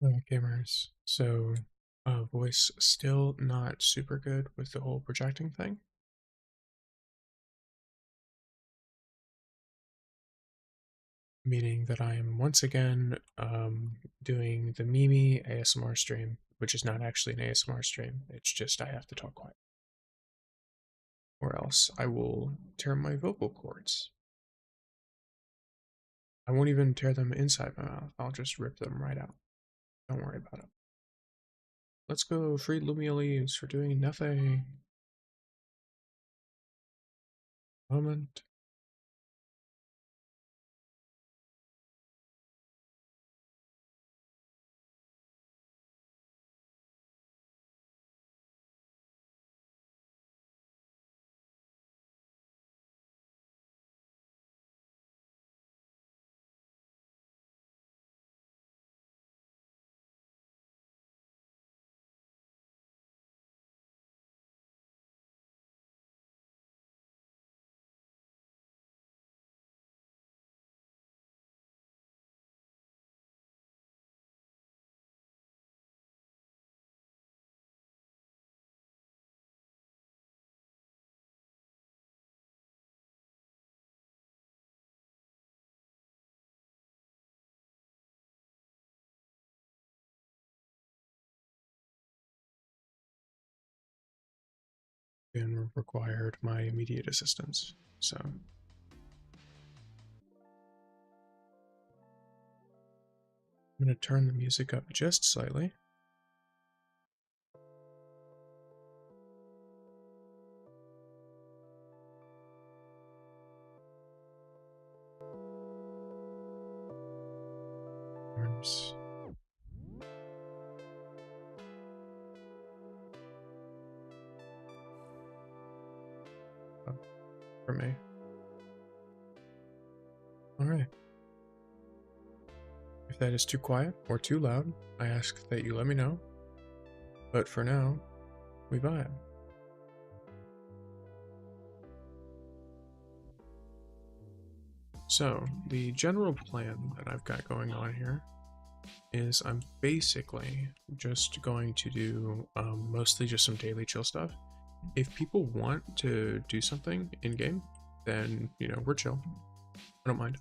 Gamers. So, voice still not super good with the whole projecting thing, meaning that I am once again doing the Mimi ASMR stream, which is not actually an ASMR stream. It's just I have to talk quiet, or else I will tear my vocal cords. I won't even tear them inside my mouth. I'll just rip them right out. Don't worry about it. Let's go free Lumia leaves for doing nothing. Moment. And required my immediate assistance. So I'm going to turn the music up just slightly. Arms. Up for me. Alright. If that is too quiet or too loud, I ask that you let me know. But for now, we vibe. So, the general plan that I've got going on here is I'm basically just going to do mostly just some daily chill stuff. If people want to do something in game, then we're chill. I don't mind.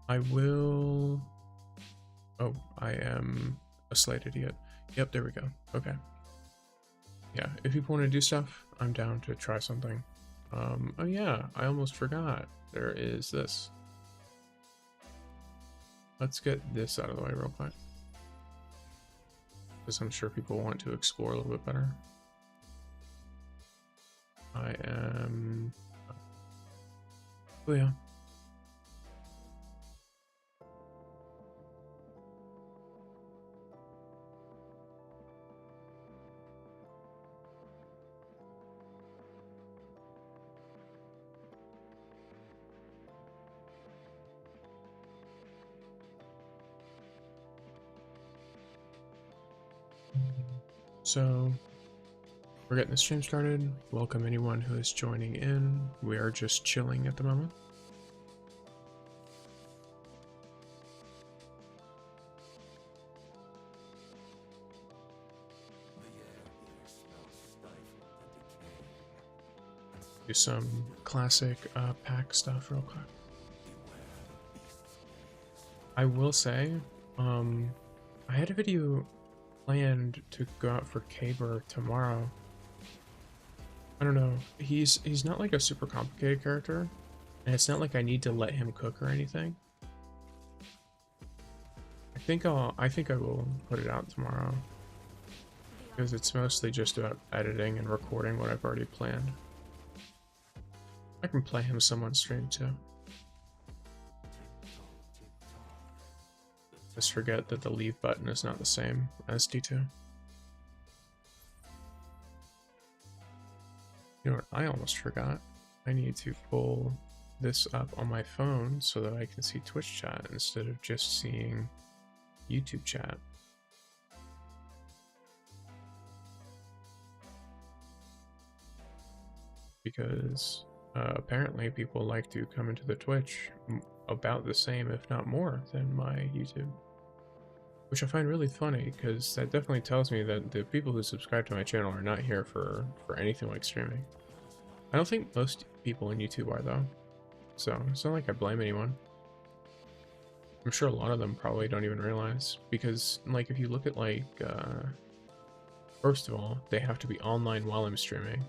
I will. Oh, I am a slight idiot. Yep, there we go. Okay. Yeah, if people want to do stuff, I'm down to try something. Oh yeah, I almost forgot. There is this. Let's get this out of the way real quick, because I'm sure people want to explore a little bit better. I am. Oh yeah. So, we're getting the stream started. Welcome anyone who is joining in. We are just chilling at the moment. Do some classic pack stuff real quick. I will say, I had a video planned to go out for Caber tomorrow. I don't know. He's not like a super complicated character, and it's not like I need to let him cook or anything. I think I will put it out tomorrow, because it's mostly just about editing and recording what I've already planned. I can play him some on stream too. Just forget that the leave button is not the same as D2. You know what? I almost forgot. I need to pull this up on my phone so that I can see Twitch chat instead of just seeing YouTube chat. Because apparently people like to come into the Twitch about the same, if not more, than my YouTube. Which I find really funny, because that definitely tells me that the people who subscribe to my channel are not here for anything like streaming. I don't think most people in YouTube are, though. So, it's not like I blame anyone. I'm sure a lot of them probably don't even realize, because, like, if you look at, like, first of all, they have to be online while I'm streaming.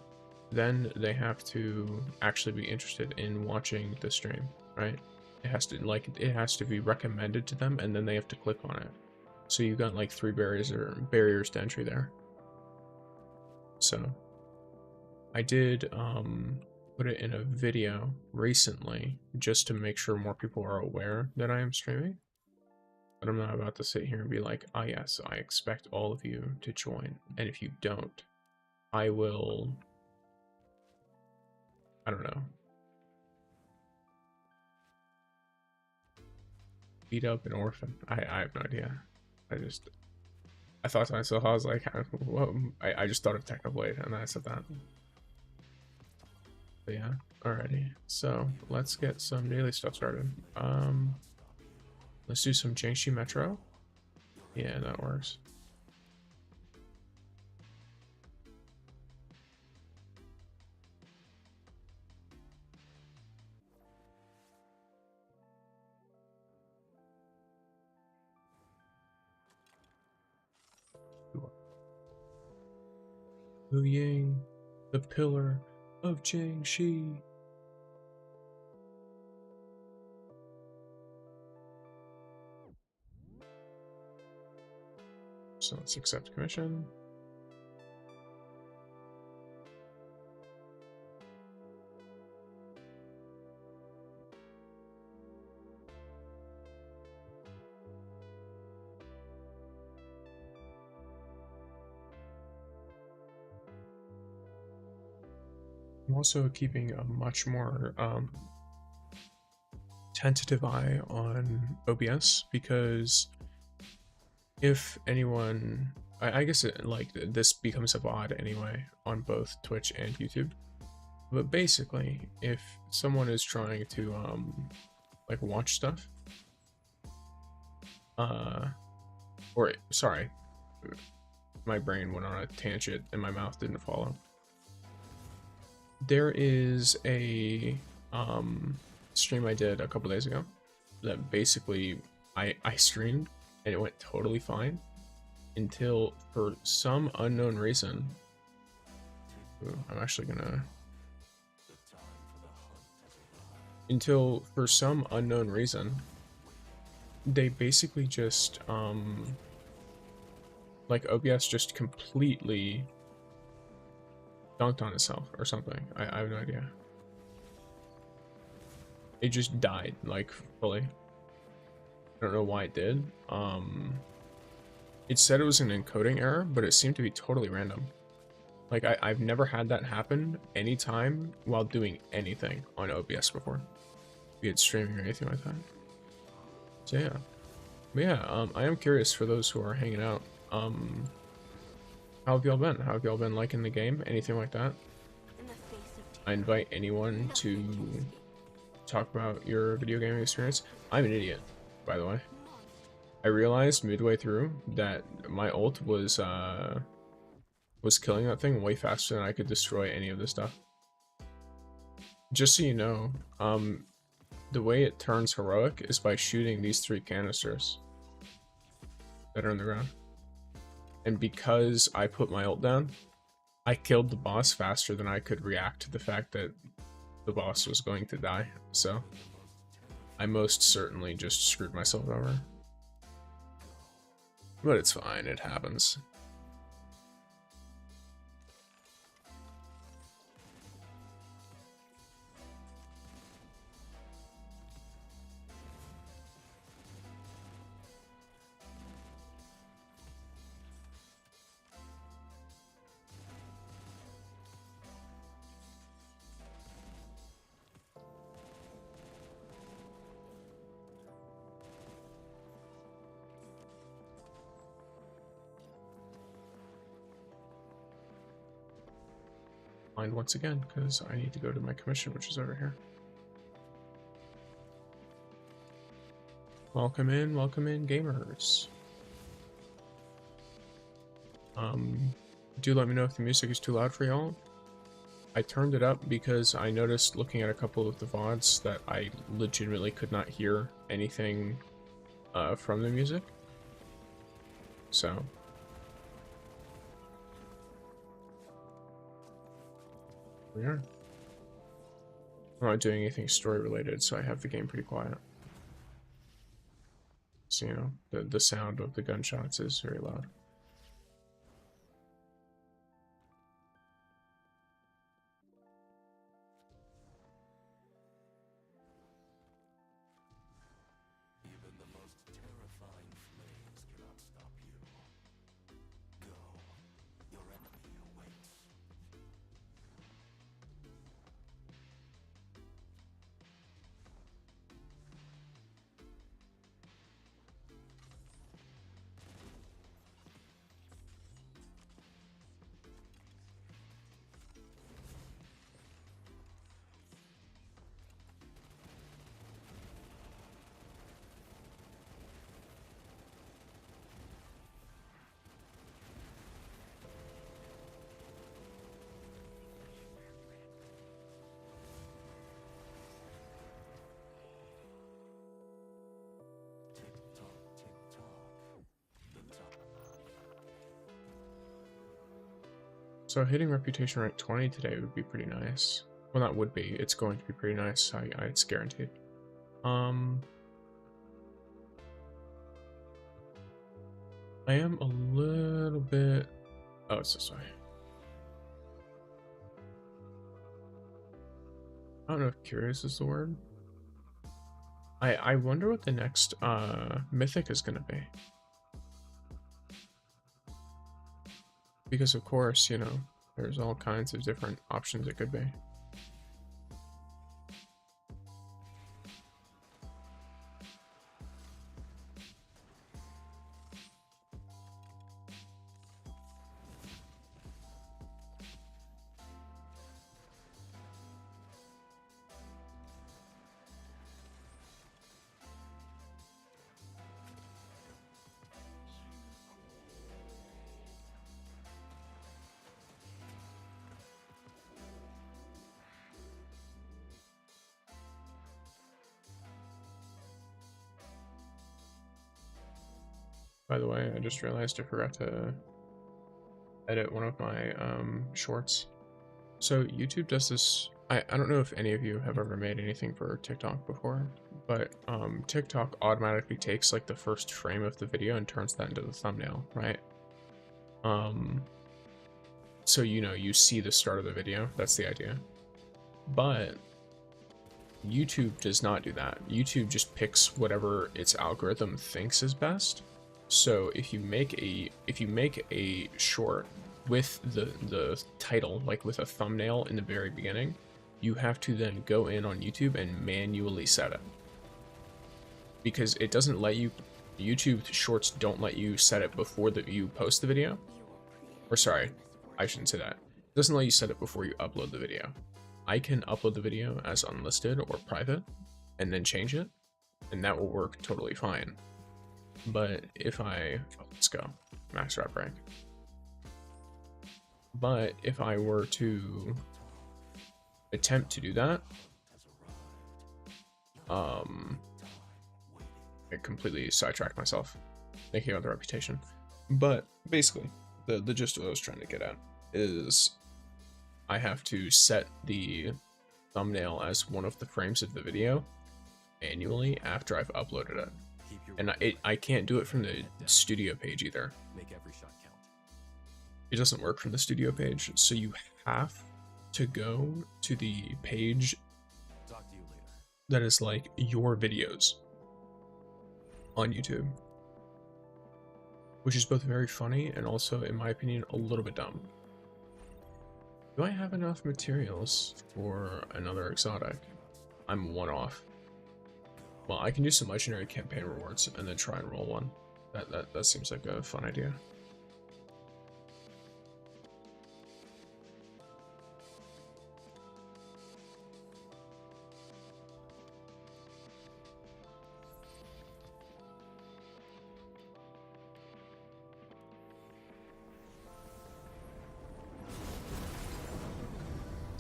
Then they have to actually be interested in watching the stream, right? It has to be recommended to them, and then they have to click on it. So you've got like 3 barriers to entry there. So I did put it in a video recently just to make sure more people are aware that I am streaming. But I'm not about to sit here and be like, ah, yes, I expect all of you to join. And if you don't, I will, I don't know, beat up an orphan. I have no idea. I thought to myself, I was like, whoa, I just thought of Technoblade, and then I said that. But yeah, alrighty. So let's get some daily stuff started. Let's do some Jiangxi Metro. Yeah, that works. Hu Ying, the pillar of Jiangxi. So let's accept commission. I'm also keeping a much more tentative eye on OBS, because if anyone, I guess this becomes a VOD anyway on both Twitch and YouTube. But basically, if someone is trying to like watch stuff, or sorry, my brain went on a tangent and my mouth didn't follow. There is a stream I did a couple days ago that basically I streamed and it went totally fine until, for some unknown reason, I'm actually gonna, until for some unknown reason, they basically just like OBS just completely dunked on itself or something. I have no idea. It just died, like, fully. I don't know why it did. It said it was an encoding error, but it seemed to be totally random. Like, I've never had that happen anytime while doing anything on OBS before, be it streaming or anything like that. So yeah. But yeah, I am curious, for those who are hanging out, how have y'all been? How have y'all been liking the game? Anything like that? I invite anyone to talk about your video gaming experience. I'm an idiot, by the way. I realized midway through that my ult was killing that thing way faster than I could destroy any of this stuff. Just so you know, the way it turns heroic is by shooting these 3 canisters that are on the ground. And because I put my ult down, I killed the boss faster than I could react to the fact that the boss was going to die. So I most certainly just screwed myself over. But it's fine, it happens. Once again, because I need to go to my commission, which is over here. Welcome in, gamers. Do let me know if the music is too loud for y'all. I turned it up because I noticed looking at a couple of the VODs that I legitimately could not hear anything from the music. So we are. I'm not doing anything story related, so I have the game pretty quiet. So, you know, the sound of the gunshots is very loud. So hitting reputation rank 20 today would be pretty nice. Well, that would be. It's going to be pretty nice. It's guaranteed. I am a little bit... Oh, it's this way. I don't know if curious is the word. I wonder what the next mythic is going to be. Because of course, you know, there's all kinds of different options it could be. By the way, I just realized I forgot to edit one of my shorts. So YouTube does this. I don't know if any of you have ever made anything for TikTok before, but TikTok automatically takes like the first frame of the video and turns that into the thumbnail, right? So you know, you see the start of the video. That's the idea. But YouTube does not do that. YouTube just picks whatever its algorithm thinks is best. So if you make a short with the title, like with a thumbnail in the very beginning, you have to then go in on YouTube and manually set it. Because it doesn't let you, YouTube shorts don't let you set it before you post the video. Or sorry, I shouldn't say that. It doesn't let you set it before you upload the video. I can upload the video as unlisted or private and then change it, and that will work totally fine. But if let's go, max rep rank. But if I were to attempt to do that, I completely sidetracked myself, thinking about the reputation. But basically, the gist of what I was trying to get at is I have to set the thumbnail as one of the frames of the video manually after I've uploaded it. And I can't do it from the studio page either. It doesn't work from the studio page, so you have to go to the page that is like your videos on YouTube, which is both very funny and also, in my opinion, a little bit dumb. Do I have enough materials for another exotic? I'm one off. Well, I can do some legendary campaign rewards and then try and roll one. That seems like a fun idea.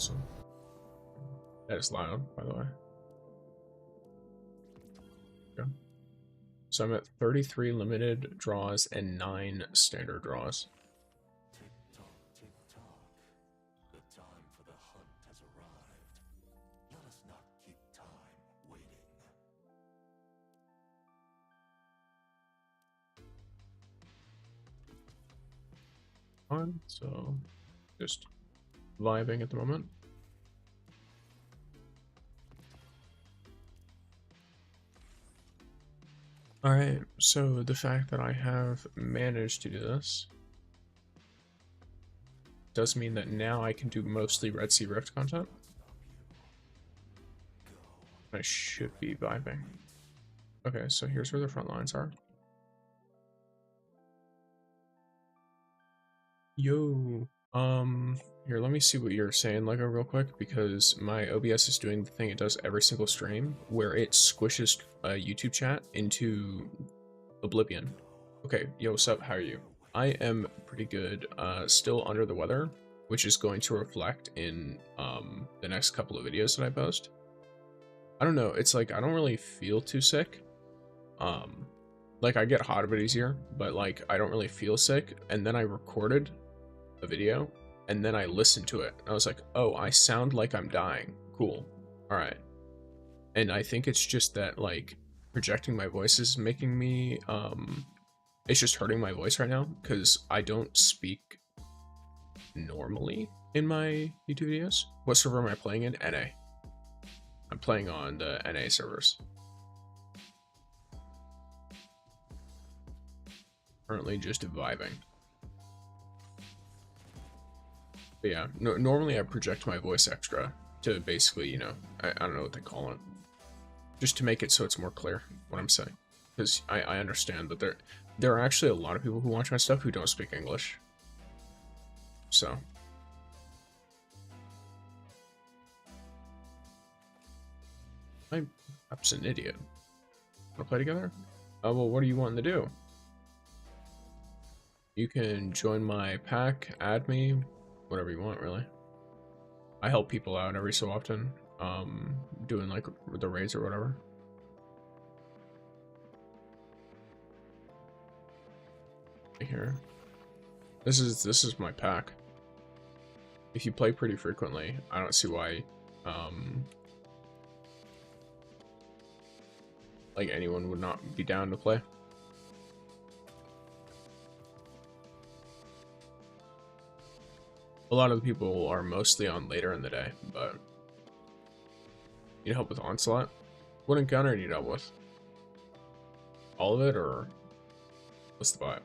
Awesome. That is loud, by the way. Okay. So I'm at 33 limited draws and 9 standard draws. So just vibing at the moment. Alright, so the fact that I have managed to do this does mean that now I can do mostly Red Sea Rift content. I should be vibing. Okay, so here's where the front lines are. Yo, here, let me see what you're saying, Lego, real quick, because my OBS is doing the thing it does every single stream, where it squishes YouTube chat into oblivion. Okay, yo, what's up? How are you? I am pretty good. Still under the weather, which is going to reflect in the next couple of videos that I post. I don't know. It's like I don't really feel too sick. Like I get hot a bit easier, but like I don't really feel sick. And then I recorded a video, and then I listened to it. I was like, oh, I sound like I'm dying. Cool. All right. And I think it's just that like projecting my voice is making me it's just hurting my voice right now because I don't speak normally in my YouTube videos. What server am I playing in? NA. I'm playing on the NA servers. Currently just vibing. But yeah, normally I project my voice extra to basically, you know, I don't know what they call it. Just to make it so it's more clear what I'm saying. Because I understand that there are actually a lot of people who watch my stuff who don't speak English. So. I'm an idiot. Wanna play together? Oh, well, what do you want to do? You can join my pack, add me, whatever you want, really. I help people out every so often, doing like the raids or whatever. Here, this is my pack. If you play pretty frequently, I don't see why, like anyone would not be down to play. A lot of the people are mostly on later in the day, but need help with Onslaught? What encounter do you need help with? All of it, or what's the vibe?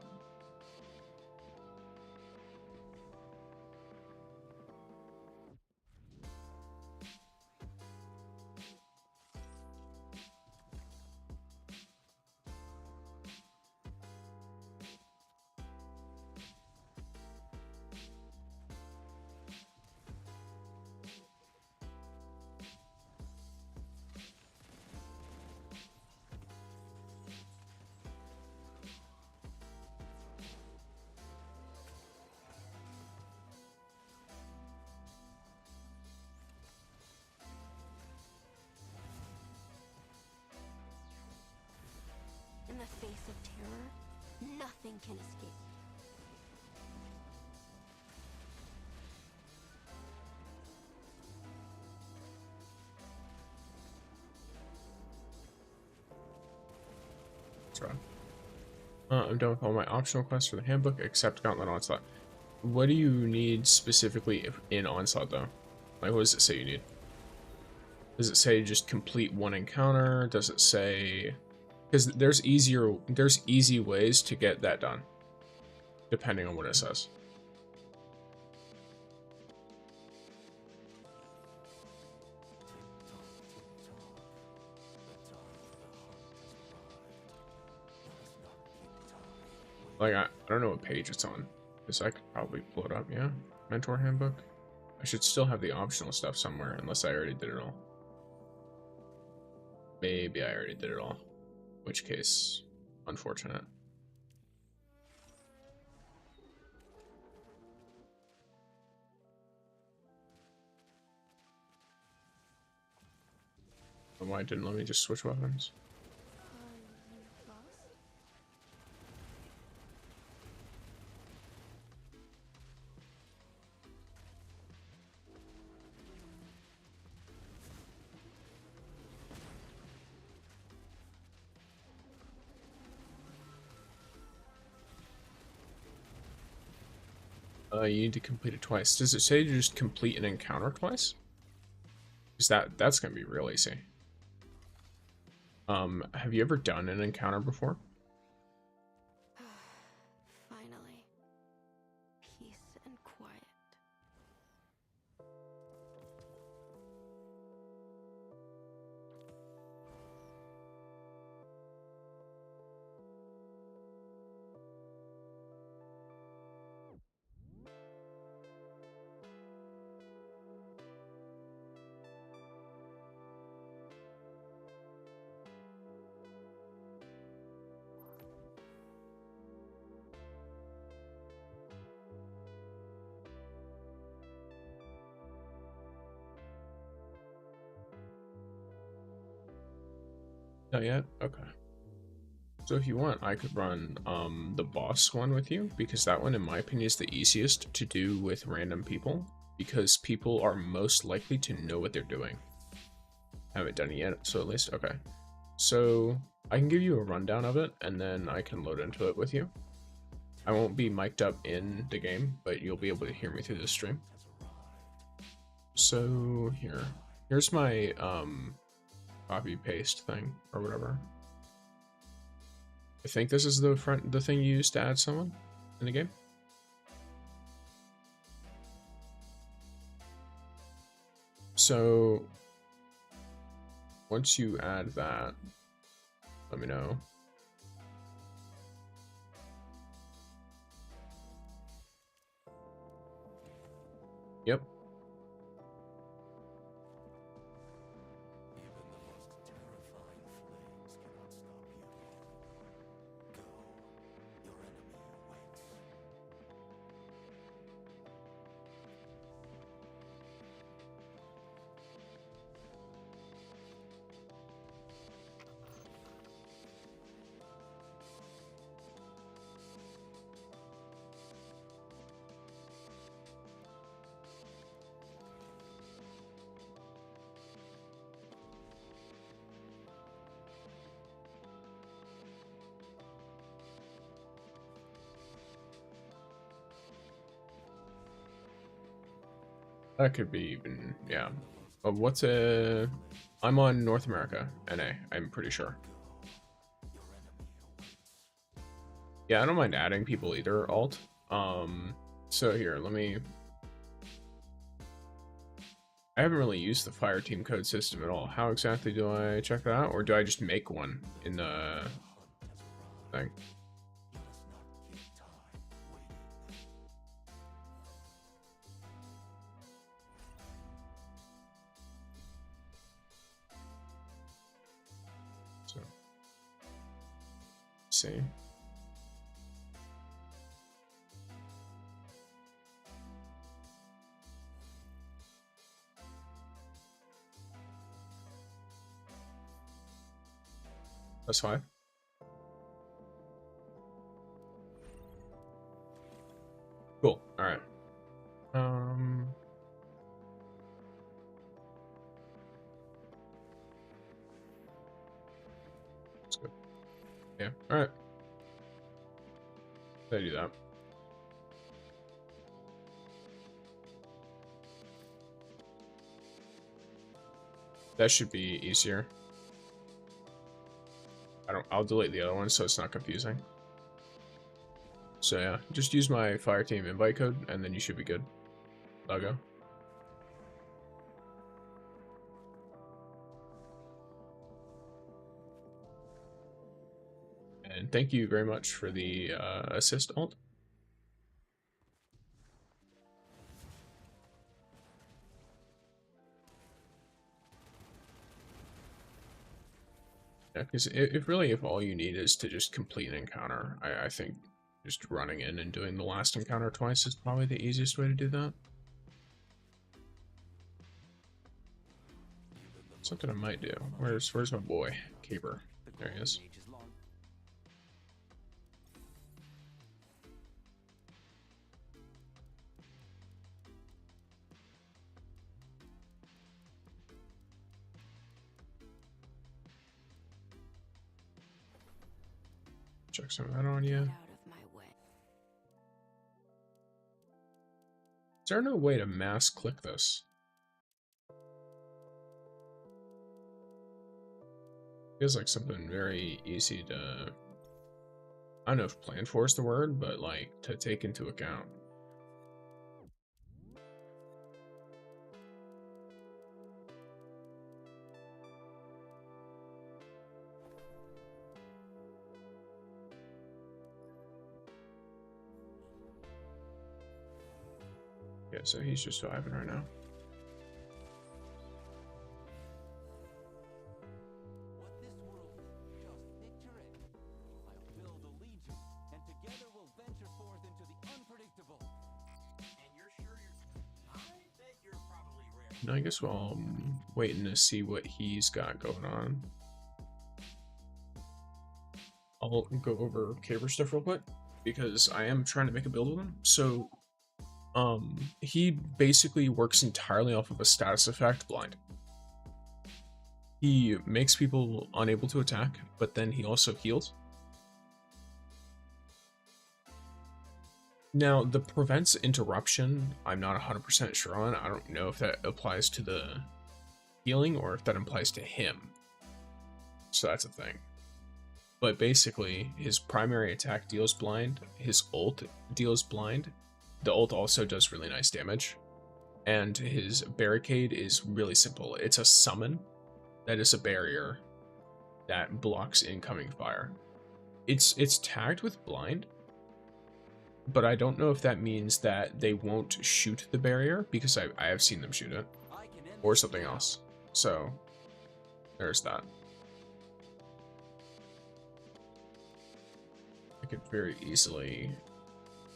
In the face of terror, nothing can escape. That's right. I'm done with all my optional quests for the handbook except Gauntlet Onslaught. What do you need specifically in Onslaught, though? Like, what does it say you need? Does it say just complete one encounter? Does it say... Because there's easy ways to get that done, depending on what it says. Like, I don't know what page it's on, because I could probably pull it up, yeah? Mentor handbook? I should still have the optional stuff somewhere, unless I already did it all. Maybe I already did it all. In which case, unfortunate. Why it didn't let me just switch weapons? You lost? You need to complete it twice. Does it say to just complete an encounter twice? Is that's gonna be real easy. Have you ever done an encounter before? Finally. Peace and quiet. Not yet? Okay. So if you want, I could run the boss one with you, because that one, in my opinion, is the easiest to do with random people, because people are most likely to know what they're doing. Haven't done it yet, so at least, okay. So I can give you a rundown of it, and then I can load into it with you. I won't be mic'd up in the game, but you'll be able to hear me through the stream. So here's my copy paste thing or whatever. I think this is the thing you used to add someone in the game. So once you add that, let me know. Yep. That could be even, yeah. But I'm on North America, NA, I'm pretty sure. Yeah, I don't mind adding people either, alt. So here, I haven't really used the fire team code system at all. How exactly do I check that out? Or do I just make one in the thing? So, see. That's fine. Cool. All right. That's good. Yeah. All right. I do that. That should be easier. I'll delete the other one so it's not confusing. So yeah, just use my fire team invite code and then you should be good. Logo. And thank you very much for the assist alt. Yeah, because if all you need is to just complete an encounter, I think just running in and doing the last encounter twice is probably the easiest way to do that. Something I might do. Where's my boy? Caper. There he is. Check some of that on you. Get out of my way. Is there no way to mass click this? Feels like something very easy to, I don't know if plan for is the word, but like to take into account. Yeah, so he's just surviving right now. What this world is, just picture it. I'll build a legion, and together we'll venture forth into the unpredictable. And you're sure I bet you're probably rare. No, I guess while I'm waiting to see what he's got going on, I'll go over Caper stuff real quick because I am trying to make a build with him. So he basically works entirely off of a status effect blind. He makes people unable to attack, but then he also heals. Now, the prevents interruption, I'm not 100% sure on. I don't know if that applies to the healing or if that applies to him. So that's a thing. But basically, his primary attack deals blind, his ult deals blind. The ult also does really nice damage. And his barricade is really simple. It's a summon that is a barrier that blocks incoming fire. It's tagged with blind, but I don't know if that means that they won't shoot the barrier, because I have seen them shoot it, or something else. So there's that. I could very easily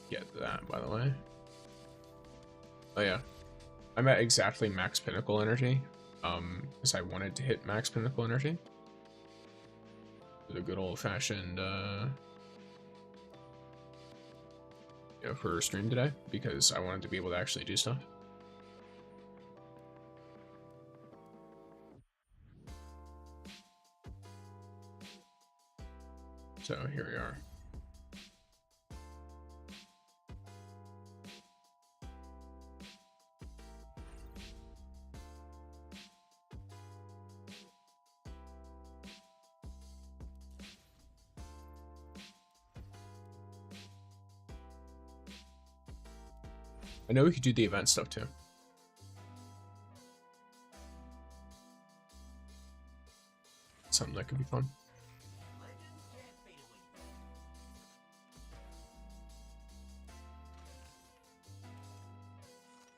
get that, by the way. Oh yeah, I'm at exactly max pinnacle energy, because I wanted to hit max pinnacle energy. The good old-fashioned, for stream today, because I wanted to be able to actually do stuff. So here we are. I know we could do the event stuff too. Something that could be fun.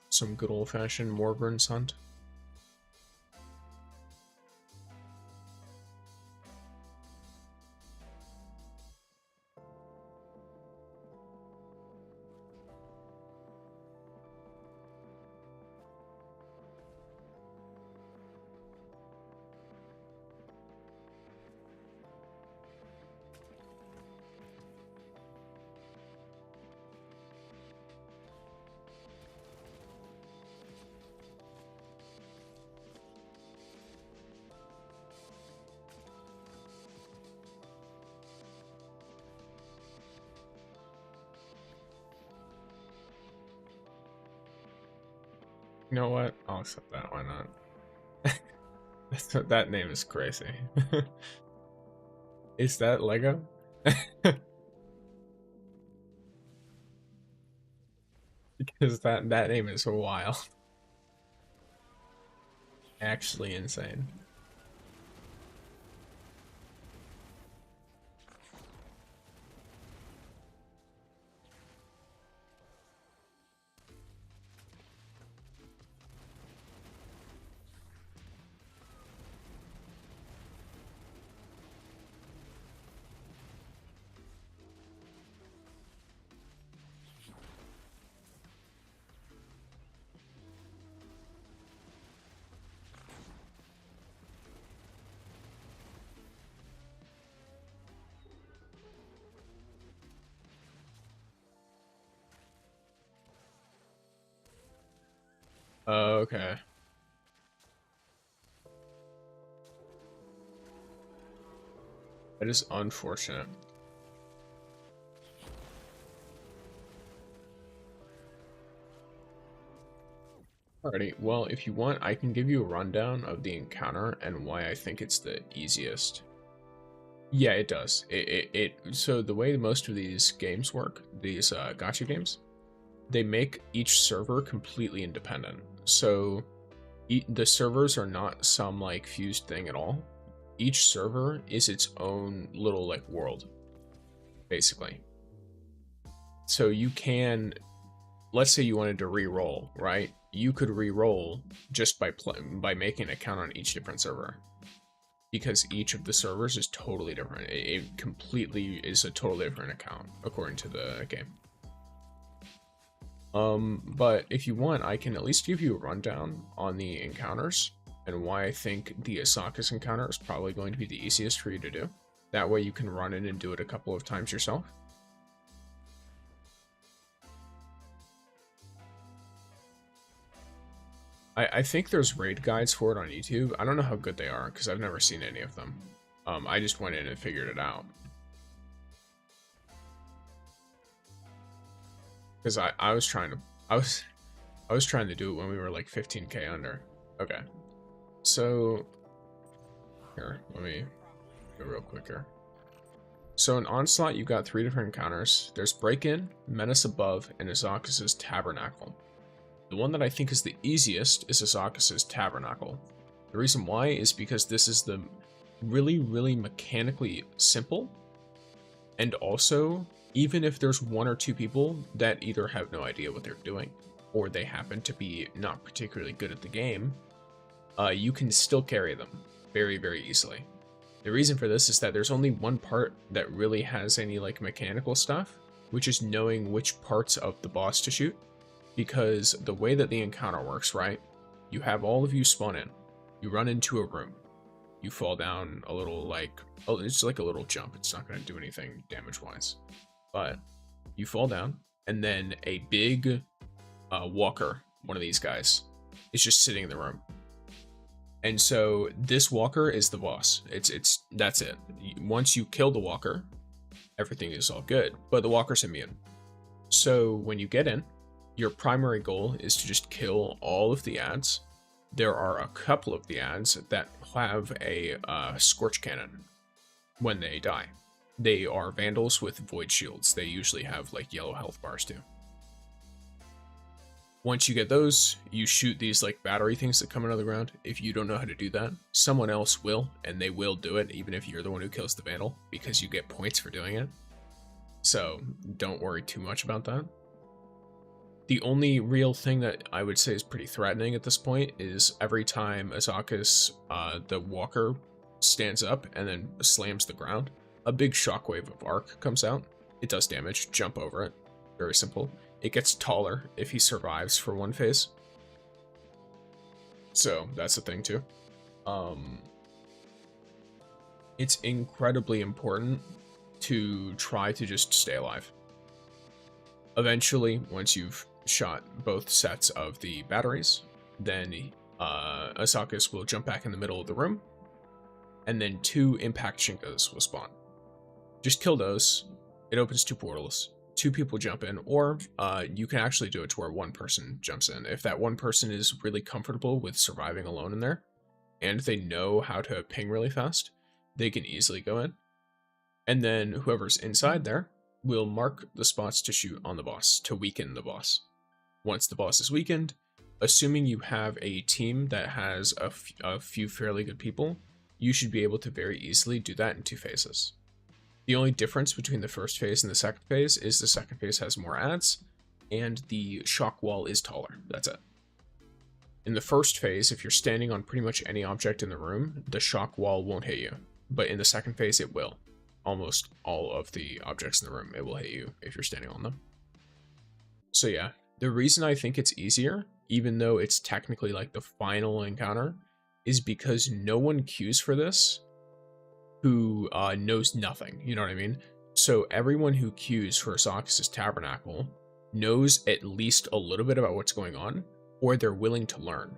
Some good old-fashioned Morbrun's hunt. You know what? I'll accept that. Why not? That name is crazy. Is that Lego? Because that name is wild. Actually insane. Okay. That is unfortunate. Alrighty, well, if you want, I can give you a rundown of the encounter and why I think it's the easiest. Yeah, it does. So the way most of these games work, these gacha games, they make each server completely independent. So the servers are not some like fused thing at all. Each server is its own little like world, basically. So you can, let's say you wanted to re-roll, right? You could re-roll just by making an account on each different server, because each of the servers is totally different. It completely is a totally different account according to the game. But if you want, I can at least give you a rundown on the encounters and why I think the Asaka's encounter is probably going to be the easiest for you to do. That way you can run in and do it a couple of times yourself. I think there's raid guides for it on YouTube. I don't know how good they are because I've never seen any of them. I just went in and figured it out. Because I was trying to do it when we were like 15k under. Okay. So here, let me go real quick here. So in Onslaught, you've got 3 different encounters. There's Break-In, Menace Above, and Azakas's Tabernacle. The one that I think is the easiest is Azakas's Tabernacle. The reason why is because this is the really mechanically simple, and also, even if there's 1 or 2 people that either have no idea what they're doing, or they happen to be not particularly good at the game, you can still carry them very easily. The reason for this is that there's only one part that really has any like mechanical stuff, which is knowing which parts of the boss to shoot. Because the way that the encounter works, right? You have all of you spawn in. You run into a room. You fall down a little like, oh, it's like a little jump. It's not going to do anything damage-wise. But you fall down, and then a big walker, one of these guys, is just sitting in the room. And so this walker is the boss. That's it. Once you kill the walker, everything is all good. But the walker's immune. So when you get in, your primary goal is to just kill all of the ads. There are a couple of the ads that have a Scorch Cannon when they die. They are Vandals with Void Shields. They usually have like yellow health bars too. Once you get those, you shoot these like battery things that come out of the ground. If you don't know how to do that, someone else will, and they will do it even if you're the one who kills the Vandal, because you get points for doing it. So don't worry too much about that. The only real thing that I would say is pretty threatening at this point is every time Azaka's, the walker, stands up and then slams the ground, a big shockwave of arc comes out. It does damage, jump over it. Very simple. It gets taller if he survives for one phase. So that's the thing too. It's incredibly important to try to just stay alive. Eventually, once you've shot both sets of the batteries, then Asaka's will jump back in the middle of the room, and then 2 impact Shinkas will spawn. Just kill those. It opens 2 portals. 2 people jump in, or you can actually do it to where 1 person jumps in. If that 1 person is really comfortable with surviving alone in there, and they know how to ping really fast, they can easily go in. And then whoever's inside there will mark the spots to shoot on the boss, to weaken the boss. Once the boss is weakened, assuming you have a team that has a few fairly good people, you should be able to very easily do that in 2 phases. The only difference between the first phase and the second phase is the second phase has more ads, and the shock wall is taller. That's it. In the first phase, if you're standing on pretty much any object in the room, the shock wall won't hit you. But in the second phase, it will. Almost all of the objects in the room, it will hit you if you're standing on them. So yeah, the reason I think it's easier, even though it's technically like the final encounter, is because no one queues for this who knows nothing, you know what I mean? So everyone who queues for Asaka's Tabernacle knows at least a little bit about what's going on, or they're willing to learn.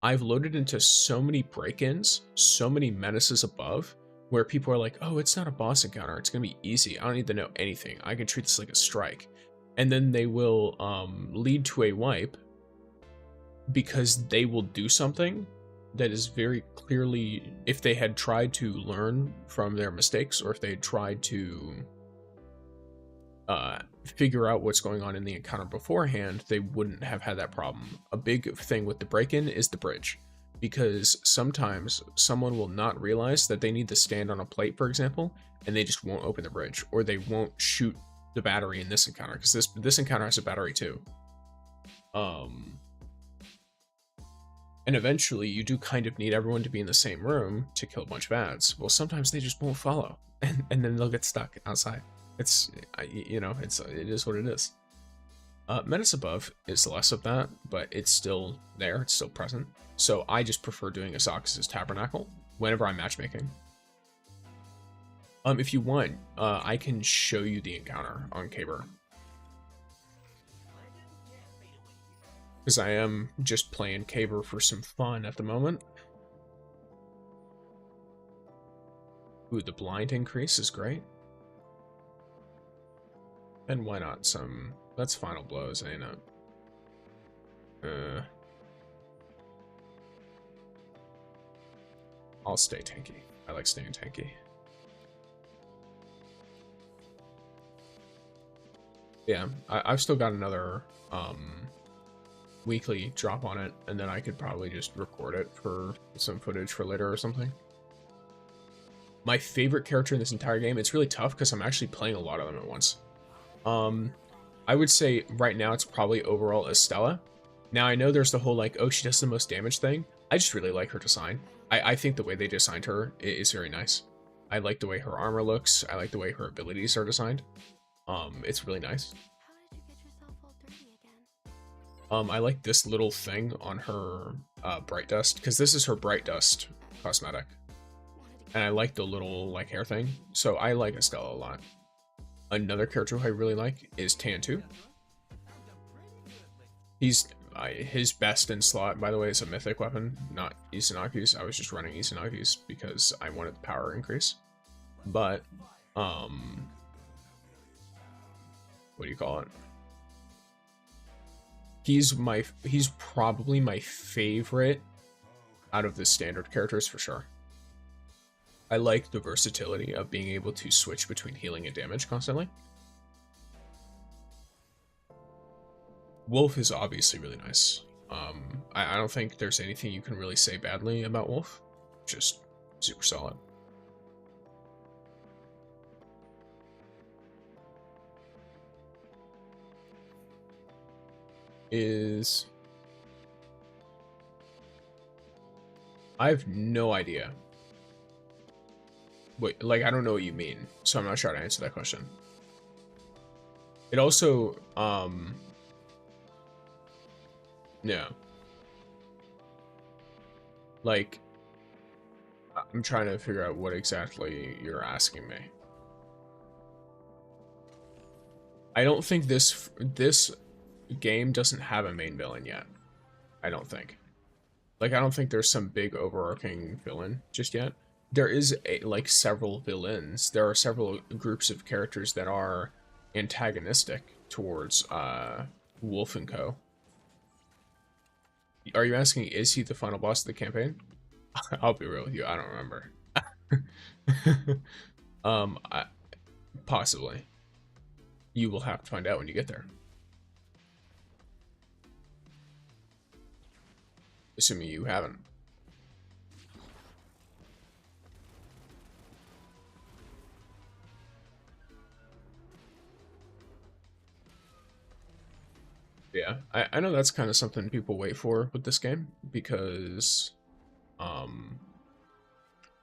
I've loaded into so many break-ins, so many menaces above, where people are like, oh, it's not a boss encounter, it's gonna be easy, I don't need to know anything, I can treat this like a strike. And then they will lead to a wipe because they will do something that is very clearly, if they had tried to learn from their mistakes, or if they had tried to figure out what's going on in the encounter beforehand, they wouldn't have had that problem. A big thing with the break-in is the bridge, because sometimes someone will not realize that they need to stand on a plate, for example, and they just won't open the bridge, or they won't shoot the battery in this encounter, because this encounter has a battery too. And eventually you do kind of need everyone to be in the same room to kill a bunch of ads. Well, sometimes they just won't follow, and then they'll get stuck outside. It's, you know, it is what it is. Menace above is less of that, but it's still there, it's still present. So I just prefer doing Asakis' Tabernacle whenever I'm matchmaking. If you want, I can show you the encounter on Caber, because I am just playing Caber for some fun at the moment. Ooh, the blind increase is great. And why not some... That's final blows, ain't it? I'll stay tanky. I like staying tanky. Yeah, I've still got another weekly drop on it, and then I could probably just record it for some footage for later or something. My favorite character in this entire game, it's really tough because I'm actually playing a lot of them at once. I would say right now it's probably overall Estella. Now I know there's the whole like, oh, she does the most damage thing. I just really like her design. I think the way they designed her is very nice. I like the way her armor looks. I like the way her abilities are designed. It's really nice. How did you get yourself all dirty again? I like this little thing on her Bright Dust, because this is her Bright Dust cosmetic. And I like the little like hair thing. So I like Estella a lot. Another character who I really like is Tan2. He's his best in slot, by the way, is a mythic weapon, not Izanagi's. I was just running Izanagi's because I wanted the power increase. But what do you call it? He's probably my favorite out of the standard characters for sure. I like the versatility of being able to switch between healing and damage constantly. Wolf is obviously really nice. I don't think there's anything you can really say badly about Wolf. Just super solid. I have no idea. Wait, like, I don't know what you mean, so I'm not sure how to answer that question. It also, no. Like, I'm trying to figure out what exactly you're asking me. I don't think this game doesn't have a main villain yet. I don't think. Like, I don't think there's some big overarching villain just yet. There is like several villains. There are several groups of characters that are antagonistic towards Wolf and Co. Are you asking, is he the final boss of the campaign? I'll be real with you, I don't remember. Possibly. You will have to find out when you get there. Assuming you haven't. Yeah, I know that's kind of something people wait for with this game, because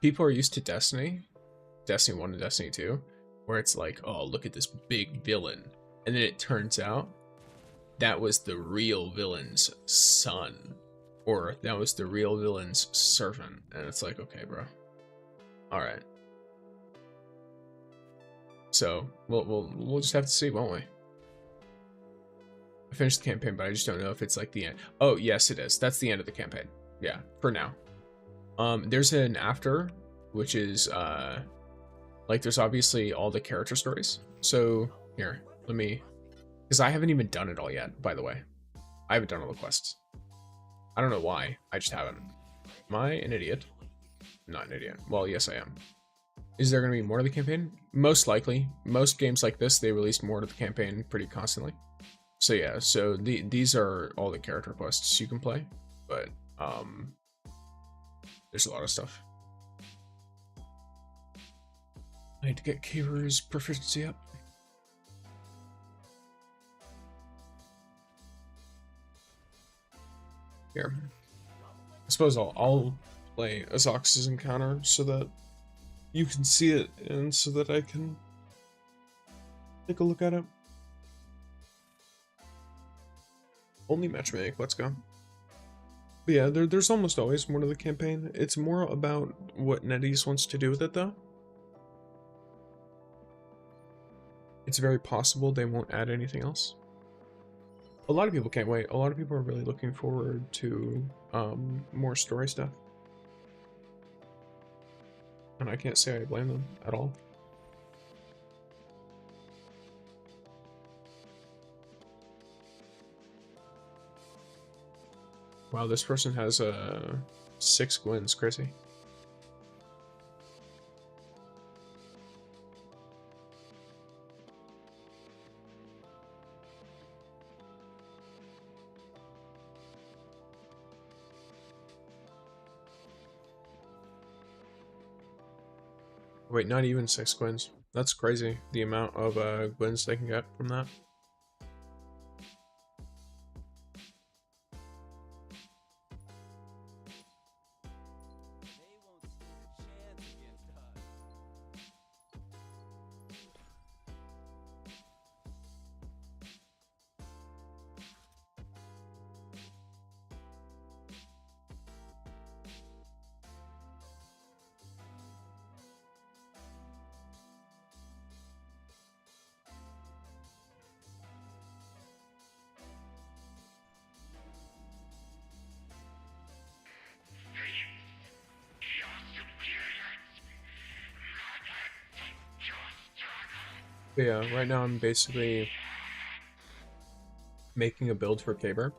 people are used to Destiny 1 and Destiny 2, where it's like, oh, look at this big villain, and then it turns out that was the real villain's son, or that was the real villain's servant, and it's like, okay, bro, all right. So we'll just have to see, won't we? I finished the campaign, but I just don't know if it's like the end. Oh, yes, it is. That's the end of the campaign. Yeah, for now. There's an after, which is like there's obviously all the character stories. So here, let me, because I haven't even done it all yet, by the way. I haven't done all the quests. I don't know why. I just haven't. Am I an idiot? I'm not an idiot. Well, yes, I am. Is there going to be more to the campaign? Most likely. Most games like this, they release more to the campaign pretty constantly. So yeah, so these are all the character quests you can play, but there's a lot of stuff. I need to get Kaver's proficiency up. Here. I suppose I'll play Azox's encounter so that you can see it and so that I can take a look at it. Only matchmake, let's go. But yeah, there's almost always more to the campaign. It's more about what NetEase wants to do with it, though. It's very possible they won't add anything else. A lot of people can't wait. A lot of people are really looking forward to more story stuff. And I can't say I blame them at all. Wow, this person has 6 Gwens, crazy. Wait, not even 6 Gwens. That's crazy, the amount of Gwens they can get from that. But yeah, right now I'm basically making a build for Caber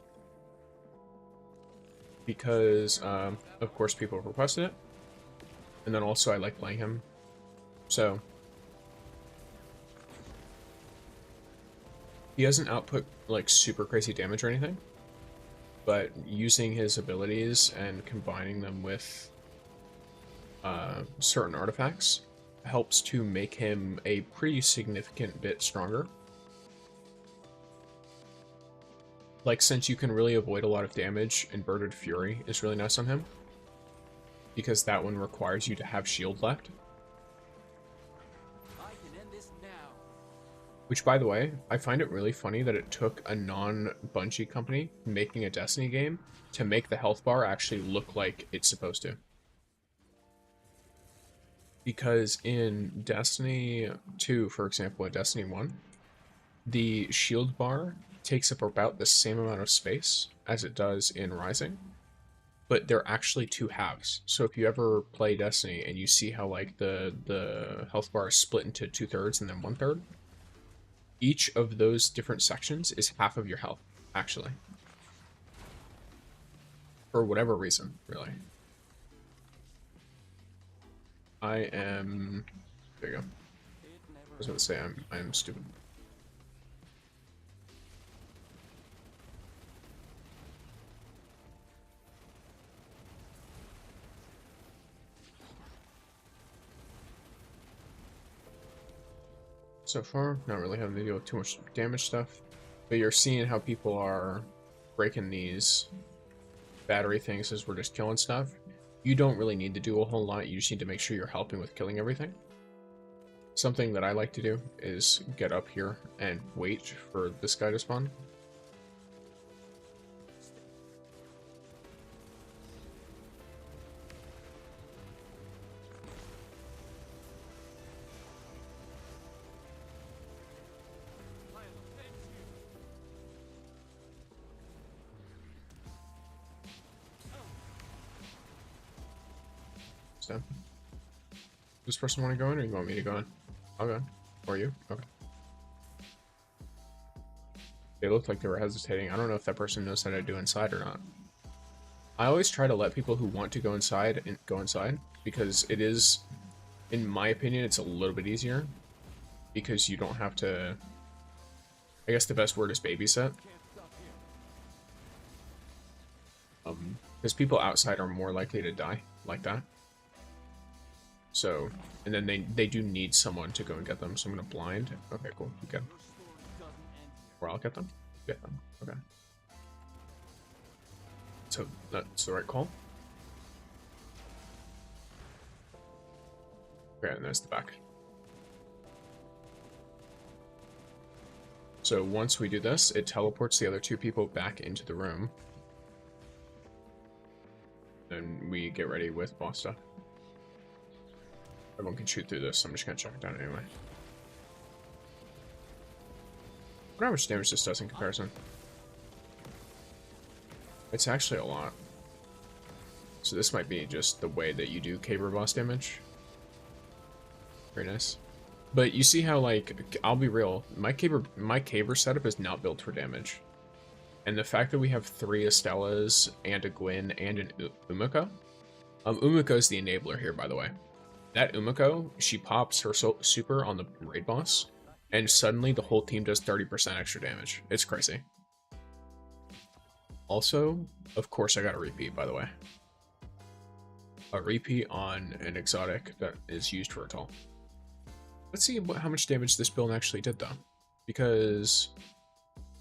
because, of course, people have requested it, and then also I like playing him, so he doesn't output like super crazy damage or anything, but using his abilities and combining them with certain artifacts helps to make him a pretty significant bit stronger. Like, since you can really avoid a lot of damage, Inverted Fury is really nice on him, because that one requires you to have shield left. I can end this now. Which, by the way, I find it really funny that it took a non-Bungie company making a Destiny game to make the health bar actually look like it's supposed to. Because in Destiny 2, for example, at Destiny 1, the shield bar takes up about the same amount of space as it does in Rising, but they're actually 2 halves. So if you ever play Destiny and you see how like the health bar is split into 2/3 and then 1/3, each of those different sections is half of your health, actually. For whatever reason, really. I am... There you go. I was about to say I'm stupid. So far, not really having to deal with too much damage stuff, but you're seeing how people are breaking these battery things as we're just killing stuff. You don't really need to do a whole lot, you just need to make sure you're helping with killing everything. Something that I like to do is get up here and wait for this guy to spawn. So, does this person want to go in, or you want me to go in? I'll go in. Or you? Okay. They looked like they were hesitating. I don't know if that person knows how to do inside or not. I always try to let people who want to go inside because it is, in my opinion, it's a little bit easier because you don't have to. I guess the best word is babysit. Because people outside are more likely to die like that. So, and then they do need someone to go and get them. So I'm gonna blind. Okay, cool. You get them. Or I'll get them. Get them. Okay. So that's the right call. Okay, and there's the back. So once we do this, it teleports the other two people back into the room. Then we get ready with boss stuff. Everyone can shoot through this, so I'm just gonna check it down anyway. I wonder how much damage this does in comparison. It's actually a lot. So this might be just the way that you do caber boss damage. Very nice. But you see how, like, I'll be real, my caber setup is not built for damage. And the fact that we have 3 Estellas and a Gwyn and an Umiko. Umiko is the enabler here, by the way. That Umiko, she pops her super on the raid boss, and suddenly the whole team does 30% extra damage. It's crazy. Also, of course, I got a repeat, by the way. A repeat on an exotic that is used for a toll. Let's see how much damage this build actually did, though. Because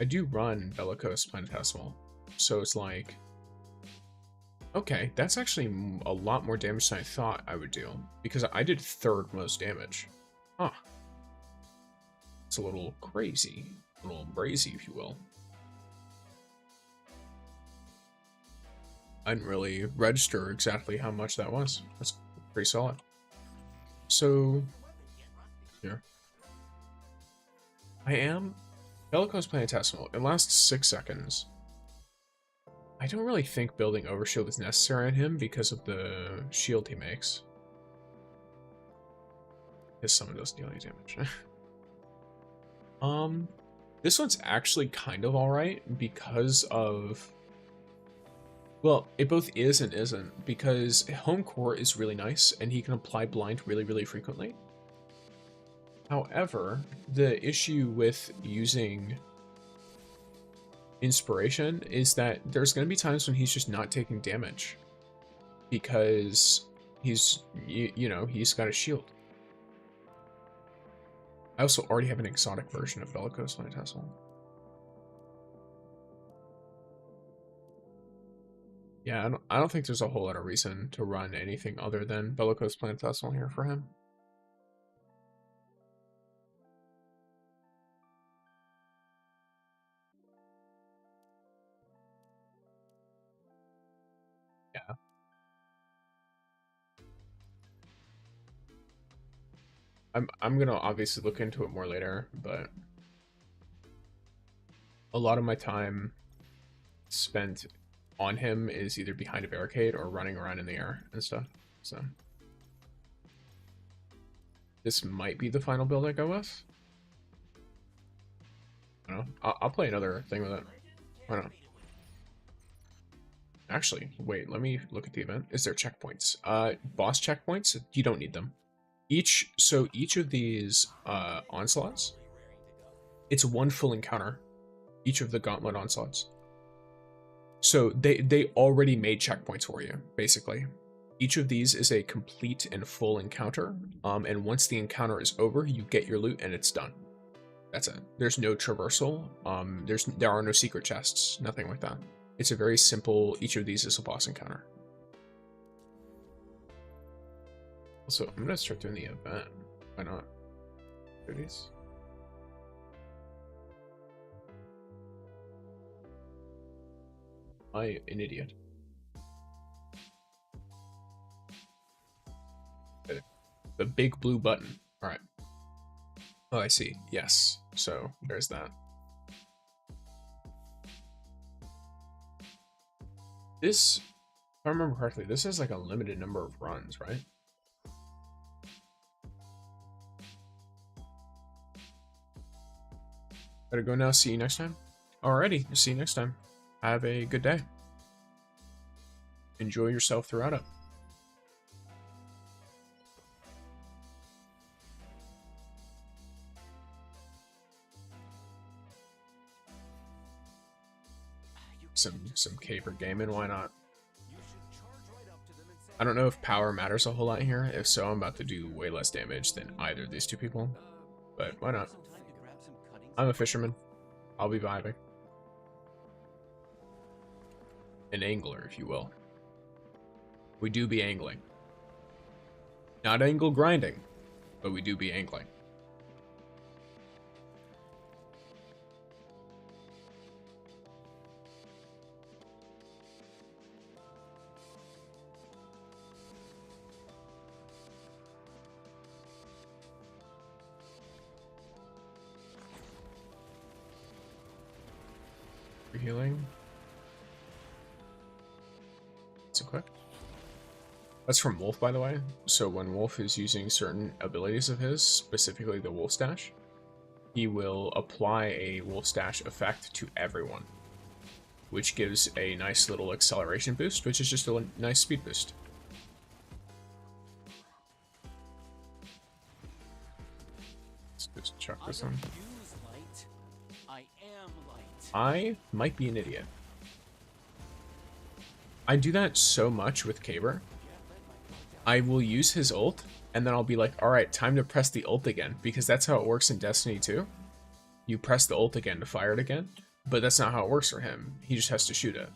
I do run Bellicose Planetesimal, so it's like... Okay, that's actually a lot more damage than I thought I would do, because I did 3rd most damage. Huh. It's a little crazy. A little brazy, if you will. I didn't really register exactly how much that was. That's pretty solid. So... Here. I am Bellicose Planetesimal. It lasts 6 seconds. I don't really think building Overshield is necessary on him because of the shield he makes. His summon doesn't deal any damage. This one's actually kind of alright because of... Well, it both is and isn't, because Home Core is really nice and he can apply blind really, really frequently. However, the issue with using Inspiration is that there's going to be times when he's just not taking damage because he's, you know, he's got a shield. I also already have an exotic version of Bellicose Planetesimal. Yeah, I don't think there's a whole lot of reason to run anything other than Bellicose Planetesimal here for him. Yeah. I'm gonna obviously look into it more later, but a lot of my time spent on him is either behind a barricade or running around in the air and stuff. So this might be the final build I go with. I don't know. I'll play another thing with it. Why not? Actually, wait, let me look at the event. Is there checkpoints? Boss checkpoints, you don't need them. Each of these onslaughts, it's one full encounter. Each of the gauntlet onslaughts. So they already made checkpoints for you, basically. Each of these is a complete and full encounter. And once the encounter is over, you get your loot and it's done. That's it. There's no traversal. There are no secret chests, nothing like that. It's a very simple, each of these is a boss encounter. Also, I'm gonna start doing the event. Why not? Goodies. I'm an idiot. Okay. The big blue button. Alright. Oh, I see. Yes. So, there's that. This I remember correctly, this is like a limited number of runs, right? Better go now. See you next time. Alrighty, see you next time. Have a good day. Enjoy yourself throughout it. Some caper gaming, why not? I don't know if power matters a whole lot here. If so, I'm about to do way less damage than either of these two people. But why not? I'm a fisherman. I'll be vibing. An angler, if you will. We do be angling. Not angle grinding, but we do be angling. Healing. It's equipped. That's from Wolf, by the way. So when Wolf is using certain abilities of his, specifically the Wolf Stash, he will apply a Wolf Stash effect to everyone, which gives a nice little acceleration boost, which is just a nice speed boost. Let's just chuck this on. I might be an idiot. I do that so much with Caber. I will use his ult, and then I'll be like, alright, time to press the ult again, because that's how it works in Destiny 2. You press the ult again to fire it again, but that's not how it works for him. He just has to shoot it.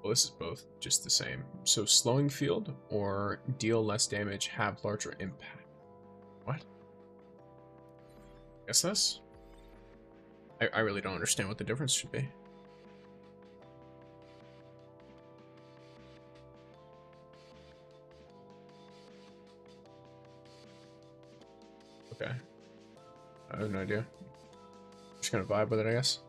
Well, this is both just the same. So slowing field or deal less damage, have larger impact. What? Guess this? I really don't understand what the difference should be. Okay. I have no idea. Just gonna vibe with it, I guess.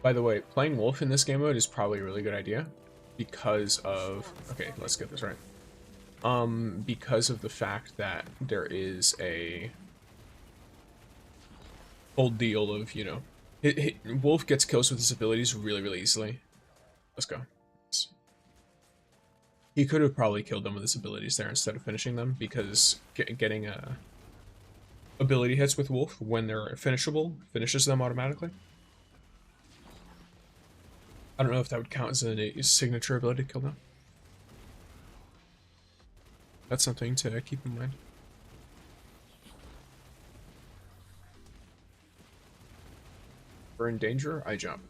By the way, playing Wolf in this game mode is probably a really good idea because of... Okay, let's get this right. Because of the fact that there is a whole deal of, you know... Wolf gets kills with his abilities really, really easily. Let's go. He could have probably killed them with his abilities there instead of finishing them, because getting ability hits with Wolf when they're finishable finishes them automatically. I don't know if that would count as a signature ability to kill them. That's something to keep in mind. If we're in danger, I jump.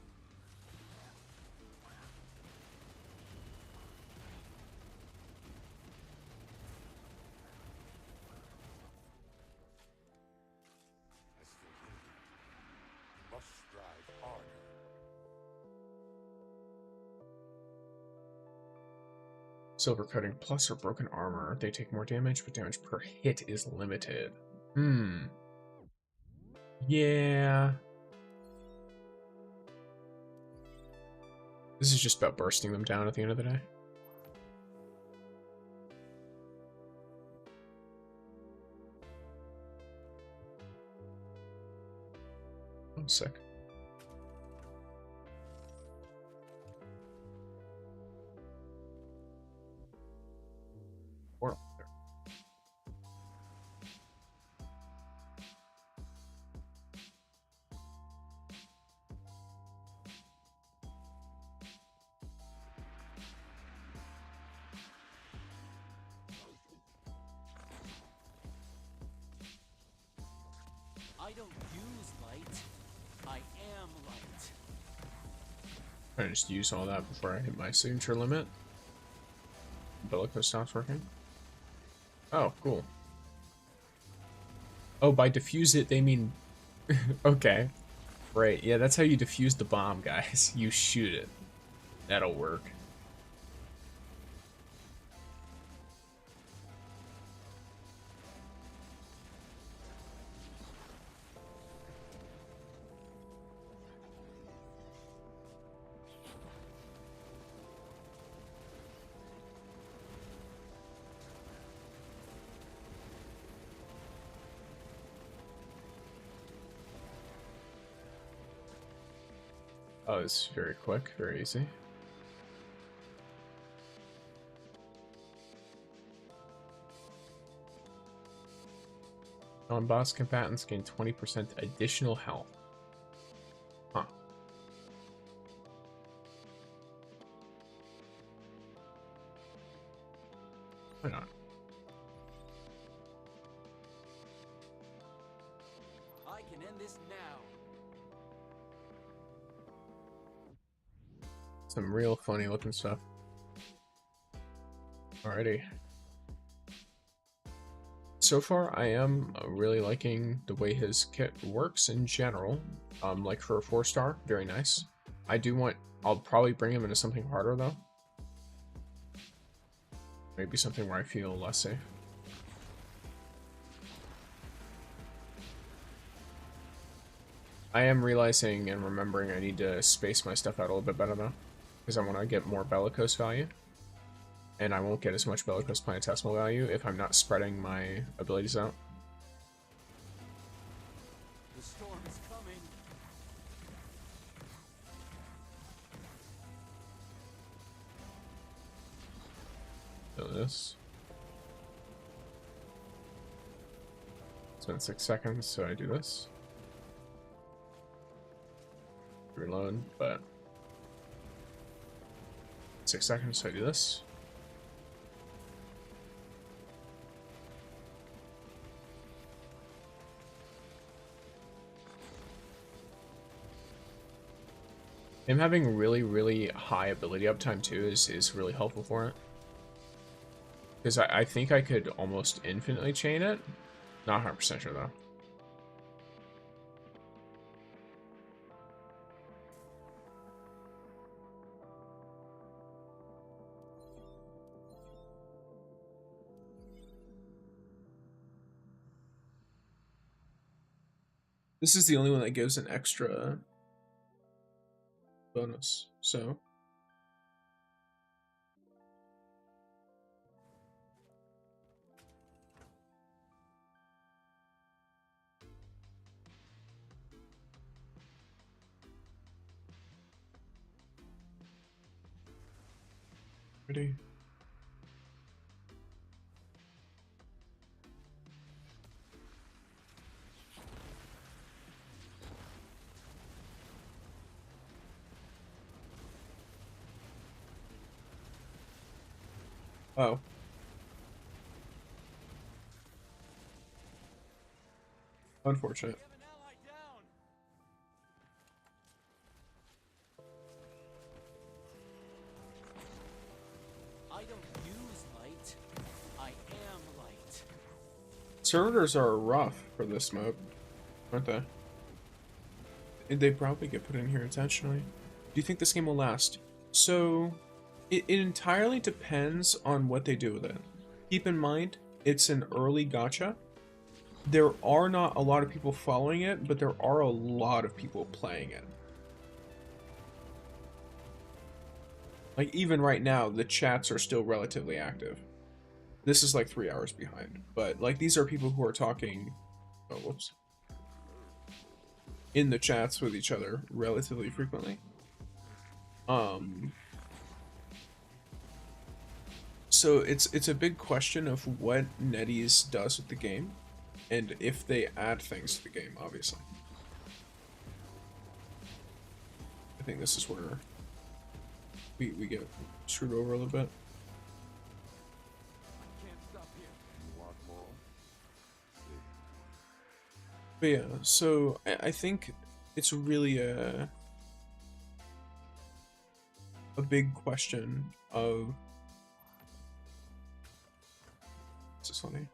Silver coating plus or broken armor. They take more damage, but damage per hit is limited. Yeah. This is just about bursting them down at the end of the day. I'm sick. I don't use light. I am light. I just use all that before I hit my signature limit. Bellicose stops working. Oh, cool. Oh, by defuse it, they mean... Okay. Right, yeah, that's how you defuse the bomb, guys. You shoot it. That'll work. Oh, it's very quick, very easy. Non-boss combatants gain 20% additional health. Huh. Why not? I can end this now. Some real funny looking stuff. Alrighty. So far, I am really liking the way his kit works in general. Like for a 4-star, very nice. I'll probably bring him into something harder though. Maybe something where I feel less safe. I am realizing and remembering I need to space my stuff out a little bit better though, because I want to get more bellicose value. And I won't get as much bellicose planetesimal value if I'm not spreading my abilities out. The storm is coming. Do this. It's been 6 seconds, so I do this. Reload, but 6 seconds, so I do this. Him having really high ability uptime too is really helpful for it. Because I think I could almost infinitely chain it. Not 100% sure though. This is the only one that gives an extra bonus, so. Ready? Oh. Unfortunate. We have an ally down. I don't use light. I am light. Servitors are rough for this mode, aren't they? They probably get put in here intentionally. Do you think this game will last? So, it entirely depends on what they do with it. Keep in mind, it's an early gacha. There are not a lot of people following it, but there are a lot of people playing it. Like, even right now, the chats are still relatively active. This is like 3 hours behind, but like these are people who are talking, oh whoops, in the chats with each other relatively frequently. So it's a big question of what NetEase does with the game, and if they add things to the game, obviously. I think this is where we get screwed over a little bit. Can't stop here. You want more? But yeah, so I think it's really a big question of This is funny.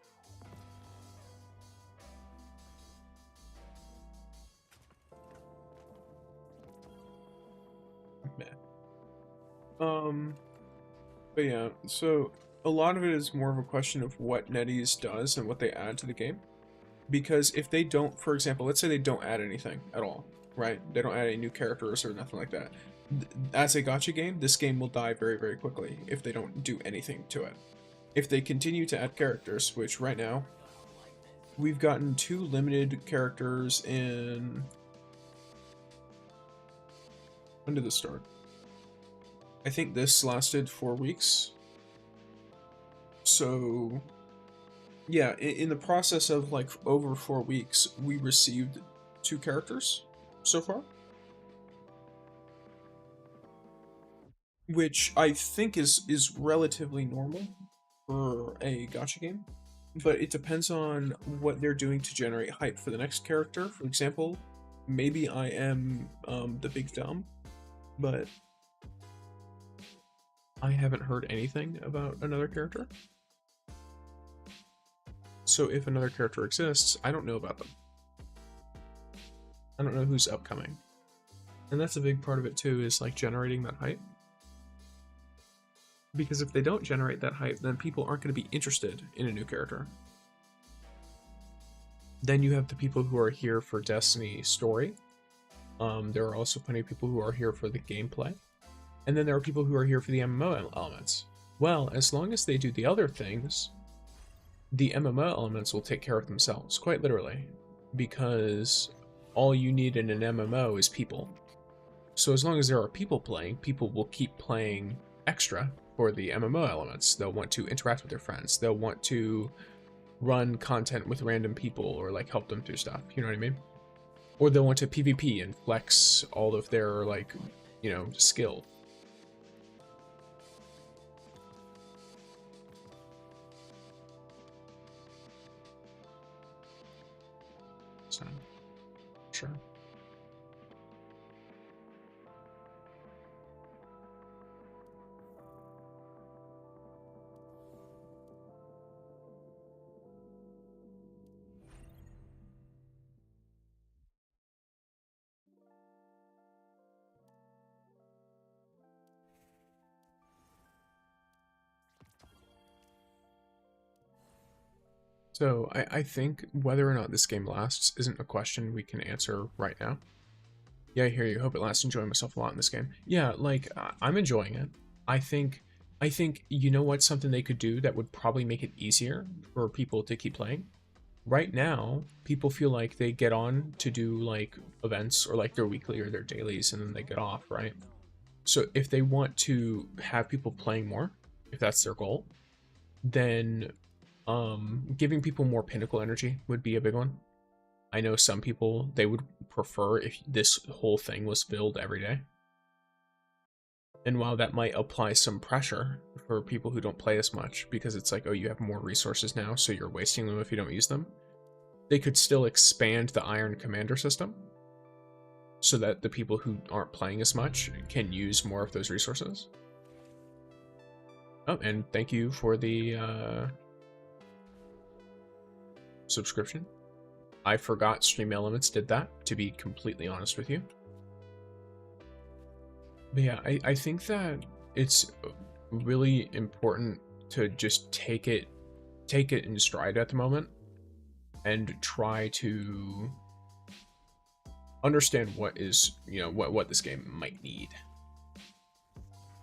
But yeah, so a lot of it is more of a question of what NetEase does and what they add to the game. Because if they don't, for example, let's say they don't add anything at all, right? They don't add any new characters or nothing like that. As a gacha game, this game will die very, very quickly if they don't do anything to it. If they continue to add characters, which right now, we've gotten 2 limited characters in... When did this start? I think this lasted 4 weeks. So, yeah, in the process of like over 4 weeks, we received 2 characters so far. Which I think is relatively normal for a gacha game. But it depends on what they're doing to generate hype for the next character. For example, maybe I am the big dumb, but I haven't heard anything about another character. So if another character exists, I don't know about them. I don't know who's upcoming. And that's a big part of it too, is like generating that hype. Because if they don't generate that hype, then people aren't going to be interested in a new character. Then you have the people who are here for Destiny story. There are also plenty of people who are here for the gameplay. And then there are people who are here for the MMO elements. Well, as long as they do the other things, the MMO elements will take care of themselves, quite literally. Because all you need in an MMO is people. So as long as there are people playing, people will keep playing extra for the MMO elements. They'll want to interact with their friends. They'll want to run content with random people or like help them through stuff. You know what I mean? Or they'll want to PvP and flex all of their like, you know, skill. So, sure. So I think whether or not this game lasts isn't a question we can answer right now. Yeah, I hear you. Hope it lasts. Enjoying myself a lot in this game. Yeah, like I'm enjoying it. I think you know what's something they could do that would probably make it easier for people to keep playing. Right now, people feel like they get on to do like events or like their weekly or their dailies and then they get off, right? So if they want to have people playing more, if that's their goal, then giving people more pinnacle energy would be a big one. I know some people, they would prefer if this whole thing was filled every day. And while that might apply some pressure for people who don't play as much, because it's like, oh, you have more resources now, so you're wasting them if you don't use them, they could still expand the Iron Commander system so that the people who aren't playing as much can use more of those resources. Oh, and thank you for the subscription. I forgot Stream Elements did that, to be completely honest with you. But yeah, I think that it's really important to just take it in stride at the moment and try to understand what is, you know, what this game might need at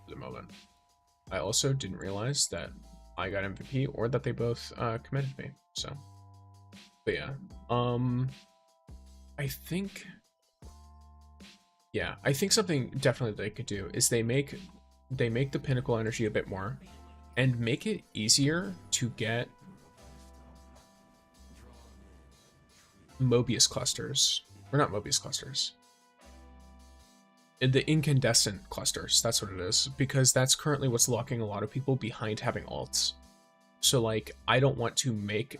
the moment. I also didn't realize that I got MVP or that they both committed me, so. But yeah, I think something definitely they could do is they make the pinnacle energy a bit more and make it easier to get Mobius clusters, or not Mobius clusters, the incandescent clusters, that's what it is, because that's currently what's locking a lot of people behind having alts. So like, I don't want to make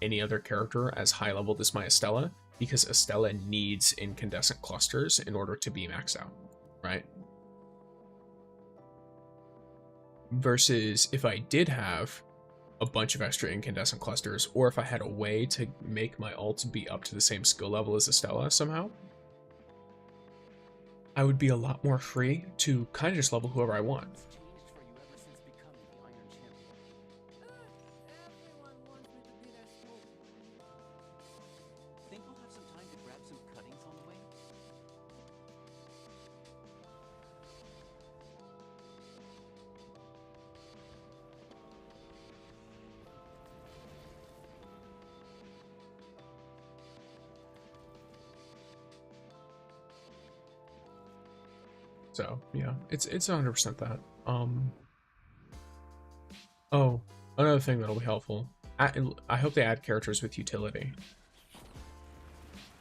any other character as high leveled as my Estella, because Estella needs incandescent clusters in order to be maxed out, right? Versus if I did have a bunch of extra incandescent clusters, or if I had a way to make my ult be up to the same skill level as Estella somehow, I would be a lot more free to kind of just level whoever I want. What's changed for you ever since becoming the Iron Champion? Everyone wants me to be their spokesman. Think we'll have some time to grab some cuttings on the way? So yeah, it's 100% that. Oh, another thing that'll be helpful. I hope they add characters with utility.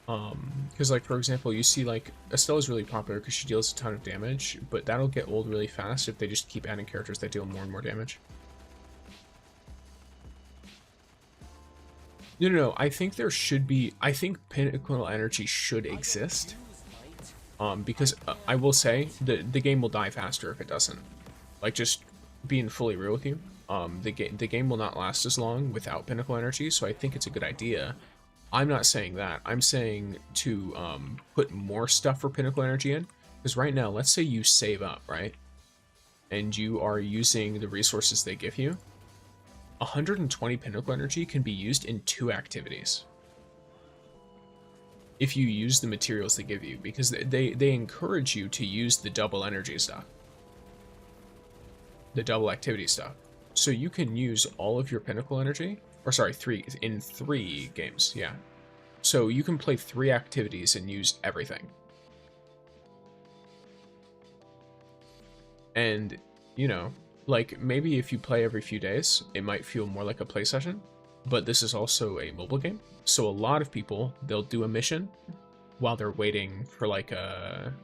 Because like for example, you see like Estella's really popular because she deals a ton of damage, but that'll get old really fast if they just keep adding characters that deal more and more damage. No. I think there should be. I think pinnacle energy should exist. Because I will say the game will die faster if it doesn't. Like, just being fully real with you, the game will not last as long without pinnacle energy. So I think it's a good idea. I'm not saying that. I'm saying to put more stuff for pinnacle energy in. Because right now, let's say you save up, right, and you are using the resources they give you. 120 pinnacle energy can be used in 2 activities. If you use the materials they give you, because they encourage you to use the double energy stuff, the double activity stuff, so you can use all of your pinnacle energy, or sorry, 3 in 3 games. Yeah, so you can play 3 activities and use everything. And you know, like maybe if you play every few days, it might feel more like a play session, but this is also a mobile game. So a lot of people, they'll do a mission while they're waiting for like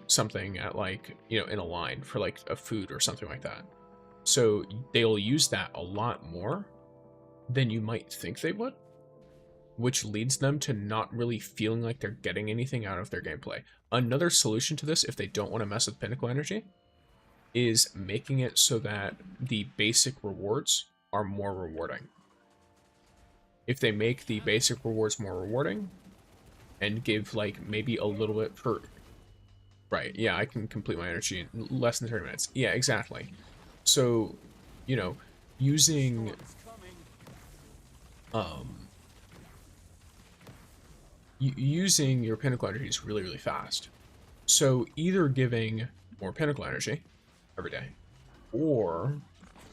something at like, you know, in a line for like a food or something like that. So they'll use that a lot more than you might think they would, which leads them to not really feeling like they're getting anything out of their gameplay. Another solution to this, if they don't want to mess with pinnacle energy, is making it so that the basic rewards are more rewarding. If they make the basic rewards more rewarding and give like maybe a little bit per... Right, yeah, I can complete my energy in less than 30 minutes. Yeah, exactly. So, you know, using using your pinnacle energy is really, really fast. So either giving more pinnacle energy every day, or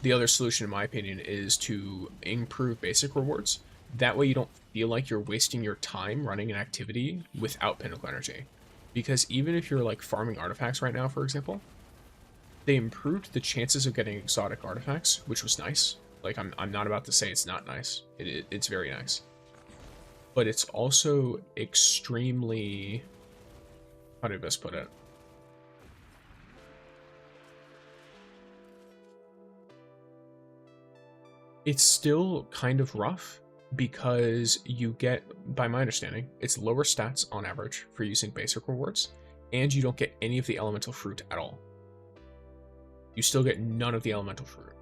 the other solution, in my opinion, is to improve basic rewards. That way you don't feel like you're wasting your time running an activity without pinnacle energy. Because even if you're like farming artifacts right now, for example, they improved the chances of getting exotic artifacts, which was nice. Like, I'm not about to say it's not nice. It's very nice. But it's also extremely... How do I best put it? It's still kind of rough because you get, by my understanding, it's lower stats on average for using basic rewards, and you don't get any of the elemental fruit at all. You still get none of the elemental fruit,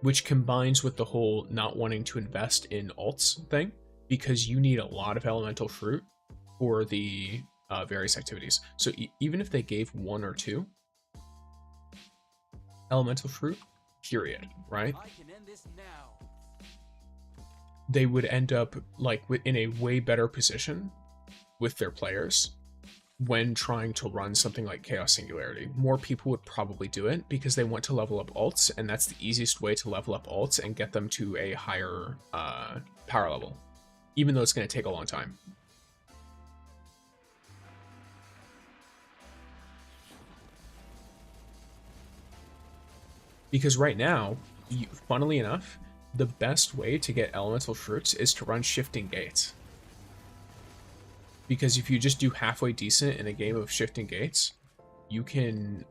which combines with the whole not wanting to invest in alts thing, because you need a lot of elemental fruit for the various activities. So even if they gave 1 or 2 elemental fruit, period, right? I can end this now. They would end up like in a way better position with their players when trying to run something like Chaos Singularity. More people would probably do it because they want to level up alts, and that's the easiest way to level up alts and get them to a higher power level, even though it's going to take a long time. Because right now, funnily enough, the best way to get elemental fruits is to run shifting gates. Because if you just do halfway decent in a game of shifting gates, you can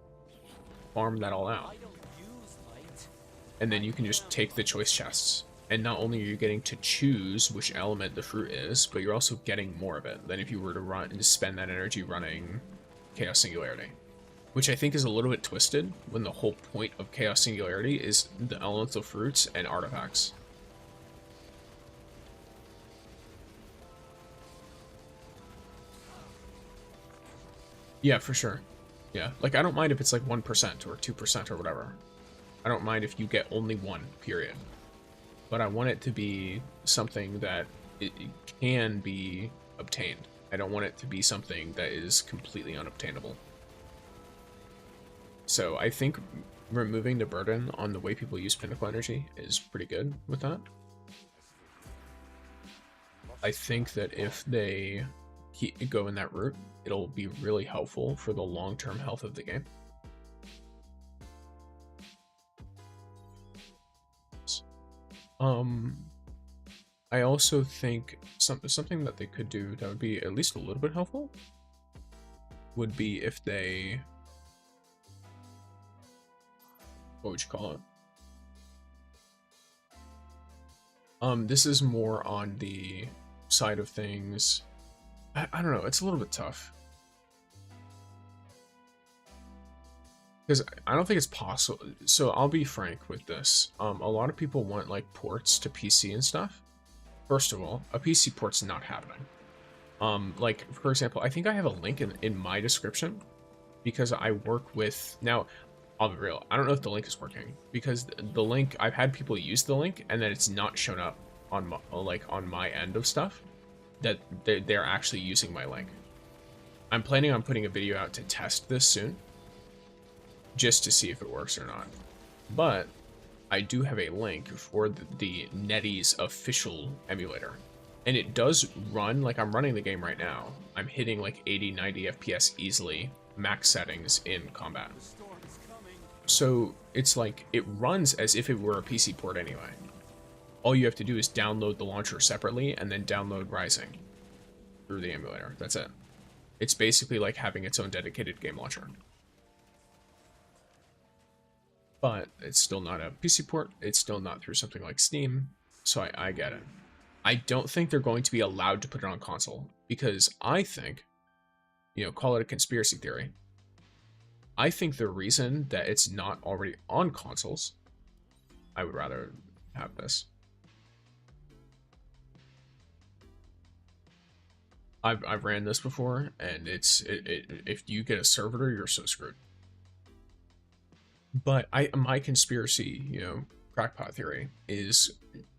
farm that all out. And then you can just take the choice chests. And not only are you getting to choose which element the fruit is, but you're also getting more of it than if you were to run and spend that energy running Chaos Singularity. which I think is a little bit twisted when the whole point of Chaos Singularity is the elemental fruits and artifacts. Yeah, for sure. Yeah, like I don't mind if it's like 1% or 2% or whatever. I don't mind if you get only one, period. But I want it to be something that it can be obtained. I don't want it to be something that is completely unobtainable. So I think removing the burden on the way people use Pinnacle Energy is pretty good with that. I think that if they go in that route, it'll be really helpful for the long-term health of the game. I also think something that they could do that would be at least a little bit helpful would be if they, what would you call it? This is more on the side of things. I don't know, it's a little bit tough. Because I don't think it's possible. So I'll be frank with this. A lot of people want like ports to PC and stuff. First of all, a PC port's not happening. Like for example, I think I have a link in my description because I work with, now I'll be real, I don't know if the link is working because the link, I've had people use the link and then it's not shown up on my, like on my end of stuff that they're actually using my link. I'm planning on putting a video out to test this soon, just to see if it works or not. But I do have a link for the NetEase official emulator. And it does run, like I'm running the game right now. I'm hitting like 80, 90 FPS easily, max settings in combat. So it's like, it runs as if it were a PC port anyway. All you have to do is download the launcher separately and then download Rising through the emulator. That's it. It's basically like having its own dedicated game launcher. But it's still not a PC port. It's still not through something like Steam. So I get it. I don't think they're going to be allowed to put it on console because I think, you know, call it a conspiracy theory. I think the reason that it's not already on consoles, I would rather have this. I've ran this before, and if you get a servitor, you're so screwed. But my conspiracy, you know, crackpot theory is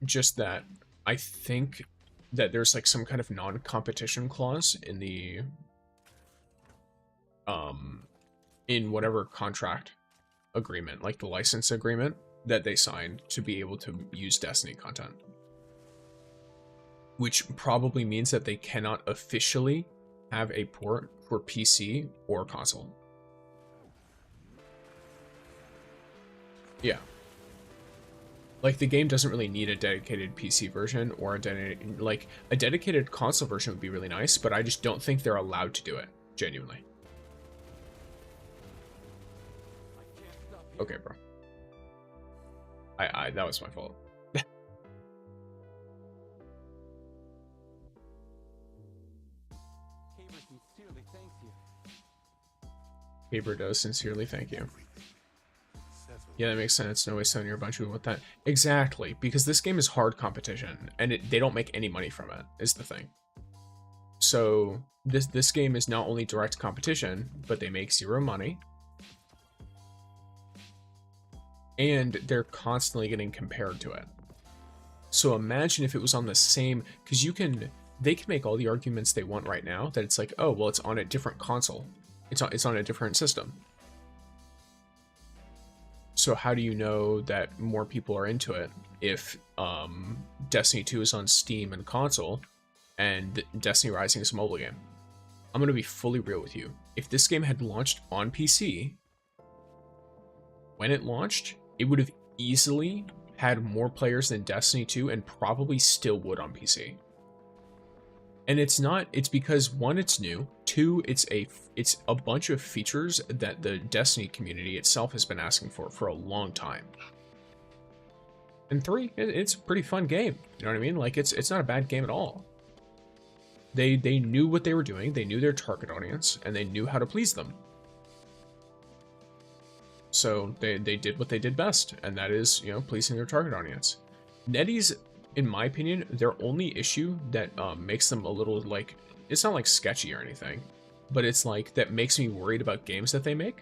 just that I think that there's like some kind of non-competition clause in the in whatever contract agreement, like the license agreement that they signed to be able to use Destiny content. Which probably means that they cannot officially have a port for PC or console. Yeah. Like, the game doesn't really need a dedicated PC version or a dedicated console version would be really nice, but I just don't think they're allowed to do it, genuinely. Okay, bro. That was my fault. Caber does sincerely thank you. Yeah, that makes sense. No way telling a bunch of people with that. Exactly, because this game is hard competition, and they don't make any money from it, is the thing. So, this game is not only direct competition, but they make zero money. And they're constantly getting compared to it. So imagine if it was on the same, because they can make all the arguments they want right now, that it's like, oh, well, it's on a different console. It's on a different system. So how do you know that more people are into it if Destiny 2 is on Steam and console and Destiny Rising is a mobile game? I'm going to be fully real with you. If this game had launched on PC, when it launched, it would have easily had more players than Destiny 2 and probably still would on PC. And it's because one, it's new, two, it's a bunch of features that the Destiny community itself has been asking for a long time. And three, it's a pretty fun game. You know what I mean? Like, it's not a bad game at all. They knew what they were doing, they knew their target audience, and they knew how to please them. So they did what they did best, and that is, you know, pleasing their target audience. Netties, in my opinion, their only issue that makes them a little, like, it's not like sketchy or anything, but it's like that makes me worried about games that they make,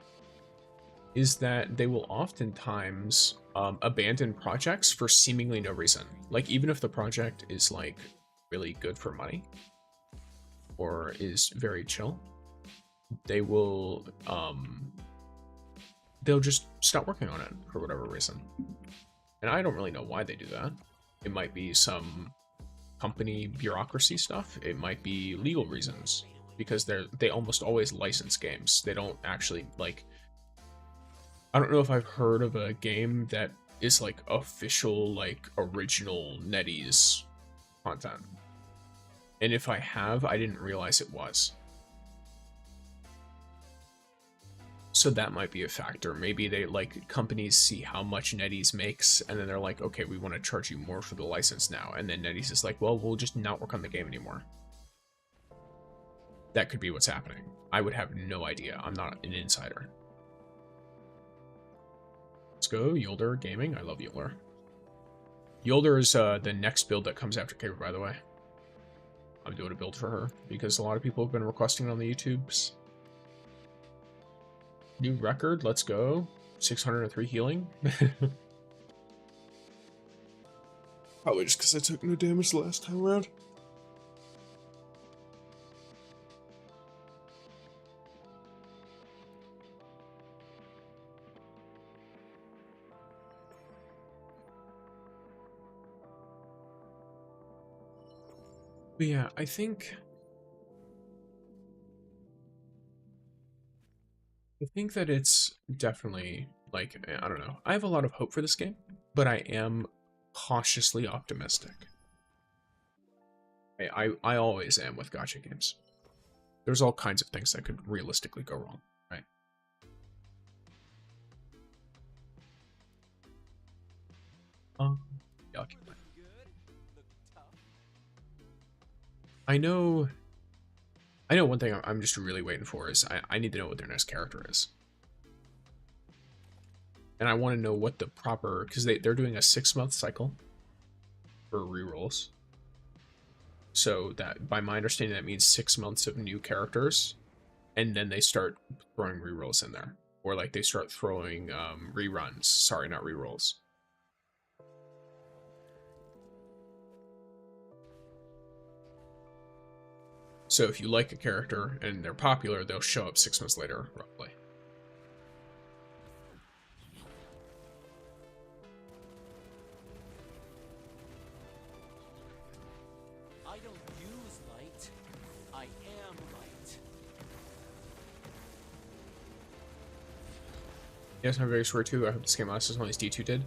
is that they will oftentimes abandon projects for seemingly no reason. Like, even if the project is like really good for money or is very chill, they will they'll just stop working on it for whatever reason. And I don't really know why they do that. It might be some company bureaucracy stuff. It might be legal reasons, because they almost always license games. They don't actually, like, I don't know if I've heard of a game that is like official, like original NetEase content. And if I have, I didn't realize it was. So that might be a factor. Maybe they, like, companies see how much NetEase makes, and then they're like, okay, we want to charge you more for the license now. And then NetEase is like, well, we'll just not work on the game anymore. That could be what's happening. I would have no idea. I'm not an insider. Let's go, Yolder Gaming. I love Yolder. Yolder is the next build that comes after Caber, by the way. I'm doing a build for her, because a lot of people have been requesting it on the YouTubes. New record, let's go. 603 healing. Probably just because I took no damage the last time around. But yeah, I think that it's definitely, like, I don't know. I have a lot of hope for this game, but I am cautiously optimistic. I always am with gacha games. There's all kinds of things that could realistically go wrong, right? Yeah, I'll keep that. I know one thing I'm just really waiting for is I need to know what their next character is. And I want to know what the proper, because they're doing a 6-month cycle for rerolls. So that, by my understanding, that means 6 months of new characters, and then they start throwing rerolls in there. Or like they start throwing reruns. Sorry, not rerolls. So if you like a character and they're popular, they'll show up 6 months later, roughly. I don't use light. I am light. Yes, I'm very sure too. I hope this game lasts as long as D2 did.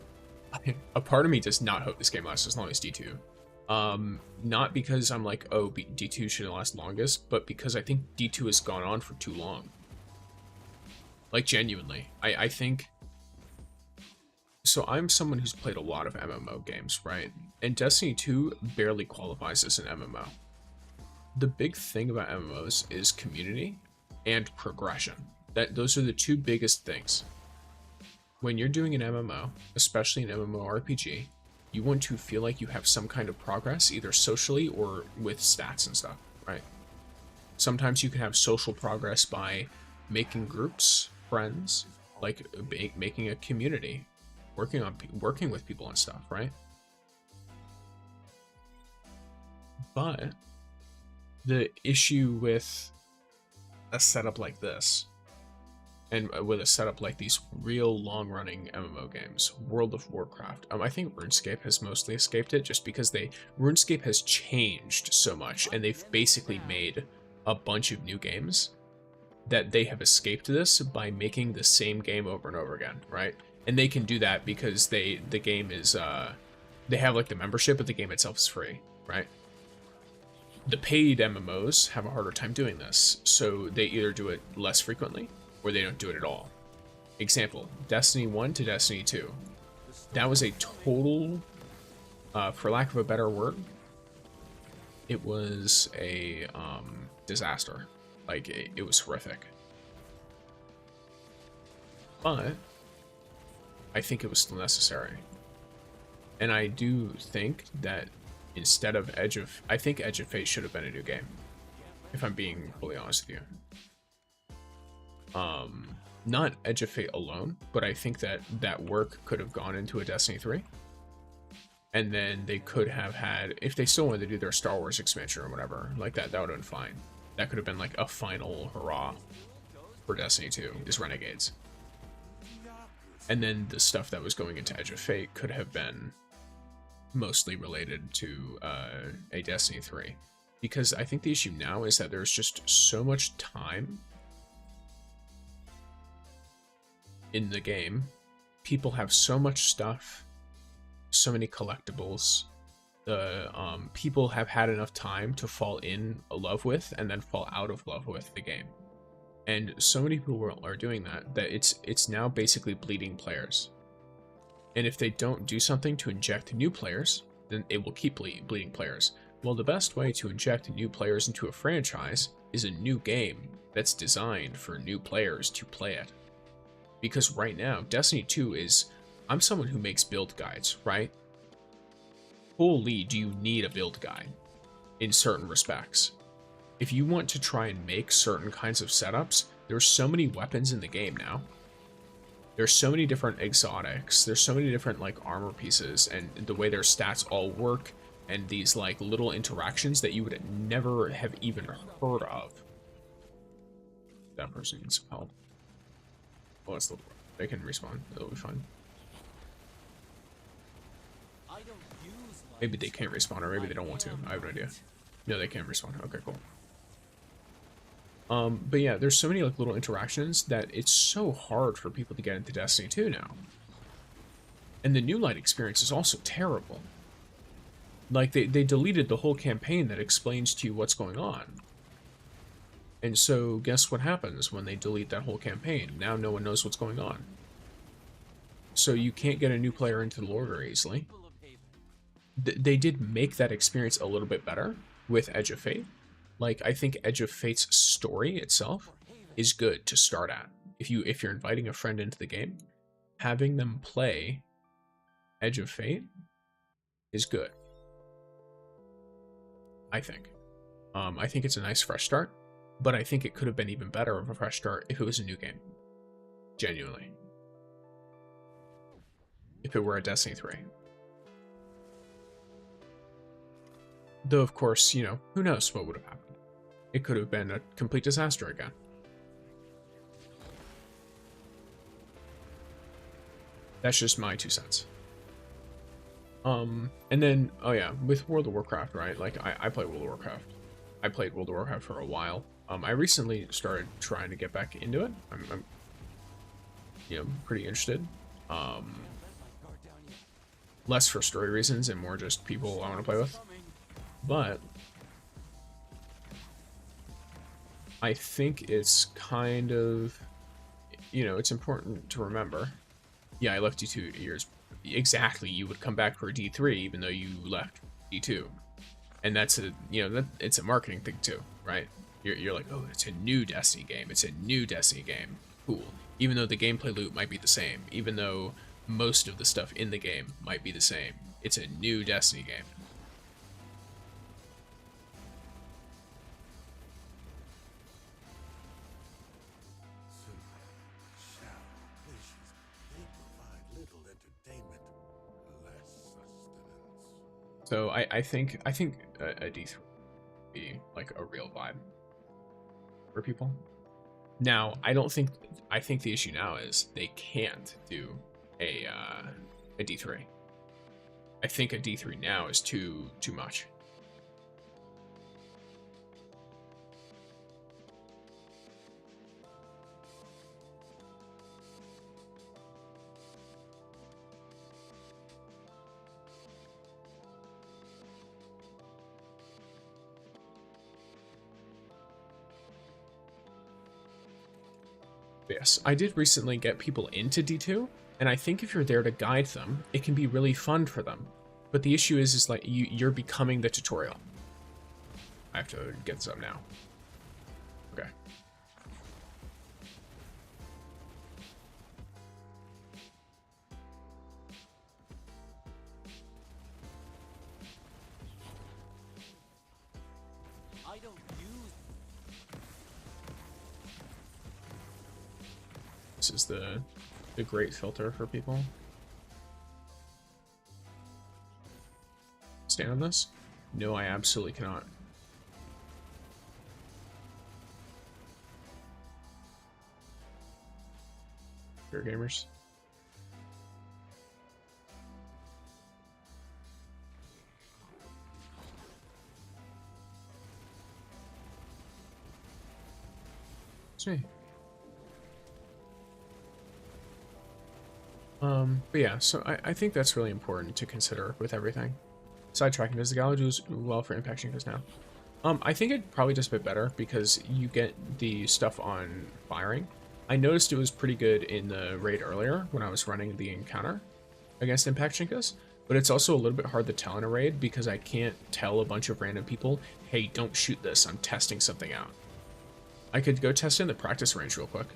A part of me does not hope this game lasts as long as D2. Not because I'm like, oh, D2 should last longest, but because I think D2 has gone on for too long. Like, genuinely. I think... So I'm someone who's played a lot of MMO games, right? And Destiny 2 barely qualifies as an MMO. The big thing about MMOs is community and progression. Those are the two biggest things. When you're doing an MMO, especially an MMORPG, you want to feel like you have some kind of progress, either socially or with stats and stuff, right? Sometimes you can have social progress by making groups, friends, like making a community, working with people and stuff, right? But the issue with a setup like this, and with a setup like these real long-running MMO games, World of Warcraft, I think RuneScape has mostly escaped it, just because RuneScape has changed so much, and they've basically made a bunch of new games that they have escaped this by making the same game over and over again, right? And they can do that because the game is they have like the membership, but the game itself is free, right? The paid MMOs have a harder time doing this, so they either do it less frequently or they don't do it at all. Example, Destiny 1 to Destiny 2. That was a total, for lack of a better word, it was a disaster. Like, it was horrific. But I think it was still necessary. And I do think that instead of I think Edge of Fate should have been a new game, if I'm being fully honest with you. Not Edge of Fate alone, but I think that that work could have gone into a Destiny 3. And then they could have had, if they still wanted to do their Star Wars expansion or whatever, like that would have been fine. That could have been like a final hurrah for Destiny 2, is Renegades. And then the stuff that was going into Edge of Fate could have been mostly related to a Destiny 3. Because I think the issue now is that there's just so much time in the game. People have so much stuff, so many collectibles. The people have had enough time to fall in love with and then fall out of love with the game. And so many people are doing that it's now basically bleeding players. And if they don't do something to inject new players, then it will keep bleeding players. Well, the best way to inject new players into a franchise is a new game that's designed for new players to play it. Because right now, Destiny 2 is... I'm someone who makes build guides, right? Holy, do you need a build guide in certain respects. If you want to try and make certain kinds of setups, there's so many weapons in the game now. There's so many different exotics. There's so many different like armor pieces and the way their stats all work and these like little interactions that you would never have even heard of. That person needs some help. Oh, that's the... They can respawn. It'll be fine. Maybe they can't respawn, or maybe they don't want to. I have no idea. No, they can't respawn. Okay, cool. But yeah, there's so many like little interactions that it's so hard for people to get into Destiny 2 now. And the New Light experience is also terrible. Like, they deleted the whole campaign that explains to you what's going on. And so, guess what happens when they delete that whole campaign? Now no one knows what's going on. So you can't get a new player into the lore very easily. They did make that experience a little bit better with Edge of Fate. Like, I think Edge of Fate's story itself is good to start at. If you're inviting a friend into the game, having them play Edge of Fate is good. I think. I think it's a nice fresh start, but I think it could have been even better of a fresh start if it was a new game. Genuinely. If it were a Destiny 3. Though, of course, you know, who knows what would have happened. It could have been a complete disaster again. That's just my 2 cents. And then, oh yeah, with World of Warcraft, right? Like, I play World of Warcraft. I played World of Warcraft for a while. I recently started trying to get back into it. I'm you know, pretty interested. Less for story reasons and more just people I want to play with. But I think it's kind of, you know, it's important to remember. Yeah, I left D2 years. Exactly, you would come back for D3 even though you left D2. And that's a, you know, it's a marketing thing too, right? You're like, oh, it's a new Destiny game. It's a new Destiny game. Cool. Even though the gameplay loop might be the same. Even though most of the stuff in the game might be the same. It's a new Destiny game. So I think a D3 would be like a real vibe for people. Now, I think the issue now is they can't do a D3. I think a D3 now is too much. Yes, I did recently get people into D2, and I think if you're there to guide them, it can be really fun for them. But the issue is like you're becoming the tutorial. I have to get this up now. Okay. experience is the great filter for people. Stand on this? No, I absolutely cannot. Pure gamers. It's me. But yeah, so I think that's really important to consider with everything. Sidetracking, does the Gallo do well for impact shinkers now? I think it probably does a bit better because you get the stuff on firing. I noticed it was pretty good in the raid earlier when I was running the encounter against impact shinkas, but it's also a little bit hard to tell in a raid because I can't tell a bunch of random people, hey, don't shoot this, I'm testing something out. I could go test it in the practice range real quick.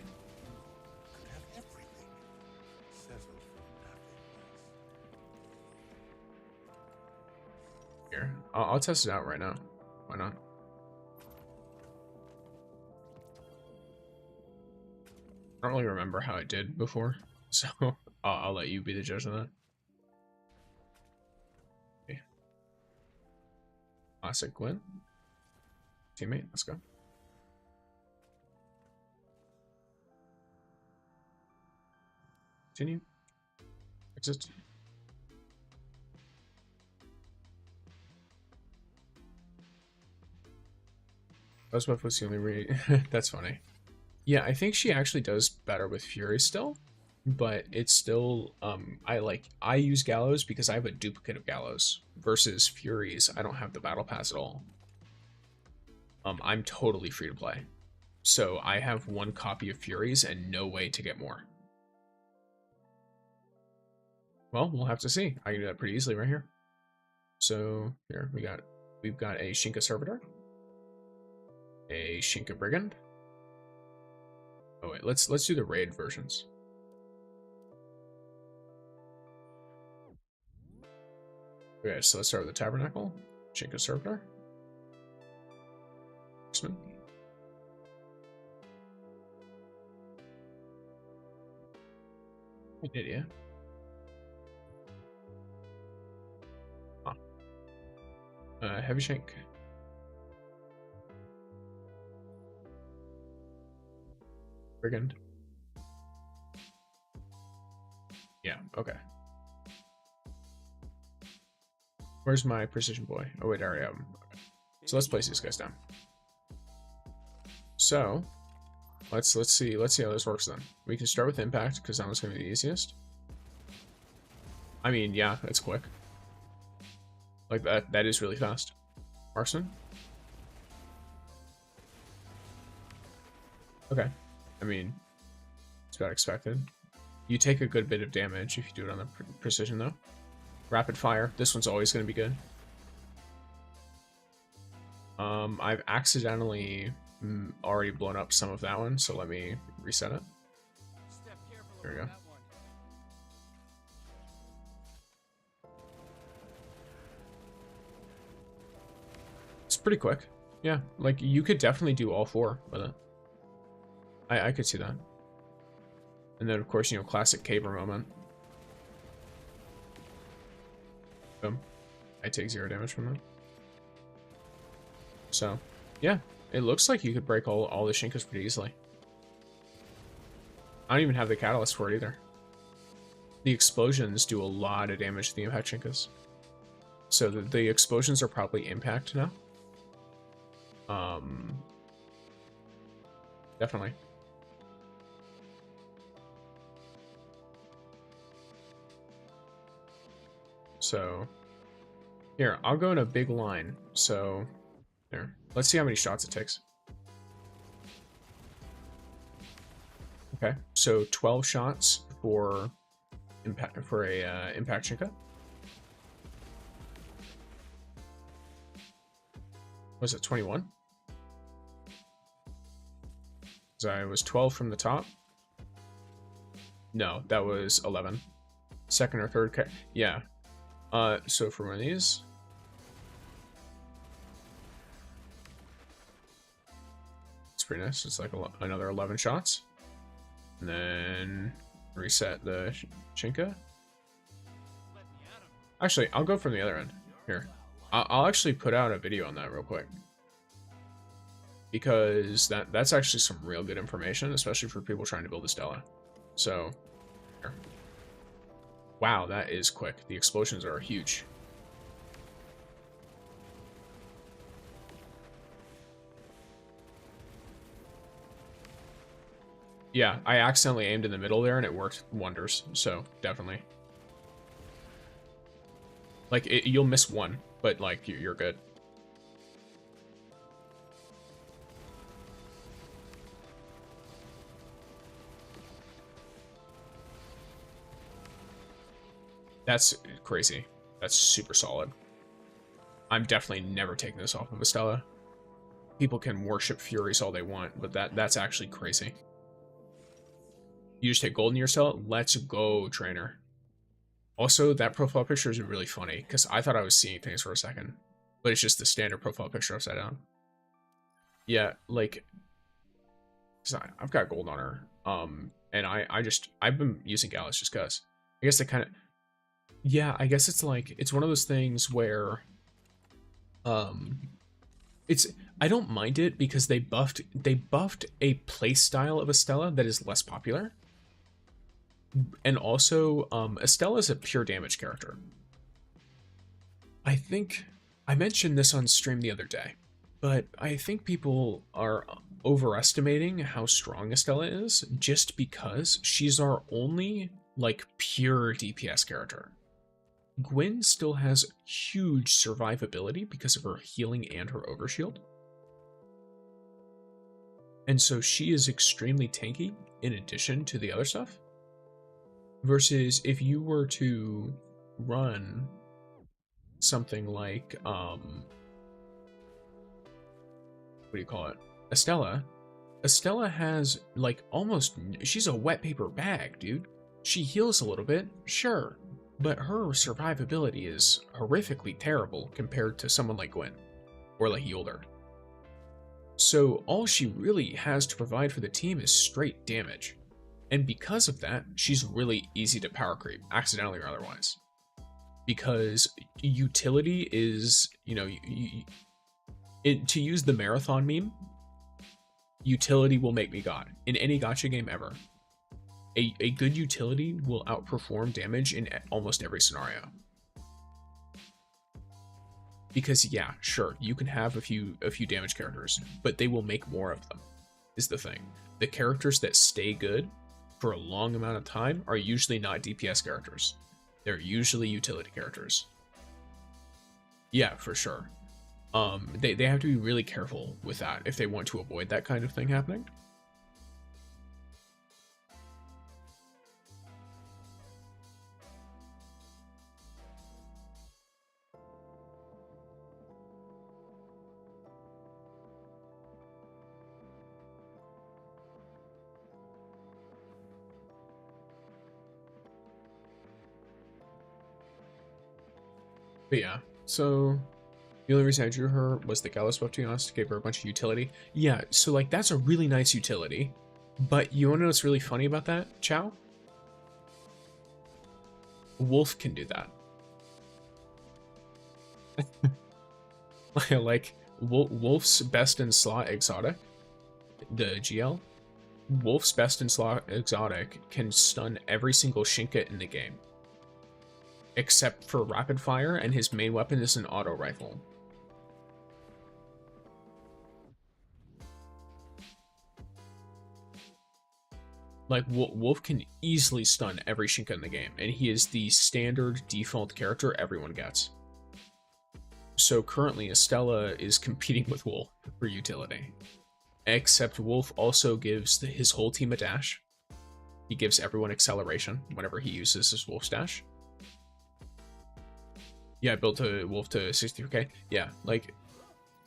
Here, I'll test it out right now. Why not? I don't really remember how it did before, so I'll let you be the judge of that. Okay. Classic Gwen. Teammate, let's go. Continue. Exit. Buzzbuff was the only That's funny. Yeah, I think she actually does better with Fury still, but it's still I use Gallows because I have a duplicate of Gallows versus Furies. I don't have the battle pass at all. I'm totally free to play. So I have one copy of Furies and no way to get more. Well, we'll have to see. I can do that pretty easily right here. So here we've got a Shinka Servitor, a Shinka Brigand. Oh wait, let's do the raid versions. Okay, so let's start with the Tabernacle, Shinka Servitor, Horseman. I did, yeah. Heavy Shank. Brigand. Yeah, okay. Where's my precision boy? Oh wait, I already have him. Okay. So let's place these guys down. So let's see how this works then. We can start with impact because that one's gonna be the easiest. I mean, yeah, it's quick. Like that is really fast. Marksman. Okay. I mean, it's about expected. You take a good bit of damage if you do it on the precision, though. Rapid fire. This one's always going to be good. I've accidentally already blown up some of that one, so let me reset it. There we go. It's pretty quick. Yeah, like you could definitely do all four with it. I could see that. And then, of course, you know, classic caber moment. Boom. I take 0 damage from that. So, yeah. It looks like you could break all the Shinkas pretty easily. I don't even have the catalyst for it either. The explosions do a lot of damage to the impact Shinkas. So the explosions are probably impact now. Definitely. So, here, I'll go in a big line. So, there. Let's see how many shots it takes. Okay, so 12 shots for impact for a impact Shinka. Was it 21? Because I was 12 from the top. No, that was 11. Second or third. Yeah. So for one of these, it's pretty nice. It's like another 11 shots. And then reset the Shinka. Actually, I'll go from the other end. Here. I'll actually put out a video on that real quick. Because that's actually some real good information, especially for people trying to build a Stella. So, here. Wow, that is quick. The explosions are huge. Yeah, I accidentally aimed in the middle there and it worked wonders. So, definitely. Like, you'll miss one, but, like, you're good. That's crazy. That's super solid. I'm definitely never taking this off of a Stella. People can worship Furies all they want, but that's actually crazy. You just take gold in your Stella? Let's go, trainer. Also, that profile picture is really funny, because I thought I was seeing things for a second. But it's just the standard profile picture upside down. Yeah, like... I've got gold on her. And I've been using Gallus just because. I guess they kind of... Yeah, I guess it's like... It's one of those things where... It's... I don't mind it because they buffed a playstyle of Estella that is less popular. And also, Estella is a pure damage character. I think I mentioned this on stream the other day, but I think people are overestimating how strong Estella is just because she's our only, like, pure DPS character. Gwen still has huge survivability because of her healing and her overshield. And so she is extremely tanky in addition to the other stuff. Versus if you were to run something like, what do you call it? Estella. Estella has, like, almost, she's a wet paper bag, dude. She heals a little bit, sure, but her survivability is horrifically terrible compared to someone like Gwen, or like Yolder. So all she really has to provide for the team is straight damage. And because of that, she's really easy to power creep, accidentally or otherwise. Because utility is, you know, to use the marathon meme, utility will make me God. In any gacha game ever, a good utility will outperform damage in almost every scenario. Because yeah, sure, you can have a few damage characters, but they will make more of them, is the thing. The characters that stay good for a long amount of time are usually not DPS characters. They're usually utility characters. Yeah, for sure. They have to be really careful with that if they want to avoid that kind of thing happening. But yeah, so the only reason I drew her was the Gallus buff, to be honest, to give her a bunch of utility. Yeah, so like that's a really nice utility. But you wanna know what's really funny about that, Chow? Wolf can do that. Like, Wolf's best in slot exotic, the GL, Wolf's best in slot exotic can stun every single Shinka in the game. Except for rapid fire, and his main weapon is an auto rifle. Like, Wolf can easily stun every Shinka in the game, and he is the standard default character everyone gets. So currently, Estella is competing with Wolf for utility. Except Wolf also gives his whole team a dash. He gives everyone acceleration whenever he uses his Wolf's dash. Yeah, I built a Wolf to 63k. Yeah, like,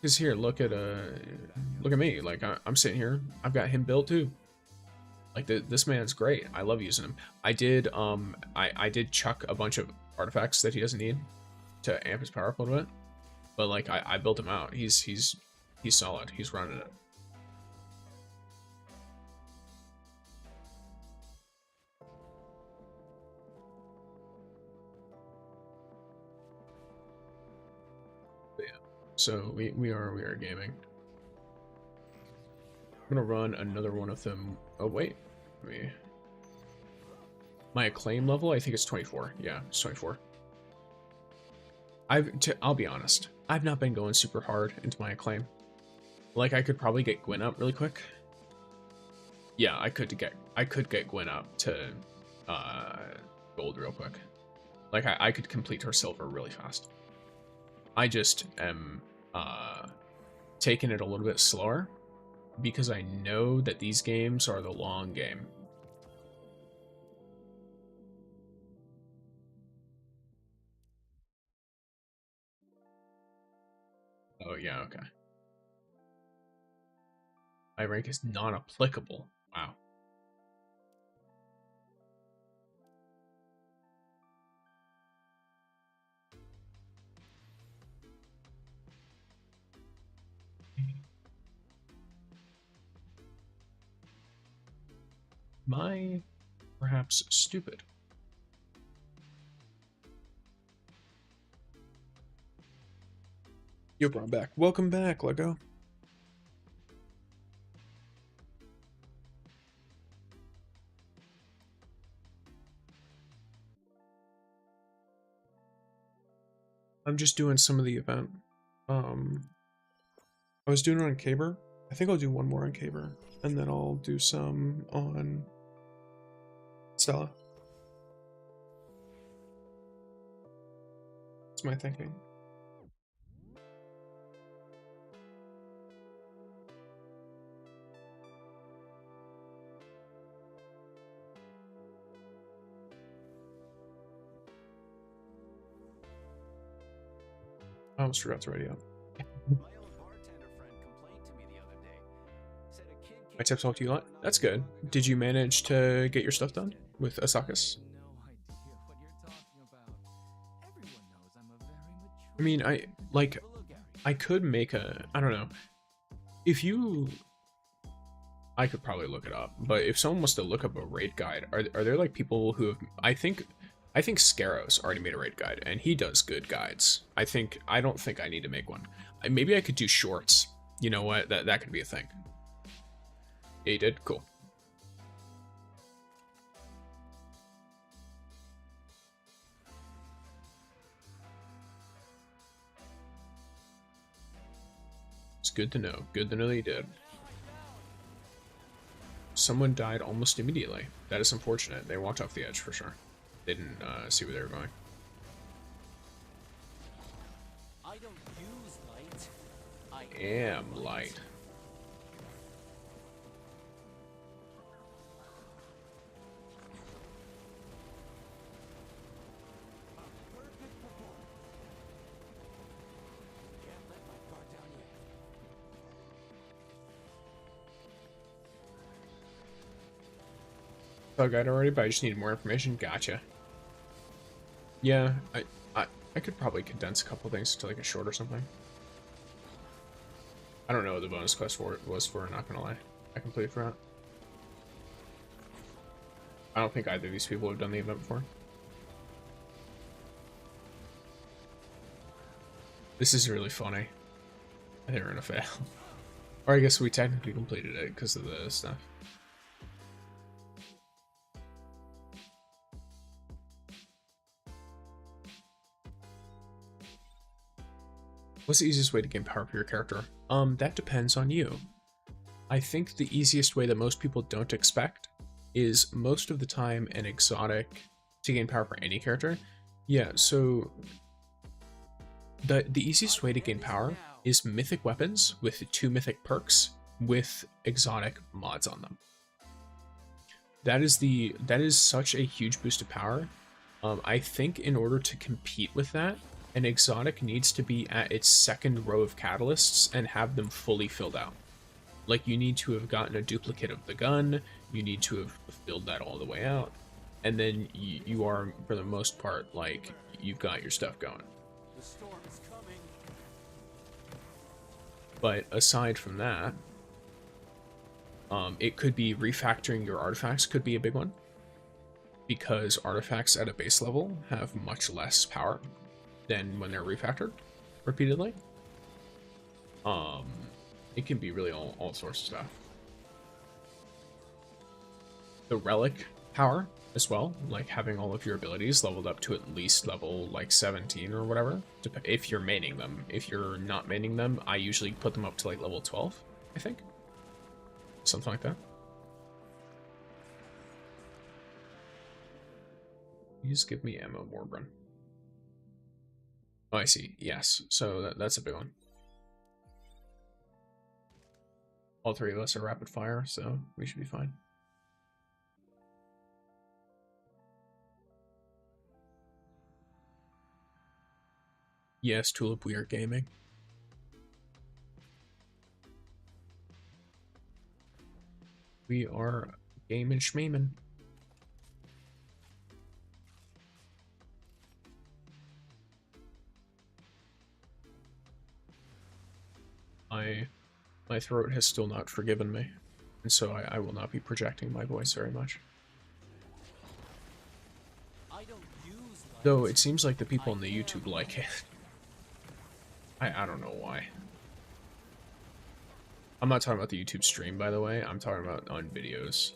cause here, look at me. Like, I'm sitting here. I've got him built too. Like, this man's great. I love using him. I did chuck a bunch of artifacts that he doesn't need to amp his power up a little bit. But like, I built him out. He's solid. He's running it. So we are gaming. I'm gonna run another one of them. Oh wait, my acclaim level, I think it's 24. Yeah, it's 24. I'll be honest, I've not been going super hard into my acclaim. Like, I could probably get Gwen up really quick. Yeah, I could get Gwen up to gold real quick. Like, I could complete her silver really fast. I just am taking it a little bit slower because I know that these games are the long game. Oh yeah, okay. My rank is non-applicable. Wow. Am I perhaps stupid? Yo, bro, I'm back. Welcome back, Lego. I'm just doing some of the event. I was doing it on Caber. I think I'll do one more on Caber, and then I'll do some on Stella. That's my thinking. I almost forgot to write it up. My old bartender friend complained to me the other day. Said a kid My tips talk to you a lot. That's good. Did you manage to get your stuff done with Asakas? no idea what you're talking about. Everyone knows I'm a very mature. I mean, I could make I don't know. If you, I could probably look it up, but if someone wants to look up a raid guide, are there like people who have, I think Scaros already made a raid guide, and he does good guides. I don't think I need to make one. Maybe I could do shorts. You know what? That could be a thing. Yeah, you did? Cool. It's good to know. Good to know that you did. Someone died almost immediately. That is unfortunate. They walked off the edge for sure. They didn't see where they were going. I don't use light. I Am light. Perfect performance. Can't let my guard down yet. Saw a guide already, but I just needed more information. Gotcha. Yeah, I could probably condense a couple things to like a short or something. I don't know what the bonus quest for it was for, not gonna lie. I completely forgot. I don't think either of these people have done the event before. This is really funny. I think we're gonna fail. Or I guess we technically completed it because of the stuff. What's the easiest way to gain power for your character? That depends on you. I think the easiest way that most people don't expect is most of the time an exotic to gain power for any character. Yeah, so the easiest way to gain power is mythic weapons with 2 mythic perks with exotic mods on them. That is such a huge boost of power. I think in order to compete with that, an exotic needs to be at its 2nd row of catalysts and have them fully filled out. Like, you need to have gotten a duplicate of the gun, you need to have filled that all the way out, and then you are, for the most part, like, you've got your stuff going. The storm is coming. But aside from that, it could be refactoring your artifacts could be a big one, because artifacts at a base level have much less power than when they're refactored repeatedly. Um, it can be really all sorts of stuff. The relic power as well, like having all of your abilities leveled up to at least level like 17 or whatever, if you're maining them. If you're not maining them, I usually put them up to like level 12, I think. Something like that. You just give me ammo, Warbron. Oh, I see. Yes. So that's a big one. All three of us are rapid fire, so we should be fine. Yes, Tulip, we are gaming. We are gaming schmeeming. My throat has still not forgiven me, and so I will not be projecting my voice very much. Though it seems like the people on the YouTube like it. I don't know why. I'm not talking about the YouTube stream, by the way. I'm talking about on videos.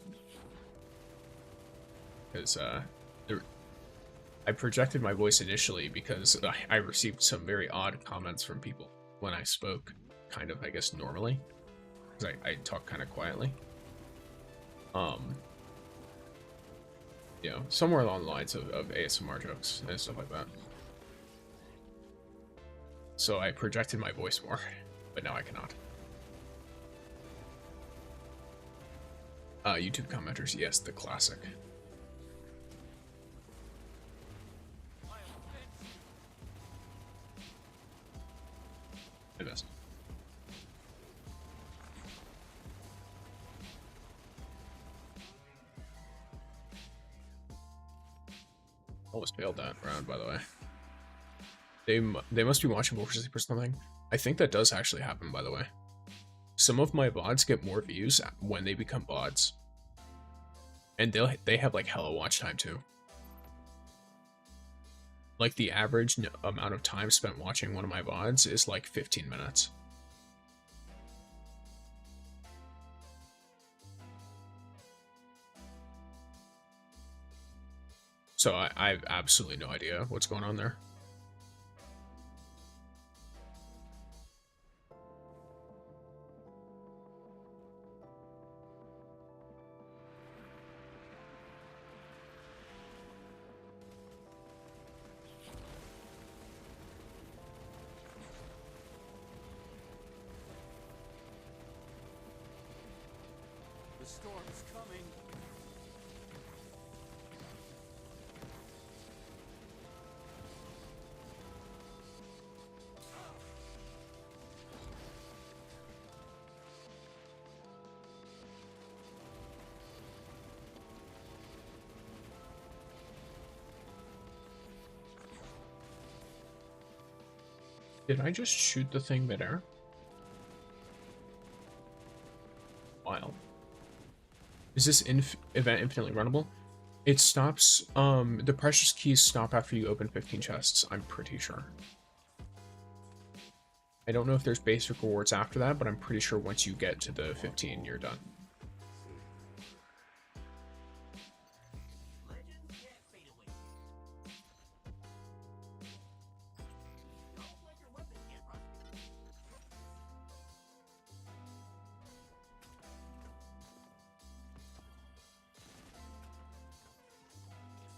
Because I projected my voice initially because I received some very odd comments from people when I spoke, kind of, I guess, normally. Because I talk kind of quietly. You know, somewhere along the lines of ASMR jokes and stuff like that. So I projected my voice more, but now I cannot. YouTube commenters, yes, the classic. I missed. Almost failed that round, by the way. They must be watching Wolf or something. I think that does actually happen, by the way. Some of my VODs get more views when they become VODs. And they have like hella watch time too. Like the average amount of time spent watching one of my VODs is like 15 minutes. So I have absolutely no idea what's going on there. The storm is coming. Did I just shoot the thing midair? Wild. Is this event infinitely runnable? It stops, the precious keys stop after you open 15 chests, I'm pretty sure. I don't know if there's basic rewards after that, but I'm pretty sure once you get to the 15, you're done.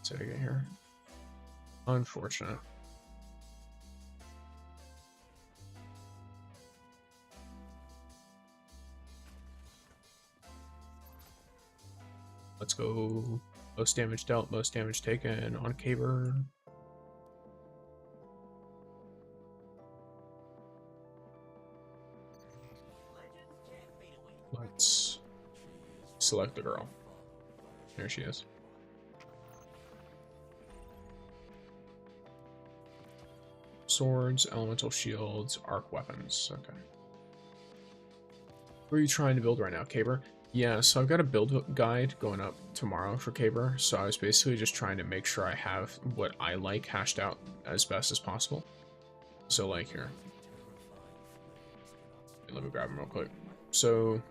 So I get here. Unfortunate. Let's go. Most damage dealt, most damage taken on Caber. Let's select the girl. There she is. Swords, elemental shields, arc weapons. Okay. What are you trying to build right now, Caber? Yeah, so I've got a build guide going up tomorrow for Caber, so I was basically just trying to make sure I have what I like hashed out as best as possible. So, like, here. Let me grab them real quick. So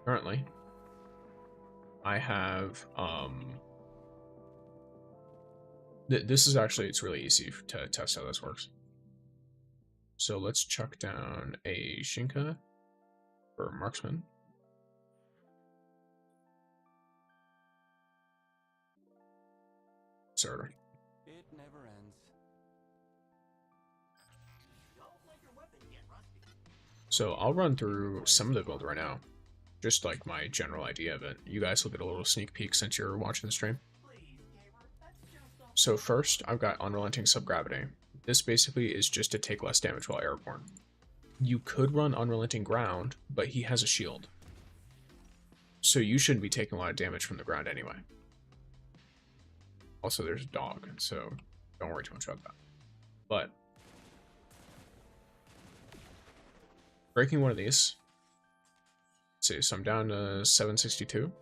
currently I have this is actually, it's really easy to test how this works. So let's chuck down a Shinka for marksman. Sorry. It never ends. So I'll run through some of the build right now, just like my general idea of it. You guys will get a little sneak peek since you're watching the stream. So first, I've got Unrelenting Subgravity. This basically is just to take less damage while airborne. You could run Unrelenting Ground, but he has a shield. So you shouldn't be taking a lot of damage from the ground anyway. Also, there's a dog, so don't worry too much about that. But breaking one of these, let's see, so I'm down to 762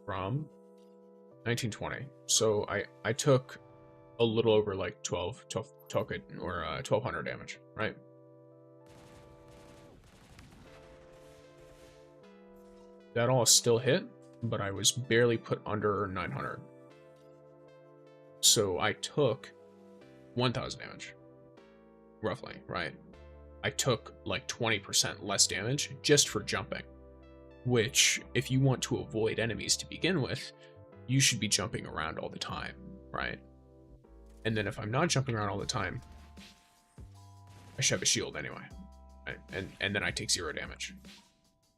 from 1920. So I took a little over like 1200 damage, right? That all still hit, but I was barely put under 900. So I took 1000 damage, roughly, right? I took like 20% less damage just for jumping, which if you want to avoid enemies to begin with, you should be jumping around all the time, right? And then if I'm not jumping around all the time, I should have a shield anyway, right? And then I take 0 damage.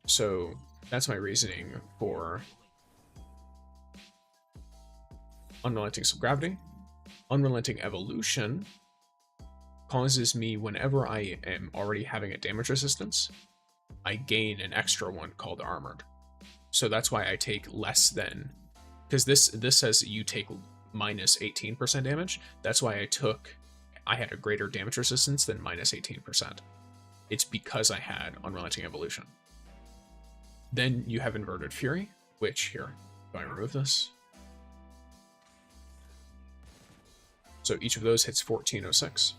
So that's my reasoning for Unrelenting Subgravity. Unrelenting Evolution causes me, whenever I am already having a damage resistance, I gain an extra one called Armored. So that's why I take less than, because this says you take minus 18% damage. That's why I had a greater damage resistance than minus 18%. It's because I had Unrelenting Evolution. Then you have Inverted Fury, which here, if I remove this. So each of those hits 1406.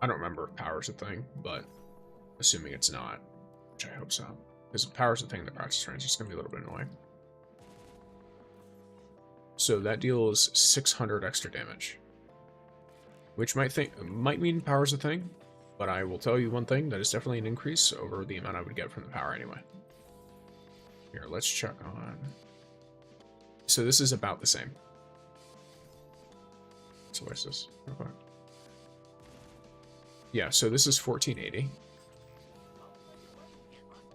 I don't remember if power's a thing, but assuming it's not, which I hope so. Because if power's a thing in the practice range, it's going to be a little bit annoying. So that deals 600 extra damage. Which might mean power's a thing, but I will tell you one thing, that is definitely an increase over the amount I would get from the power anyway. Here, let's check on... So this is about the same. So what's this? Okay. Yeah, so this is 1480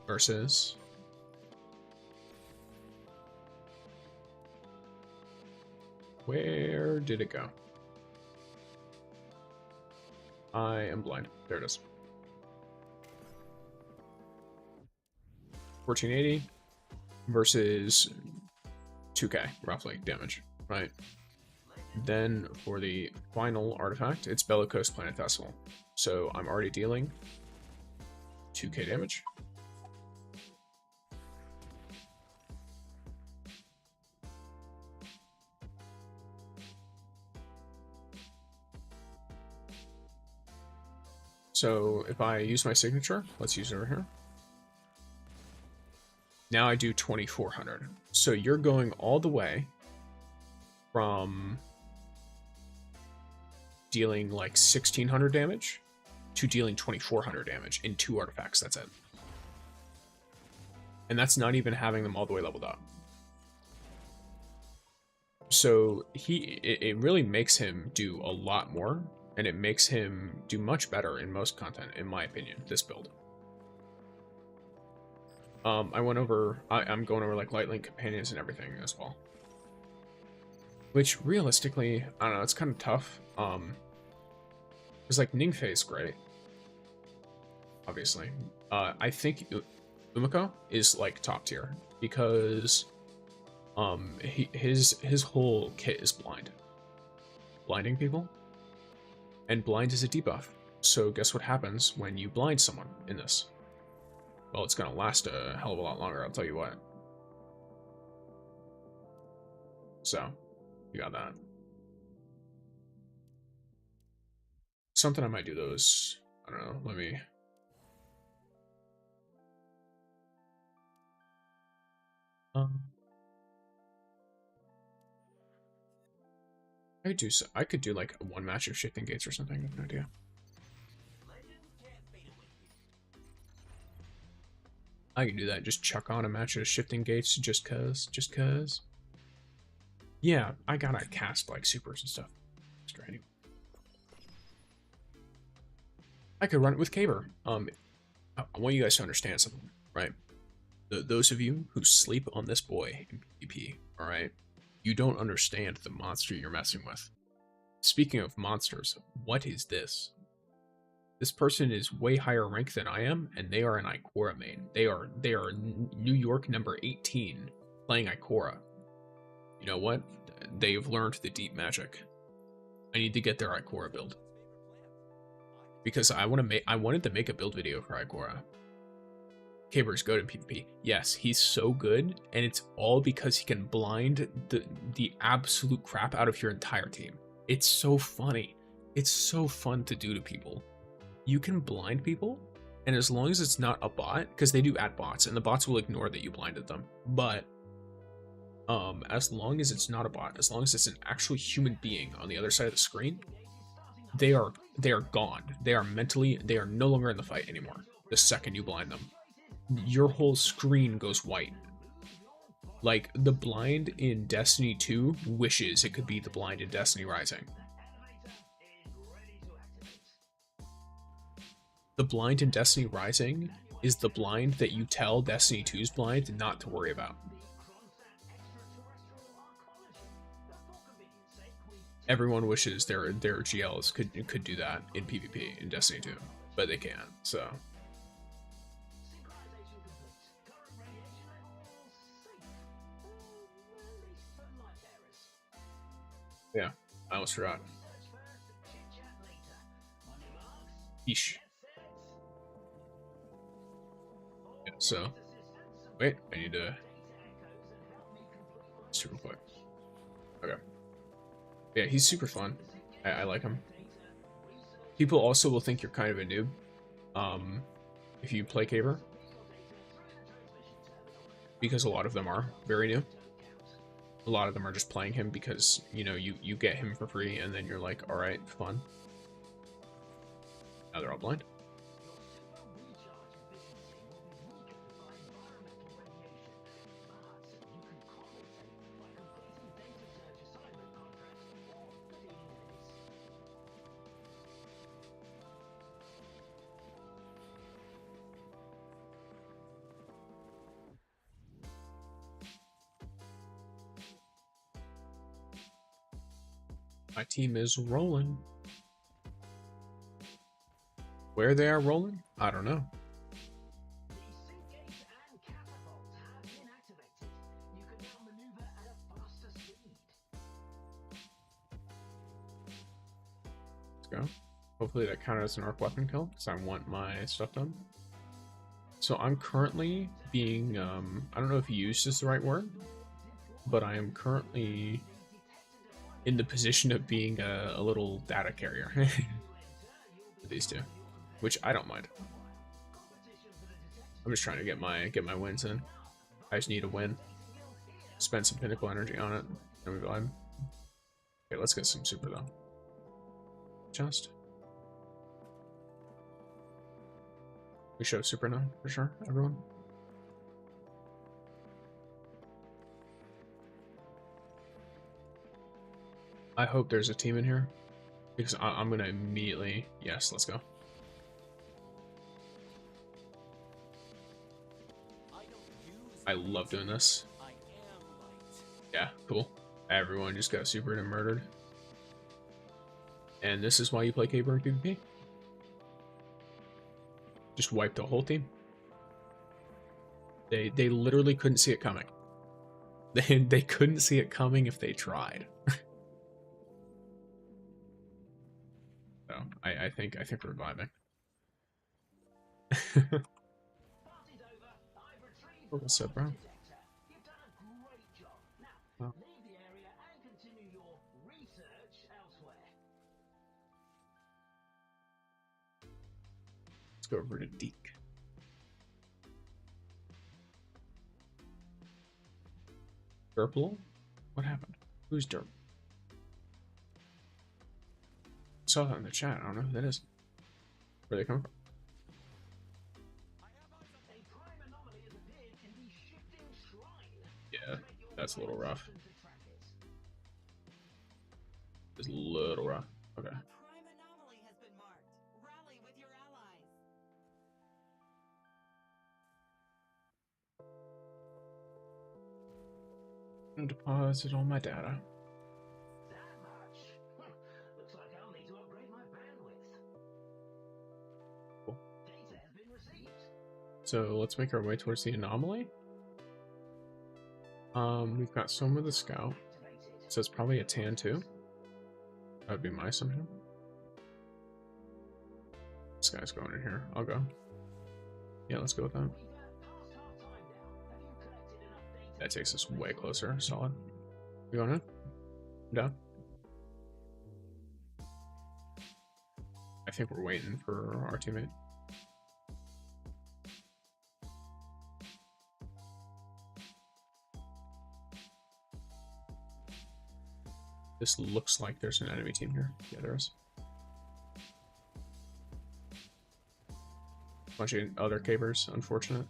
versus where did it go? I am blind. There it is. 1480 versus 2k, roughly, damage, right? Then for the final artifact, it's Bellicose Planetesimal. So I'm already dealing 2k damage. So if I use my signature, let's use it over here. Now I do 2400. So you're going all the way from dealing like 1600 damage to dealing 2400 damage in 2 artifacts. That's it. And that's not even having them all the way leveled up. So it really makes him do a lot more, and it makes him do much better in most content, in my opinion, this build. I'm going over like Light Link companions and everything as well. Which realistically, I don't know, it's kind of tough. Because like Ningfei is great, obviously. I think Umiko is like top tier because his whole kit is blind, blinding people, and blind is a debuff. So guess what happens when you blind someone in this? Well, it's gonna last a hell of a lot longer, I'll tell you what. So, you got that. Something I might do though is, I don't know, let me... I could do like one match of shifting gates or something. I have no idea. I can do that. Just chuck on a match of shifting gates just cause. Yeah, I gotta cast like supers and stuff. Anyway. I could run it with Caber. I want you guys to understand something, right? Those of you who sleep on this boy in PvP, all right, you don't understand the monster you're messing with. Speaking of monsters, what is this? This person is way higher rank than I am, and they are an Ikora main. They are New York number 18 playing Ikora. You know what? They've learned the deep magic. I need to get their Ikora build. Because I wanted to make a build video for Ikora. Caber's good in PvP. Yes, he's so good, and it's all because he can blind the absolute crap out of your entire team. It's so funny. It's so fun to do to people. You can blind people, and as long as it's not a bot, because they do add bots, and the bots will ignore that you blinded them. But as long as it's not a bot, as long as it's an actual human being on the other side of the screen, they are gone. They are no longer in the fight anymore. The second you blind them, your whole screen goes white. Like the blind in Destiny 2 wishes it could be the blind in Destiny Rising. The blind in Destiny Rising is the blind that you tell Destiny 2's blind not to worry about. Everyone wishes their GLs could do that in PvP in Destiny 2, but they can't. So yeah, I almost forgot. Yeesh. Yeah, so wait, I need to super quick. Okay. Yeah, he's super fun. I like him. People also will think you're kind of a noob if you play Caber, because a lot of them are very new. A lot of them are just playing him because, you know, you get him for free and then you're like, all right, fun. Now they're all blind. My team is rolling. Where they are rolling? I don't know. Let's go. Hopefully that counted as an arc weapon kill, because I want my stuff done. So I'm currently being, I don't know if used is the right word, but I am currently in the position of being a little data carrier for these two, which I don't mind. I'm just trying to get my wins in. I just need a win. Spend some pinnacle energy on it, and we vibe. Okay, let's get some super though. Just. We show super now, for sure, everyone. I hope there's a team in here, because I'm gonna immediately, yes, let's go. I love doing this. Yeah, cool. Everyone just got supered and murdered. And this is why you play Caber in PvP? Just wipe the whole team. They literally couldn't see it coming. They couldn't see it coming if they tried. So I think we're vibing. What's up, bro? Oh. Let's go over to Deke. Purple? What happened? Who's Derp? Saw that in the chat. I don't know who that is. Where they come from? Yeah, that's a little rough. It's a little rough. Okay. A prime anomaly has been marked. Rally with your allies. And deposit all my data. That much? Looks like I'll need to upgrade my bandwidth. Cool. Data has been received. So let's make our way towards the anomaly. We've got some of the scout. Activated. So it's probably a tan too. That would be my assumption. This guy's going in here. I'll go. Yeah, let's go with that. We've passed half time now. Have you collected enough data? That takes us way closer. Solid. You going in? I'm down. I think we're waiting for our teammate. This looks like there's an enemy team here. Yeah, there is. Bunch of other cavers, unfortunate.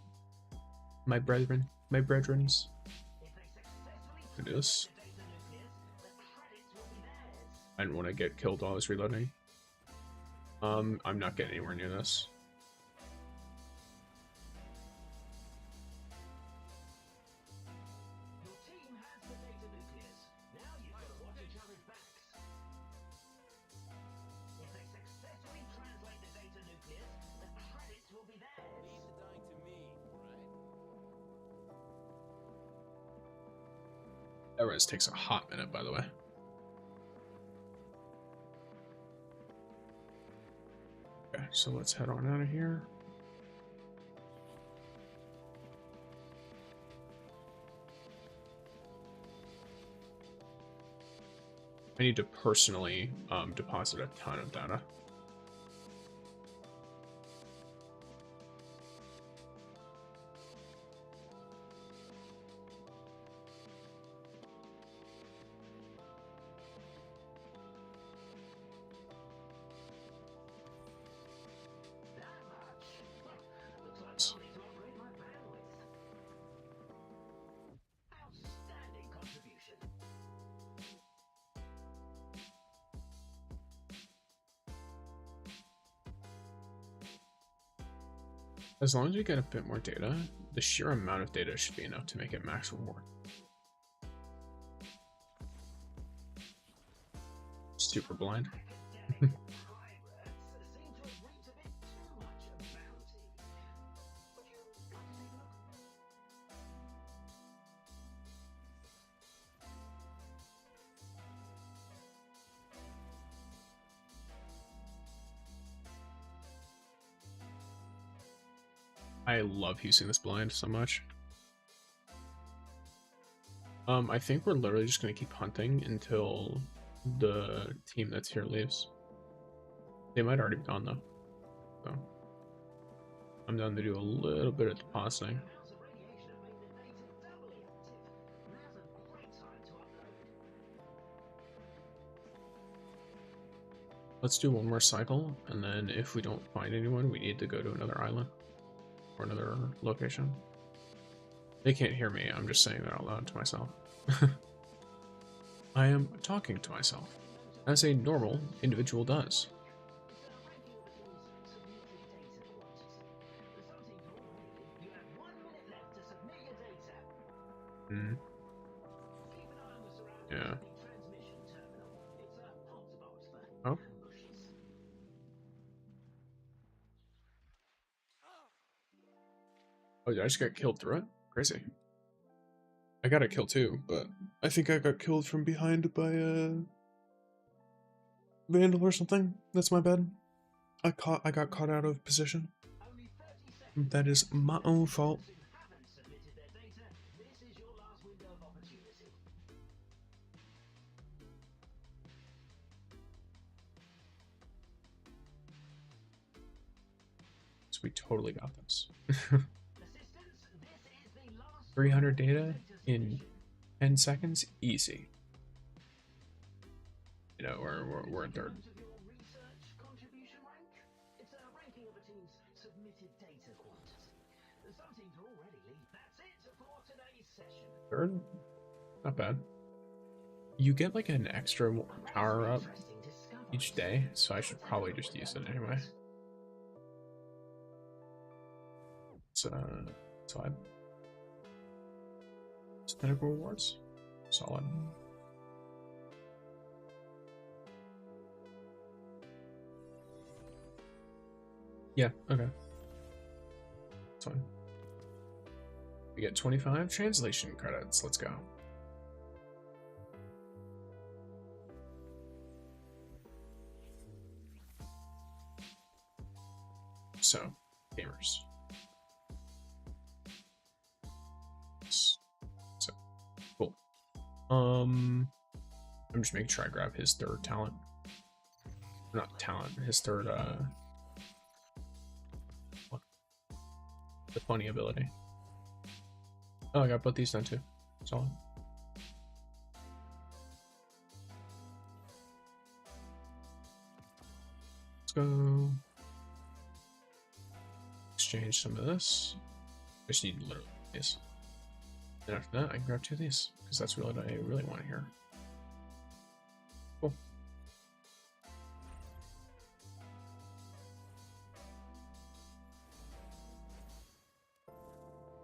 My brethren, my brethrens. It is. I didn't want to get killed while I was reloading. I'm not getting anywhere near this. Your team has the data nucleus. Now you've got to watch each other's backs. If they successfully translate the data nucleus, the credits will be theirs. Leave the dying to me, right? That res takes a hot minute, by the way. Okay, so let's head on out of here. I need to personally deposit a ton of data. That much? Looks like I'll need to upgrade my bandwidth. Outstanding contribution. As long as we get a bit more data, the sheer amount of data should be enough to make it max reward. Super blind. Academic pirates seem to have reaped a bit too much of bounty. Would you like to take a look? I love using this blind so much. I think we're literally just gonna keep hunting until the team that's here leaves. They might already be gone though. So I'm down to do a little bit of depositing. Amounts of radiation have made the data doubly active. Now's a great time to upload. Let's do one more cycle, and then if we don't find anyone, we need to go to another island or another location. They can't hear me, I'm just saying that out loud to myself. I am talking to myself, as a normal individual does. Hmm. Yeah. Oh. Oh, I just got killed through it? Crazy. I got a kill too, but I think I got killed from behind by a vandal or something. That's my bad. I got caught out of position. That is my own fault. So we totally got this. 300 data in 10 seconds, easy. You know, we're in third. Third? Not bad. You get like an extra power up each day, so I should probably just use it anyway. So I pinnacle rewards. Solid. Yeah, okay. That's fine. We get 25 translation credits. Let's go. So, gamers. So, cool. I'm just making sure I grab his third talent. Not talent, his third, the funny ability. Oh, I got both these done too. Solid. Let's go. Exchange some of this. I just need literally this. And after that, I can grab 2 of these because that's really what I really want to hear. Cool.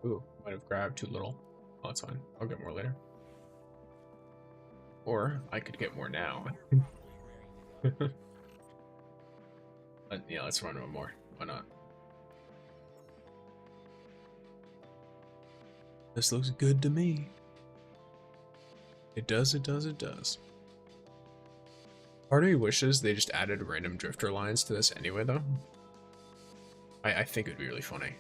Ooh, might have grabbed too little. Oh, that's fine. I'll get more later. Or I could get more now. But yeah, let's run one more. Why not? This looks good to me. It does, it does, it does. Part of me wishes they just added random drifter lines to this anyway, though. I think it would be really funny.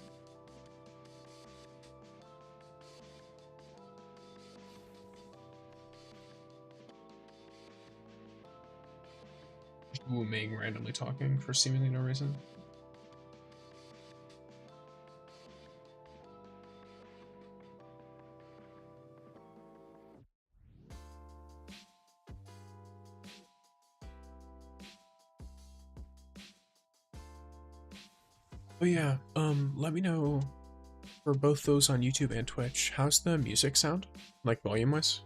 Just Wu-Ming randomly talking for seemingly no reason. But yeah, let me know for both those on YouTube and Twitch, how's the music sound? Like volume-wise?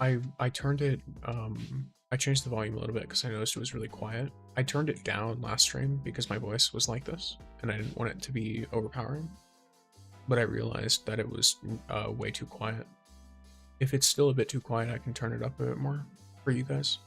I turned it, I changed the volume a little bit because I noticed it was really quiet. I turned it down last stream because my voice was like this, and I didn't want it to be overpowering. But I realized that it was way too quiet. If it's still a bit too quiet, I can turn it up a bit more for you guys.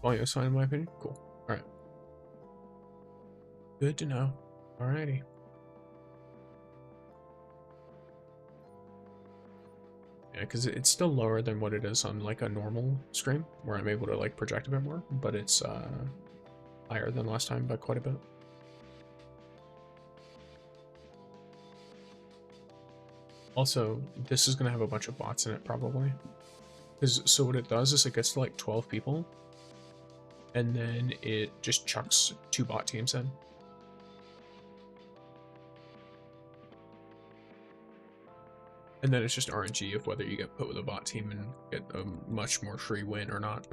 Volume is fine in my opinion. Cool. Alright. Good to know. Alrighty. Yeah, because it's still lower than what it is on like a normal stream, where I'm able to like project a bit more, but it's higher than last time by quite a bit. Also, this is gonna have a bunch of bots in it probably. So what it does is it gets to like 12 people, and then it just chucks 2 bot teams in. And then it's just RNG of whether you get put with a bot team and get a much more free win or not.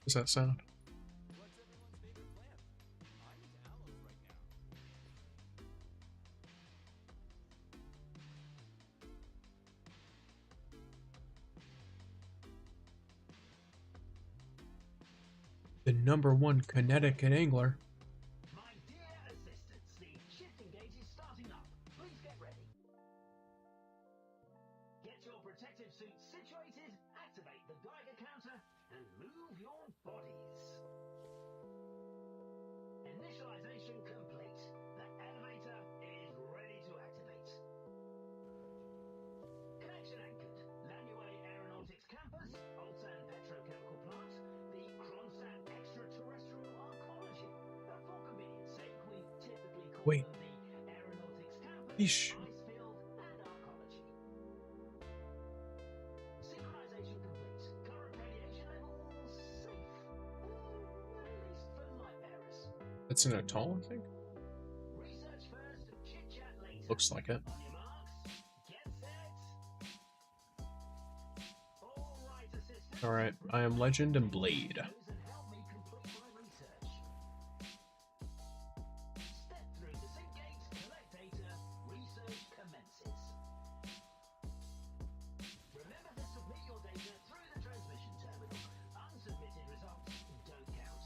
Does that sound? What's everyone's favorite plant? I'm into aloes right now. The #1 Connecticut angler. My dear assistants, the shifting gate is starting up. Please get ready. Get your protective suit situated, activate the Geiger counter, and move your bodies. Initialization complete. The elevator is ready to activate. Connection anchored. Lanuay Aeronautics Campus, Ulsan Petrochemical Plant, the Kronstadt Extraterrestrial Arcology. For convenience sake, we typically call Wait. them the Aeronautics Campus, Yeesh. Icefield, and Arcology. Synchronization complete. Current radiation levels safe. At least for light bearers. It's an atoll, I think. Research first, chit-chat later. Looks like it. On your marks, get set. All right, assistants. Alright, I am Legend and Blade. And help me complete my research. Step through the sync gate, collect data, research commences. Remember to submit your data through the transmission terminal. Unsubmitted results don't count.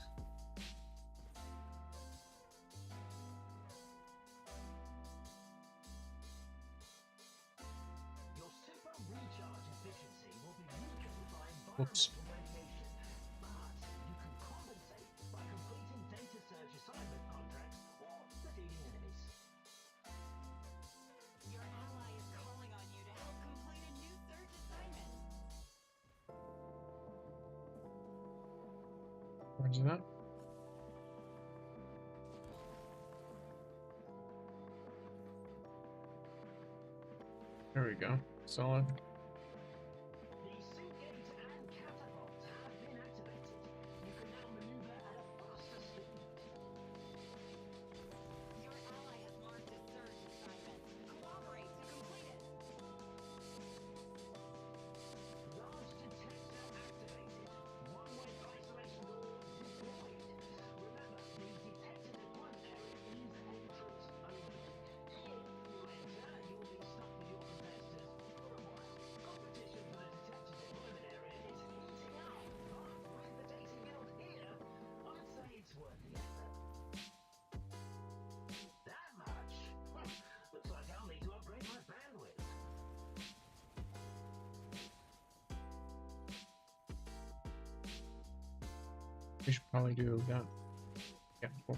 Your super recharge efficiency will be weakened by Whoops. environmental radiation, but you can compensate by completing data search assignment contracts or defeating enemies. Your ally is calling on you to help complete a new search assignment. Where's that? There we go. Solid. The sync gate and catapult have been activated. You can now maneuver at a faster speed. Your ally has marked a search assignment. Cooperate to complete it. Large detector activated. One-way isolation door deployed. Remember, the detected deployment area is entrance only. If you enter, you will be stuck with your competitors for a while. Competition for the detected deployment area is heating up. But with the dating guild here, I'd say it's worth the effort. That much? Looks like I'll need to upgrade my bandwidth. We should probably do that. Yeah, cool.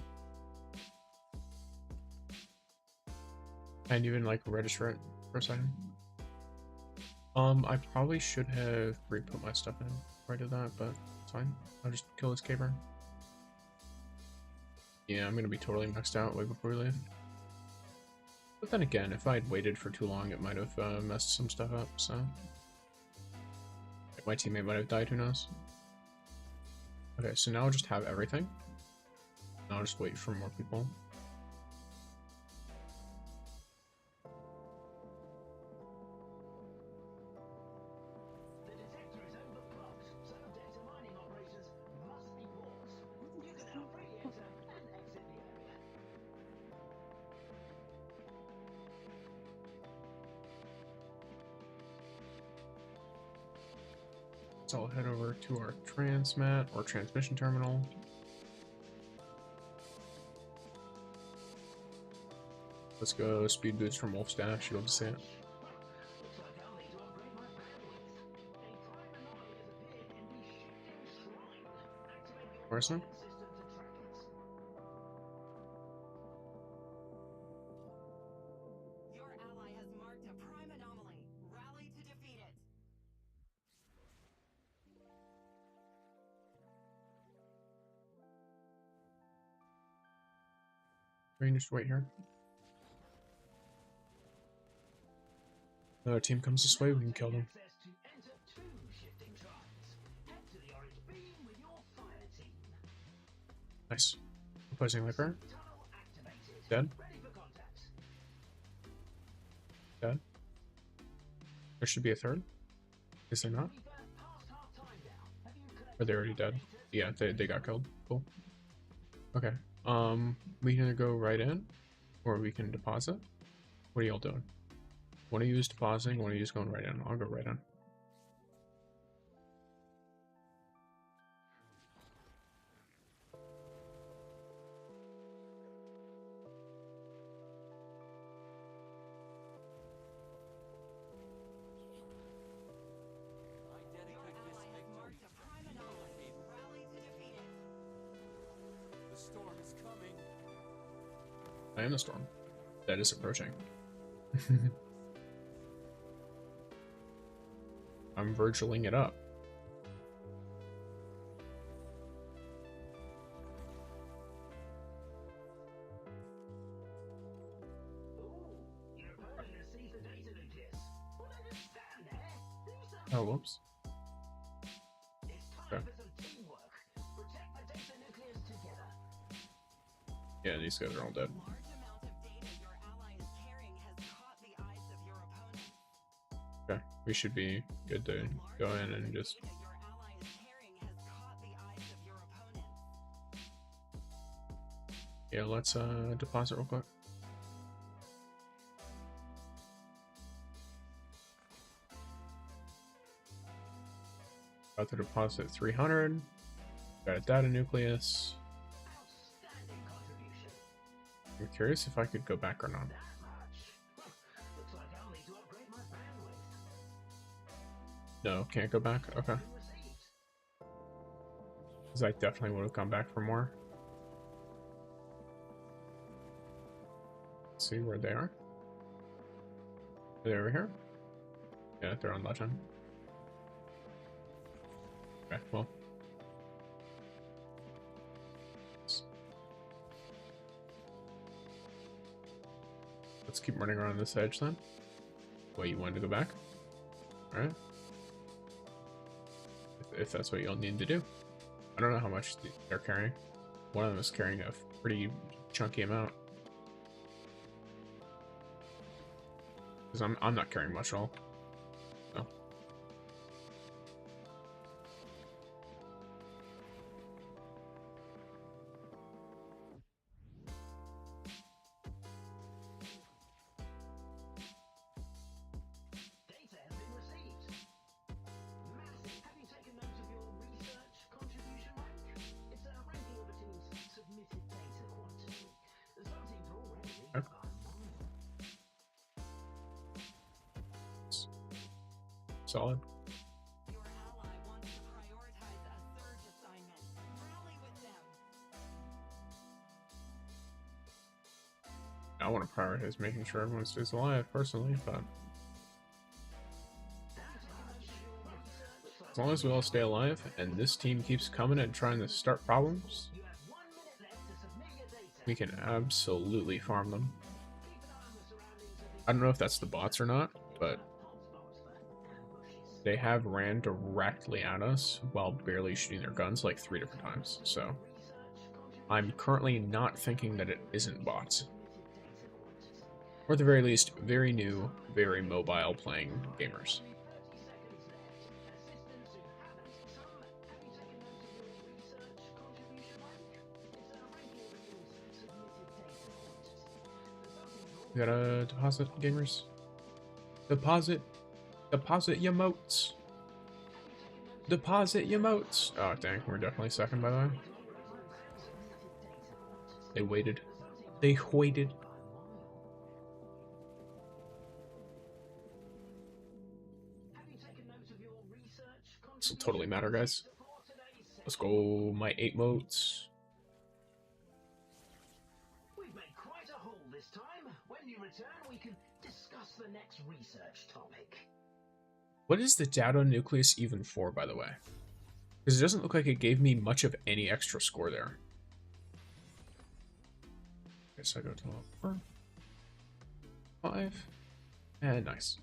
And even like register it for a second. I probably should have re-put my stuff in right of that, but it's fine. I'll just kill this caper. Yeah, I'm gonna be totally maxed out way before we leave. But then again, if I had waited for too long, it might have messed some stuff up, so. Like, my teammate might have died, who knows? Okay, so now I'll just have everything. And I'll just wait for more people. The detector is overclocked, so data mining operations must be paused. You can now freely enter and exit the area. So I'll head over to our transmat or transmission terminal. Let's go speed boost from Wolf's Dash, you'll see it. Looks like I'll need to upgrade my bandwidth. A prime anomaly has appeared in the shifting shrine. Activate your Where's that? guidance system to track it. Your ally has marked a prime anomaly. Rally to defeat it. We can just wait here. Another team comes this way, we can kill them. Access to enter 2 shifting shrines. Head to the orange beam with your fire team. Nice. Replacing Licker. Tunnel activated. Dead. Ready for contact. Dead. There should be a third. Is there not? Reaper, past half time now. Have you collected Are they already dead? data? Yeah, they got killed. Cool. Okay. We can either go right in, or we can deposit. What are y'all doing? One of you is depositing, one of you is going right in. I'll go right in. I am the storm that is approaching. I'm Virgiling it up. Your opponent has seized the data nucleus. Well, then just stand there. Do something. Oh, whoops. It's time for some teamwork. Protect the data nucleus together. Yeah, these guys are all dead. Large amount of data your ally is carrying has caught the eyes of your opponent. Okay, we should be good to go in and just. Data your ally is carrying has caught the eyes of your opponent. Yeah, let's deposit real quick. About to deposit 300. Got a data nucleus. Outstanding contribution. I'm curious if I could go back or not. That much. Looks like I'll need to upgrade my bandwidth. No, can't go back. Okay, Been received. because I definitely would have gone back for more. Let's see where they are. Are they over here? Yeah, they're on legend. Okay, well. Let's keep running around this edge then. Wait, you wanted to go back? Alright. If that's what you'll need to do. I don't know how much they're carrying. One of them is carrying a pretty chunky amount. Because I'm not carrying much at all. So. Data has been received. Massive. Have you taken note of your research contribution rank? It's a ranking of a team's submitted data quantity. Some teams are already leading by a mile. Solid. Your ally wants to prioritize a surge assignment. Rally with them. I want to prioritize making sure everyone stays alive personally, but as long as we all stay alive and this team keeps coming and trying to start problems, You have 1 minute left to submit your data. we can absolutely farm them. Keep an eye on the surroundings of the I don't know if that's the bots or not, but hotspots for ambushes. they have ran directly at us while barely shooting their guns like 3 different times. So Research contribution I'm currently not thinking that it isn't bots. submitted data quantity. Or at the very least, very new, very mobile playing gamers. 30 seconds left. Assistants who haven't. Some. Have you taken note of your research contribution rank? It's a ranking of a team's submitted data quantity. Some teams are We gotta deposit gamers. Deposit. Deposit your moats. Deposit your moats. Oh dang, we're definitely second by the way. They waited. They waited. This will totally matter, guys. Let's go, my 8 moats. We've made quite a haul this time. When you return, we can discuss the next research topic. What is the data nucleus even for, by the way? Because it doesn't look like it gave me much of any extra score there. Guess I go to level 4. 5. And nice.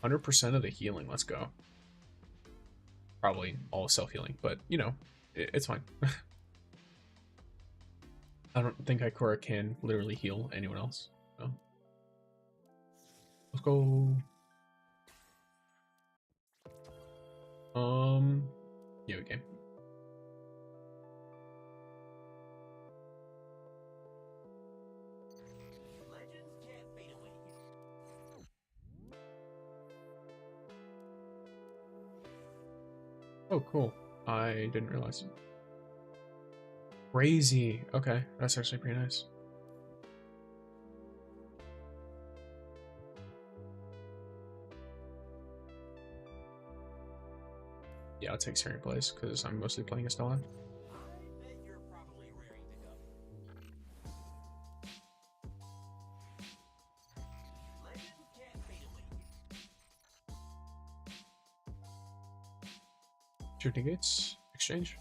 100% of the healing, let's go. Probably all self-healing, but, you know, it's fine. I don't think Ikora can literally heal anyone else, so. Let's go. Yeah, we can. Legends can't fade away. Oh, cool. I didn't realize. Crazy. Okay, that's actually pretty nice. Yeah, I'll take second place because I'm mostly playing Estella. I bet you're probably raring to go. Legends can't fade away. Shooting gates, exchange.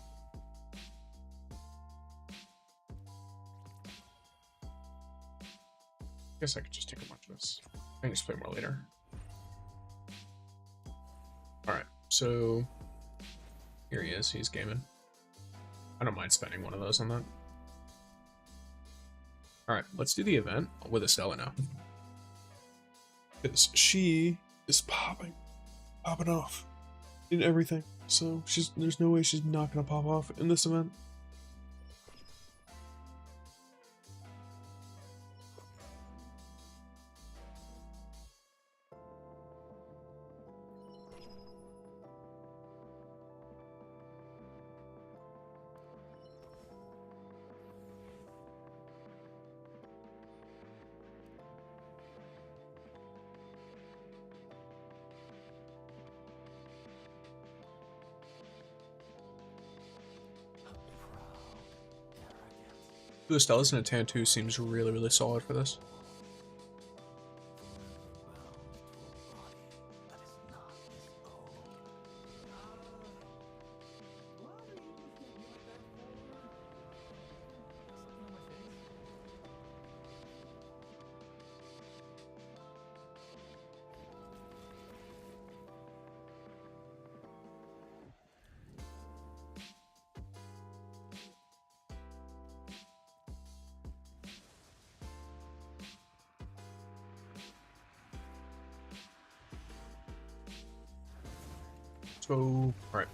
Guess I could just take a bunch of this. I can just play more later. Alright, so here he is, he's gaming. I don't mind spending one of those on that. Alright, let's do the event with Estella now. Because she is popping off in everything. So there's no way she's not gonna pop off in this event. The Estella's in a tan 2 seems really, really solid for this. So, alright,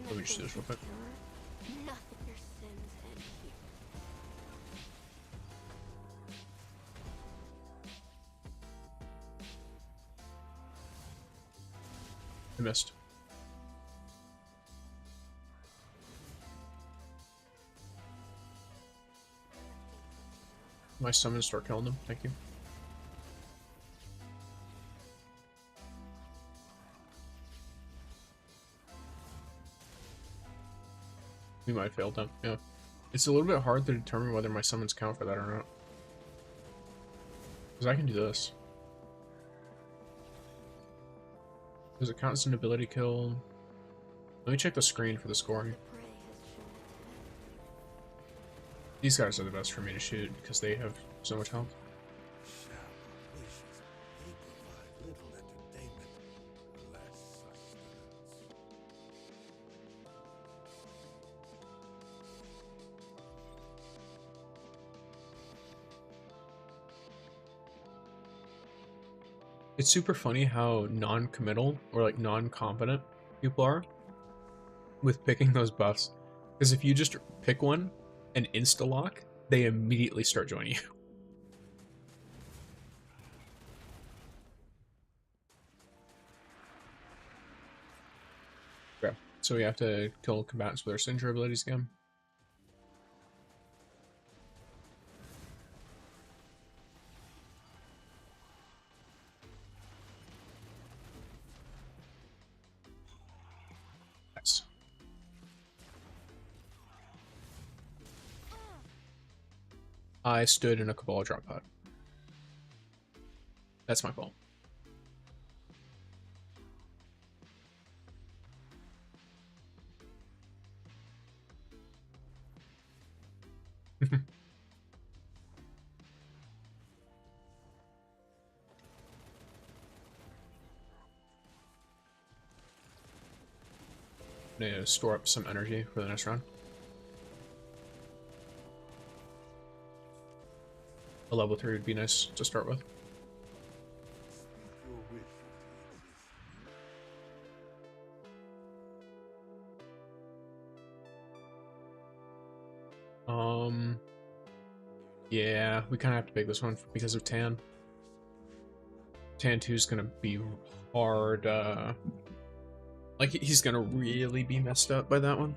let me just do this real quick. Nothing your sins end here. I missed. My summons start killing them, thank you. We might fail them, yeah. It's a little bit hard to determine whether my summons count for that or not. Because I can do this. Does it count as an ability kill? Let me check the screen for the scoring. The prey has shown its These guys are the best for me to shoot because they have so much health. They provide little entertainment, less sustenance. It's super funny how non-committal or like non-competent people are with picking those buffs. Because if you just pick one and insta-lock, they immediately start joining you. Okay, so we have to kill combatants with our signature abilities again. Nice. I stood in a Cabal drop pod. That's my fault. Need to store up some energy for the next round. A level 3 would be nice to start with. Speak your wish into existence. Yeah, we kind of have to pick this one because of Tan. Tan 2 is gonna be hard, like, he's gonna really be messed up by that one.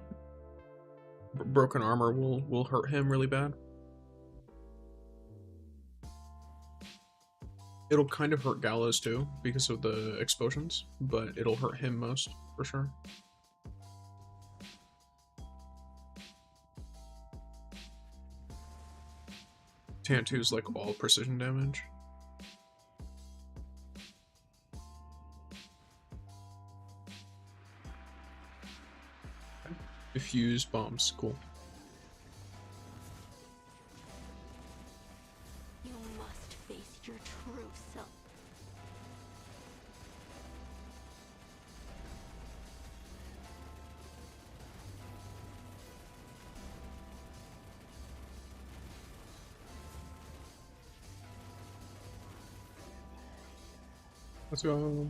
Broken armor will hurt him really bad. It'll kind of hurt Gallows too, because of the explosions, but it'll hurt him most, for sure. Tan 2 is like all precision damage. Okay. Diffuse bombs, cool. You must face your true self. Let's go.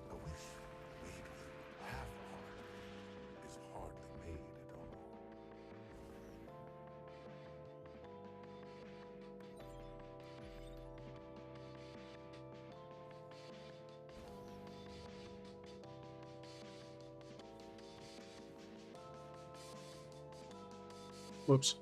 I wish maybe half art is hardly made at all. Whoops.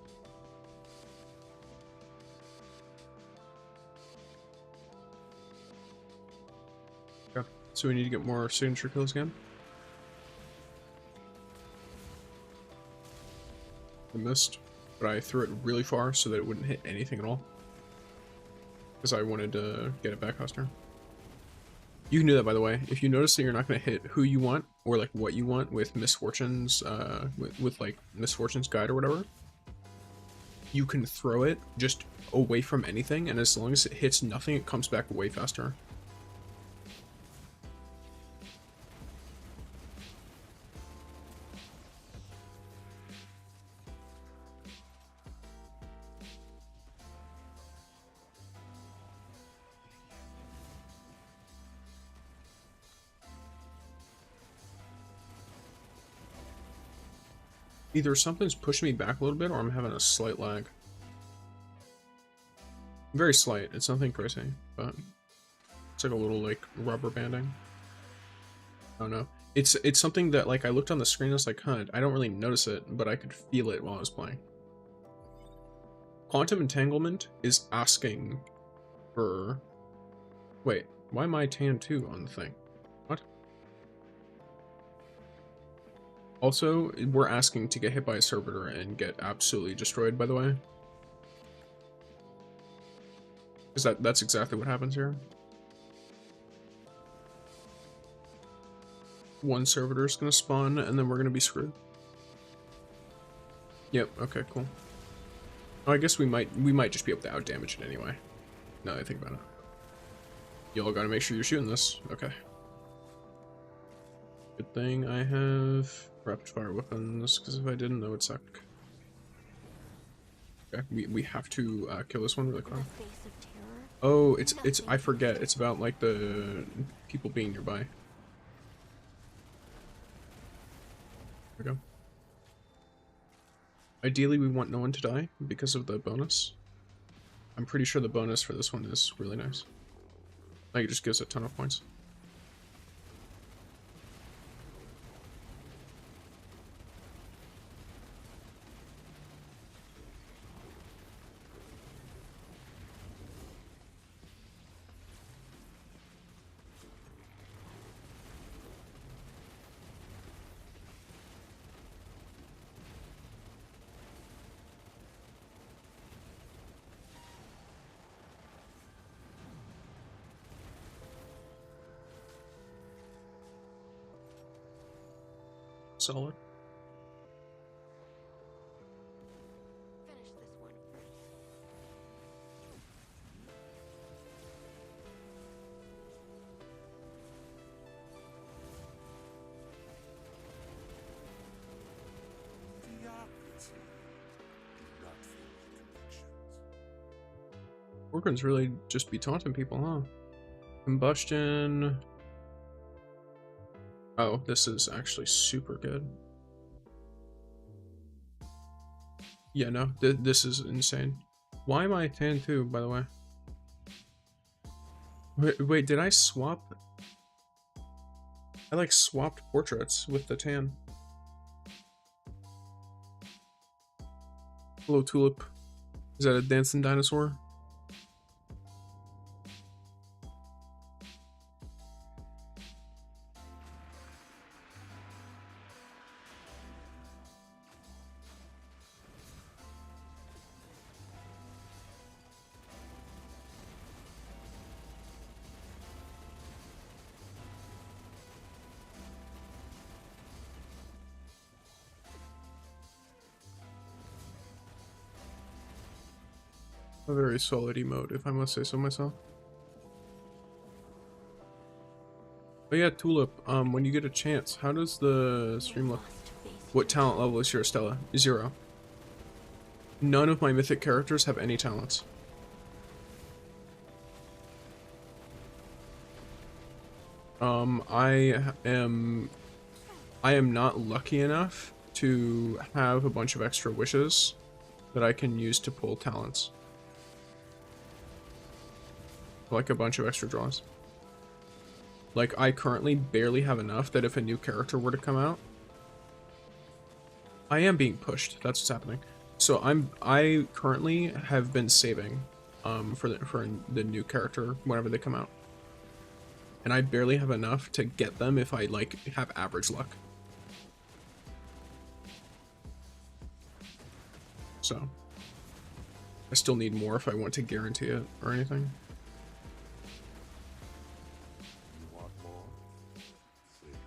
Okay, so we need to get more signature kills again. I missed, but I threw it really far so that it wouldn't hit anything at all. Because I wanted to get it back faster. You can do that, by the way. If you notice that you're not going to hit who you want, or like what you want with Misfortune's, with like Misfortune's Guide or whatever, you can throw it just away from anything, and as long as it hits nothing, it comes back way faster. Either something's pushing me back a little bit, or I'm having a slight lag. Very slight. It's nothing crazy, but it's like a little like rubber banding. I don't know. It's something that like I looked on the screen and I was like, huh, I don't really notice it, but I could feel it while I was playing. Quantum Entanglement is asking for... Wait, why am I tan 2 on the thing? What? Also, we're asking to get hit by a servitor and get absolutely destroyed, by the way. Because that's exactly what happens here. One servitor is going to spawn, and then we're going to be screwed. Yep, okay, cool. Oh, I guess we might just be able to outdamage it anyway. Now that I think about it. Y'all gotta make sure you're shooting this. Okay. Good thing I have rapid fire weapons, because if I didn't, that would suck. Okay, we have to kill this one really quick. In the face of terror, Oh, it's I forget. It's about like the people being nearby. There we go. Ideally, we want no one to die because of the bonus. I'm pretty sure the bonus for this one is really nice. Like, it just gives a ton of points. Solid. finish this one first. Mediocrity. Do not feel my convictions. Organs really just be taunting people, huh? Combustion. Oh, this is actually super good. Yeah, no, this is insane. Why am I tan too, by the way? Wait, did I swap? I like swapped portraits with the tan. Hello, Tulip. Is that a dancing dinosaur? A very solid emote, if I must say so myself. But yeah, Tulip, when you get a chance, how does the stream look? What talent level is your Stella? 0. None of my mythic characters have any talents. I am not lucky enough to have a bunch of extra wishes that I can use to pull talents. Like a bunch of extra draws. Like, I currently barely have enough that if a new character were to come out, I am being pushed. That's what's happening. So I currently have been saving for the new character whenever they come out. And I barely have enough to get them if I like have average luck. So I still need more if I want to guarantee it or anything. You want more? Save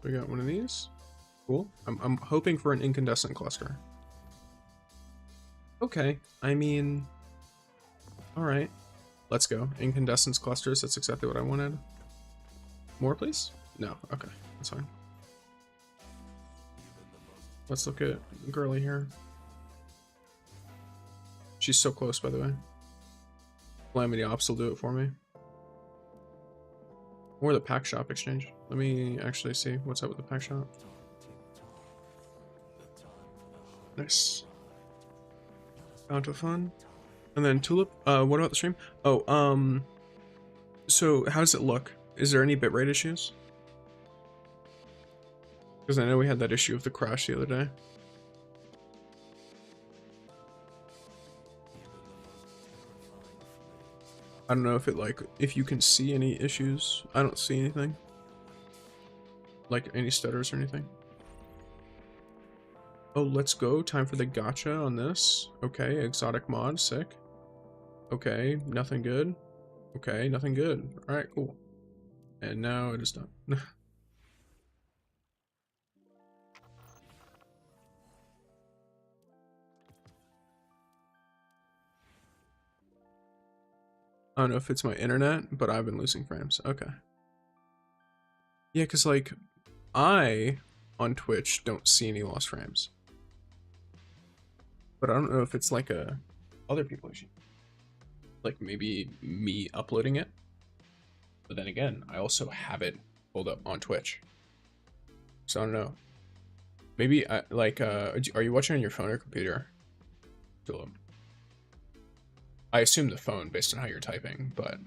We got one of these. Cool. I'm hoping for an incandescent cluster. Okay, I mean, all right, let's go. Incandescence clusters, that's exactly what I wanted. More, please? No, okay, that's fine. Let's look at Girly here. She's so close, by the way. Calamity Ops will do it for me. Or the pack shop exchange. Let me actually see what's up with the pack shop. Nice. Bound to fun. And then Tulip, what about the stream? Oh, so how does it look? Is there any bitrate issues? Because I know we had that issue with the crash the other day. I don't know if it if you can see any issues. I don't see anything. Like any stutters or anything. Oh, let's go. Time for the gacha on this. Okay, exotic mod, sick. Okay, nothing good. Okay, nothing good. Alright, cool. And now it is done. I don't know if it's my internet, but I've been losing frames. Okay. Yeah, because like, I, on Twitch, don't see any lost frames. But I don't know if it's like a other people issue. Like maybe me uploading it. But then again, I also have it pulled up on Twitch. So I don't know. Maybe are you watching on your phone or computer? Philip? I assume the phone based on how you're typing, but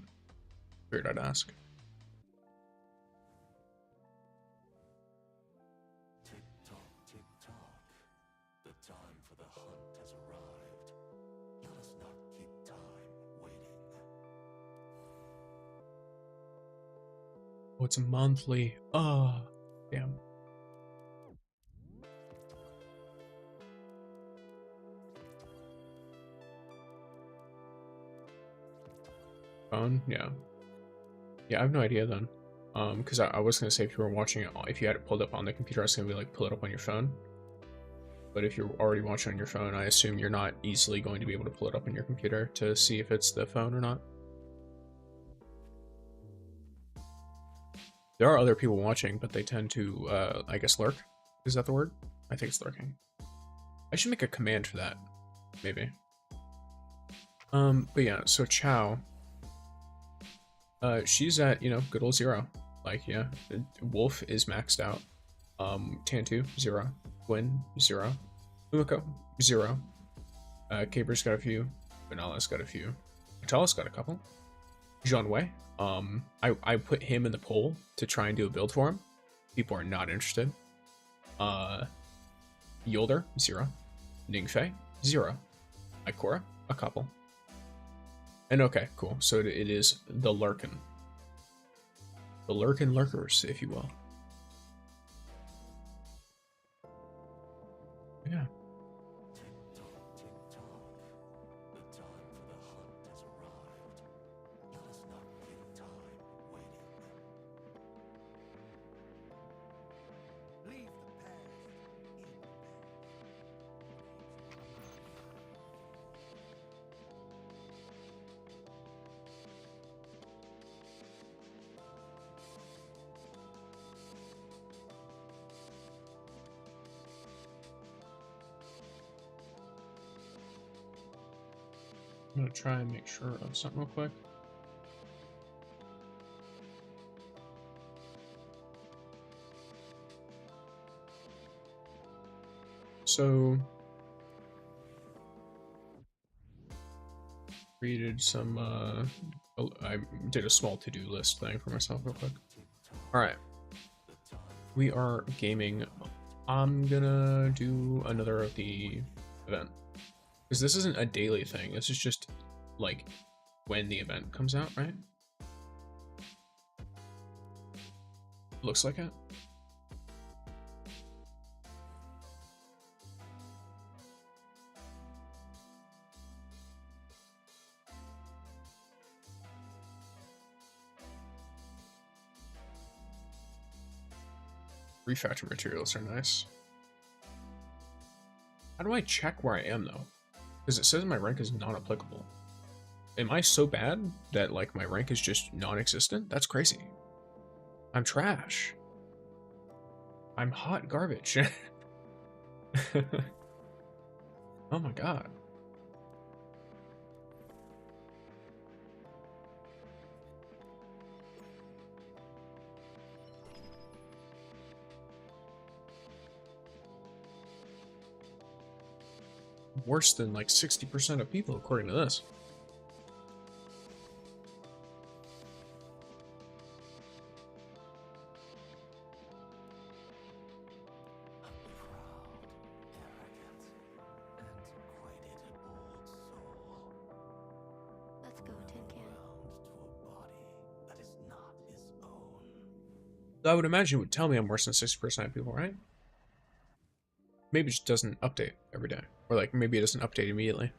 figured I'd ask. Tick tock, tick tock. The time for the hunt has arrived. Let us not keep time waiting. Oh, it's monthly. Oh, damn. Phone? Yeah. Yeah, I have no idea then. Because I was gonna say if you were watching it, if you had it pulled up on the computer, I was gonna be like, pull it up on your phone. But if you're already watching on your phone, I assume you're not easily going to be able to pull it up on your computer to see if it's the phone or not. There are other people watching, but they tend to, I guess, lurk. Is that the word? I think it's lurking. I should make a command for that, maybe. But yeah, so Chow. She's at, you know, good old 0. Like, yeah, Wolf is maxed out. Tantu, 0. Gwen, 0. Umiko, 0. Caber's got a few. Vanala's got a few. Natala's got a couple. Jean Wei. I put him in the poll to try and do a build for him. People are not interested. Yolder, 0. Ningfei, 0. Ikora, a couple. And okay, cool. So it is the Lurkin. The Lurkin lurkers, if you will. Yeah. Tick tock, tick tock. The time for the hunt has arrived. Let us not keep time waiting. I'm gonna try and make sure of something real quick. So created some I did a small to-do list thing for myself real quick. All right, we are gaming. I'm gonna do another of the event because this isn't a daily thing. This is just like when the event comes out, right? Looks like it. Refactor materials are nice. How do I check where I am though? Because it says my rank is non-applicable. Am I so bad that like my rank is just non-existent? That's crazy. I'm trash. I'm hot garbage. Oh my god. Worse than like 60% of people according to this. Let's go, Tin Can. I would imagine it would tell me I'm worse than 60% of people, right? Maybe it just doesn't update every day. Or like maybe it doesn't update immediately.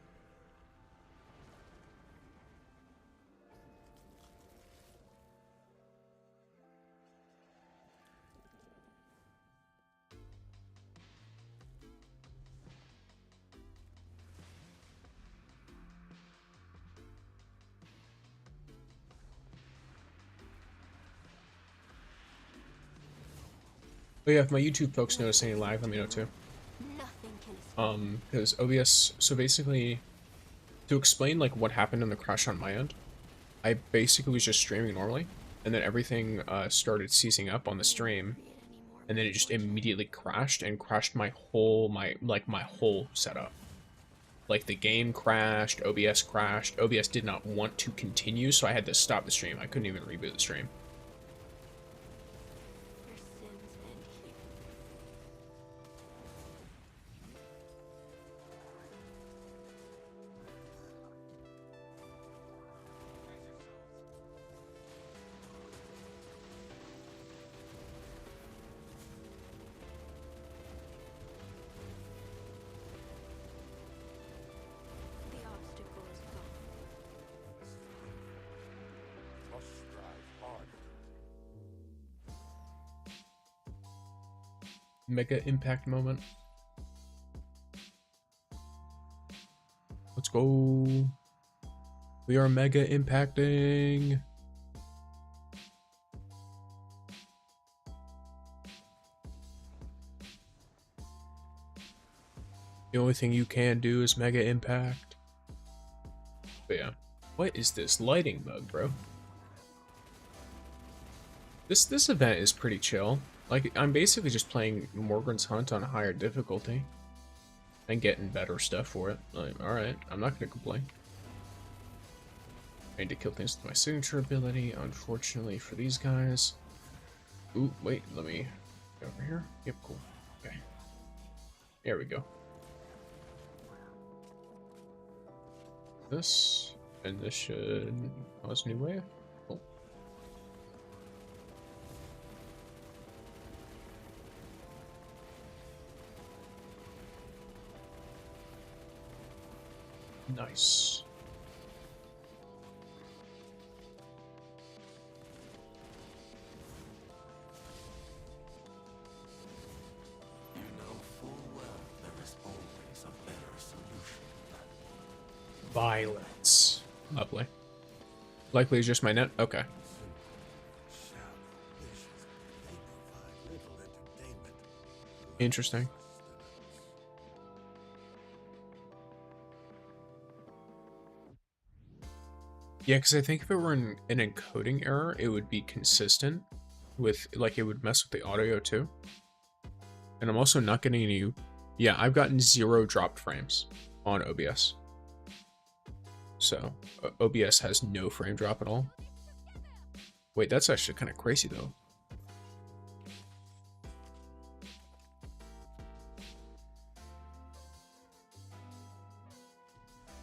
But yeah, if my YouTube folks notice any lag, let me know too. Nothing can escape. Because OBS, so basically, to explain like what happened in the crash on my end, I basically was just streaming normally, and then everything started seizing up on the stream, and then it just immediately crashed and crashed my whole setup. Like the game crashed, OBS did not want to continue, so I had to stop the stream. I couldn't even reboot the stream. Your sins end here. The obstacle is gone. Must strive harder. Mega impact moment. Let's go. We are mega impacting. The only thing you can do is mega impact. But yeah. What is this lighting bug, bro? This event is pretty chill. Like, I'm basically just playing Morgan's Hunt on higher difficulty. And getting better stuff for it. Like, alright, I'm not gonna complain. I need to kill things with my signature ability, unfortunately for these guys. Ooh, wait, let me go over here. Yep, cool. Okay. There we go. This, and this should cause new wave. Cool. Nice. You know full well there is always a better solution. Violence. Lovely. Likely it's just my net? Okay. Interesting. Yeah, because I think if it were an encoding error, it would be consistent with, like, it would mess with the audio too. And I'm also not getting any... Yeah, I've gotten 0 dropped frames on OBS. So, OBS has no frame drop at all. Wait, that's actually kind of crazy, though.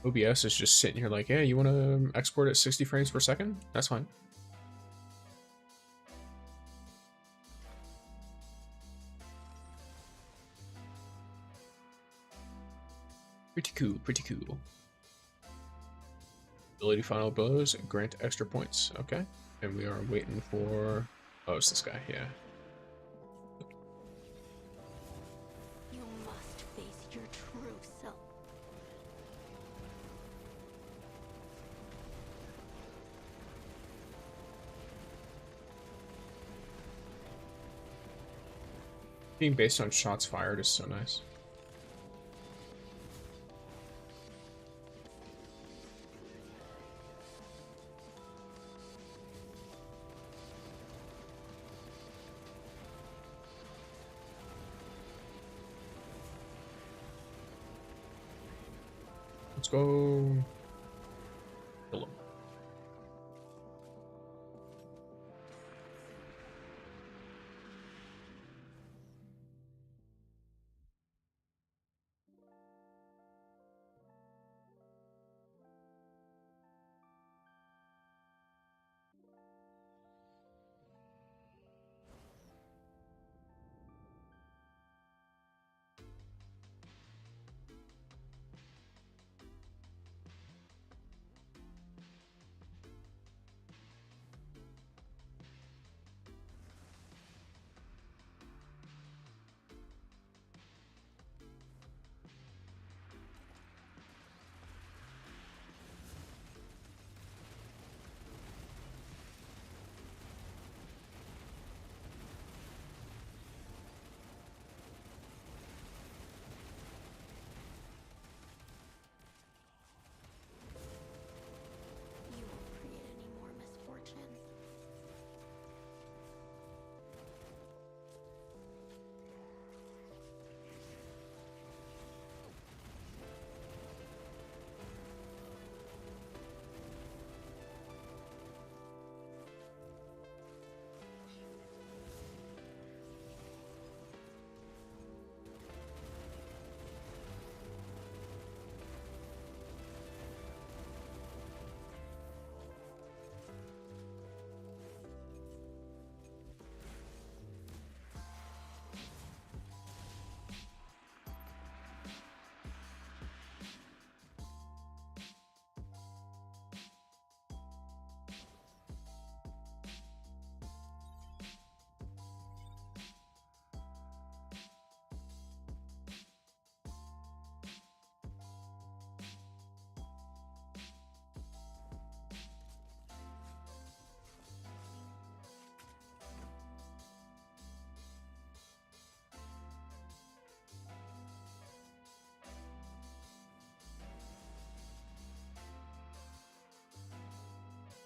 OBS is just sitting here like, yeah, you want to export at 60 frames per second? That's fine. Pretty cool, pretty cool. Ability final blows, grant extra points. Okay. And we are waiting for... Oh, it's this guy, yeah. You must face your true self. Being based on shots fired is so nice. Let's go. Kill him. You won't create any more misfortune.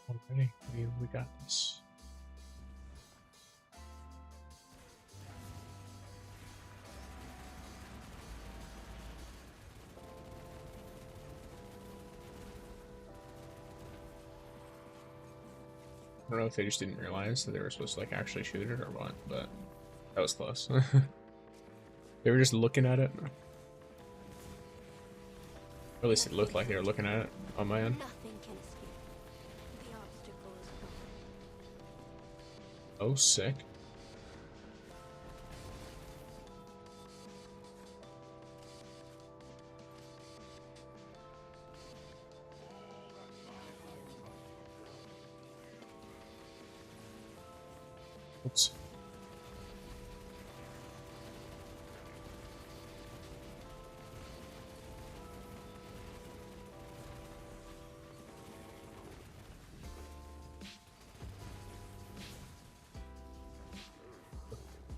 Alrighty, we got this. I don't know if they just didn't realize that they were supposed to like actually shoot it or what, but that was close. They were just looking at it. Or at least it looked like they were looking at it on my end. Nothing can escape. The obstacle is gone. Oh, sick. Oops.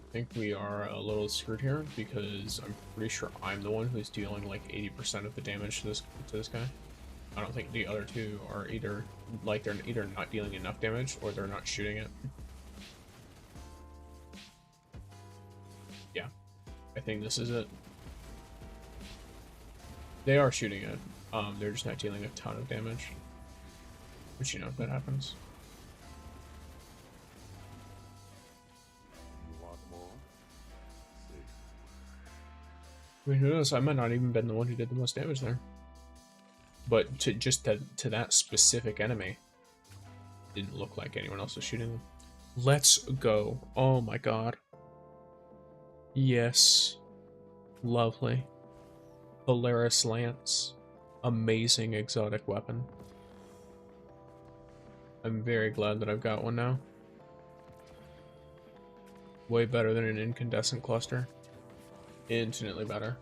I think we are a little screwed here because I'm pretty sure I'm the one who's dealing like 80% of the damage to this guy. I don't think the other two are either, like, they're either not dealing enough damage or they're not shooting it. Yeah, I think this is it. They are shooting it. They're just not dealing a ton of damage. Which, you know, that happens. You want more? See. I mean, who knows? I might not even been the one who did the most damage there. But to that specific enemy, didn't look like anyone else was shooting them. Let's go. Oh my god. Yes. Lovely. Polaris Lance. Amazing exotic weapon. I'm very glad that I've got one now. Way better than an incandescent cluster. Infinitely better.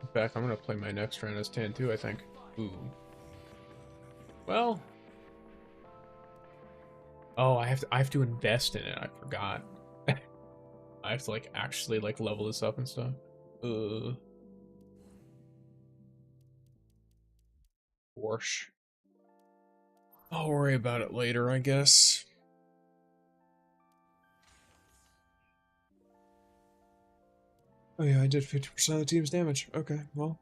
In fact, I'm gonna play my next round as Tan too, I think. Ooh. Well. Oh, I have to invest in it. I forgot. I have to like actually like level this up and stuff. Porsche. I'll worry about it later, I guess. Oh yeah, I did 50% of the team's damage. Okay, well.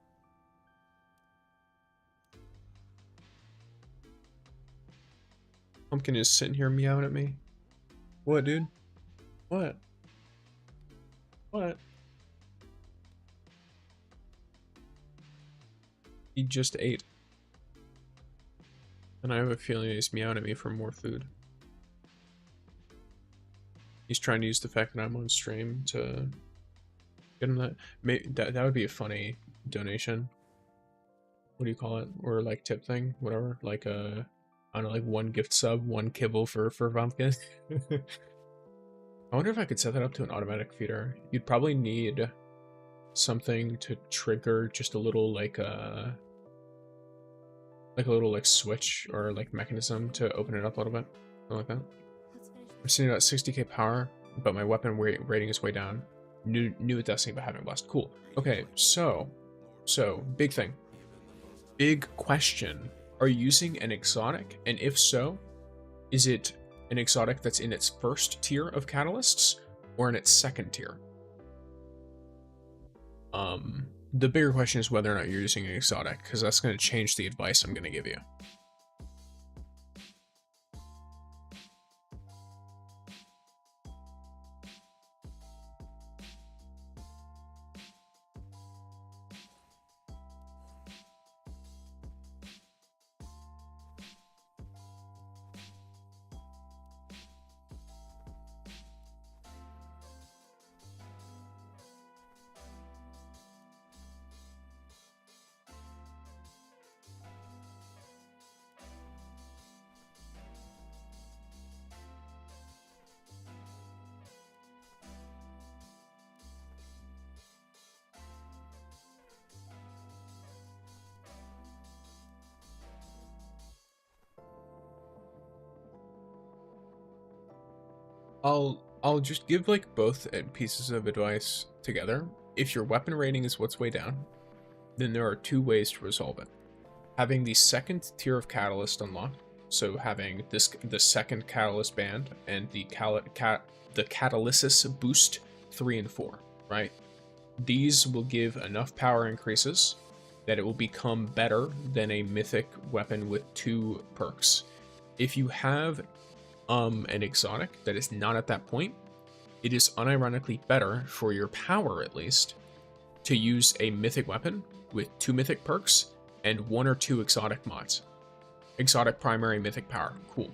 Pumpkin is sitting here meowing at me. What, dude? What? What? He just ate. And I have a feeling he's meowing at me for more food. He's trying to use the fact that I'm on stream to get him that. That would be a funny donation. What do you call it? Or like tip thing, whatever. Like I don't know, like 1 gift sub, 1 kibble for Pumpkin. I wonder if I could set that up to an automatic feeder. You'd probably need something to trigger just a little like a little like switch or like mechanism to open it up a little bit. Something like that. I'm sitting at 60k power, but my weapon rating is way down. New at Destiny but having blessed. Cool. Okay, so big thing. Big question. Are you using an exotic? And if so, is it an exotic that's in its first tier of catalysts or in its second tier? The bigger question is whether or not you're using an exotic, because that's going to change the advice I'm going to give you. I'll just give like both pieces of advice together. If your weapon rating is what's way down, then there are 2 ways to resolve it. Having the second tier of catalyst unlocked, so having the second catalyst band and the catalysis boost 3 and 4, right? These will give enough power increases that it will become better than a mythic weapon with 2 perks. If you have an exotic that is not at that point, it is unironically better for your power, at least, to use a mythic weapon with 2 mythic perks and 1 or 2 exotic mods. Exotic primary, mythic power. Cool.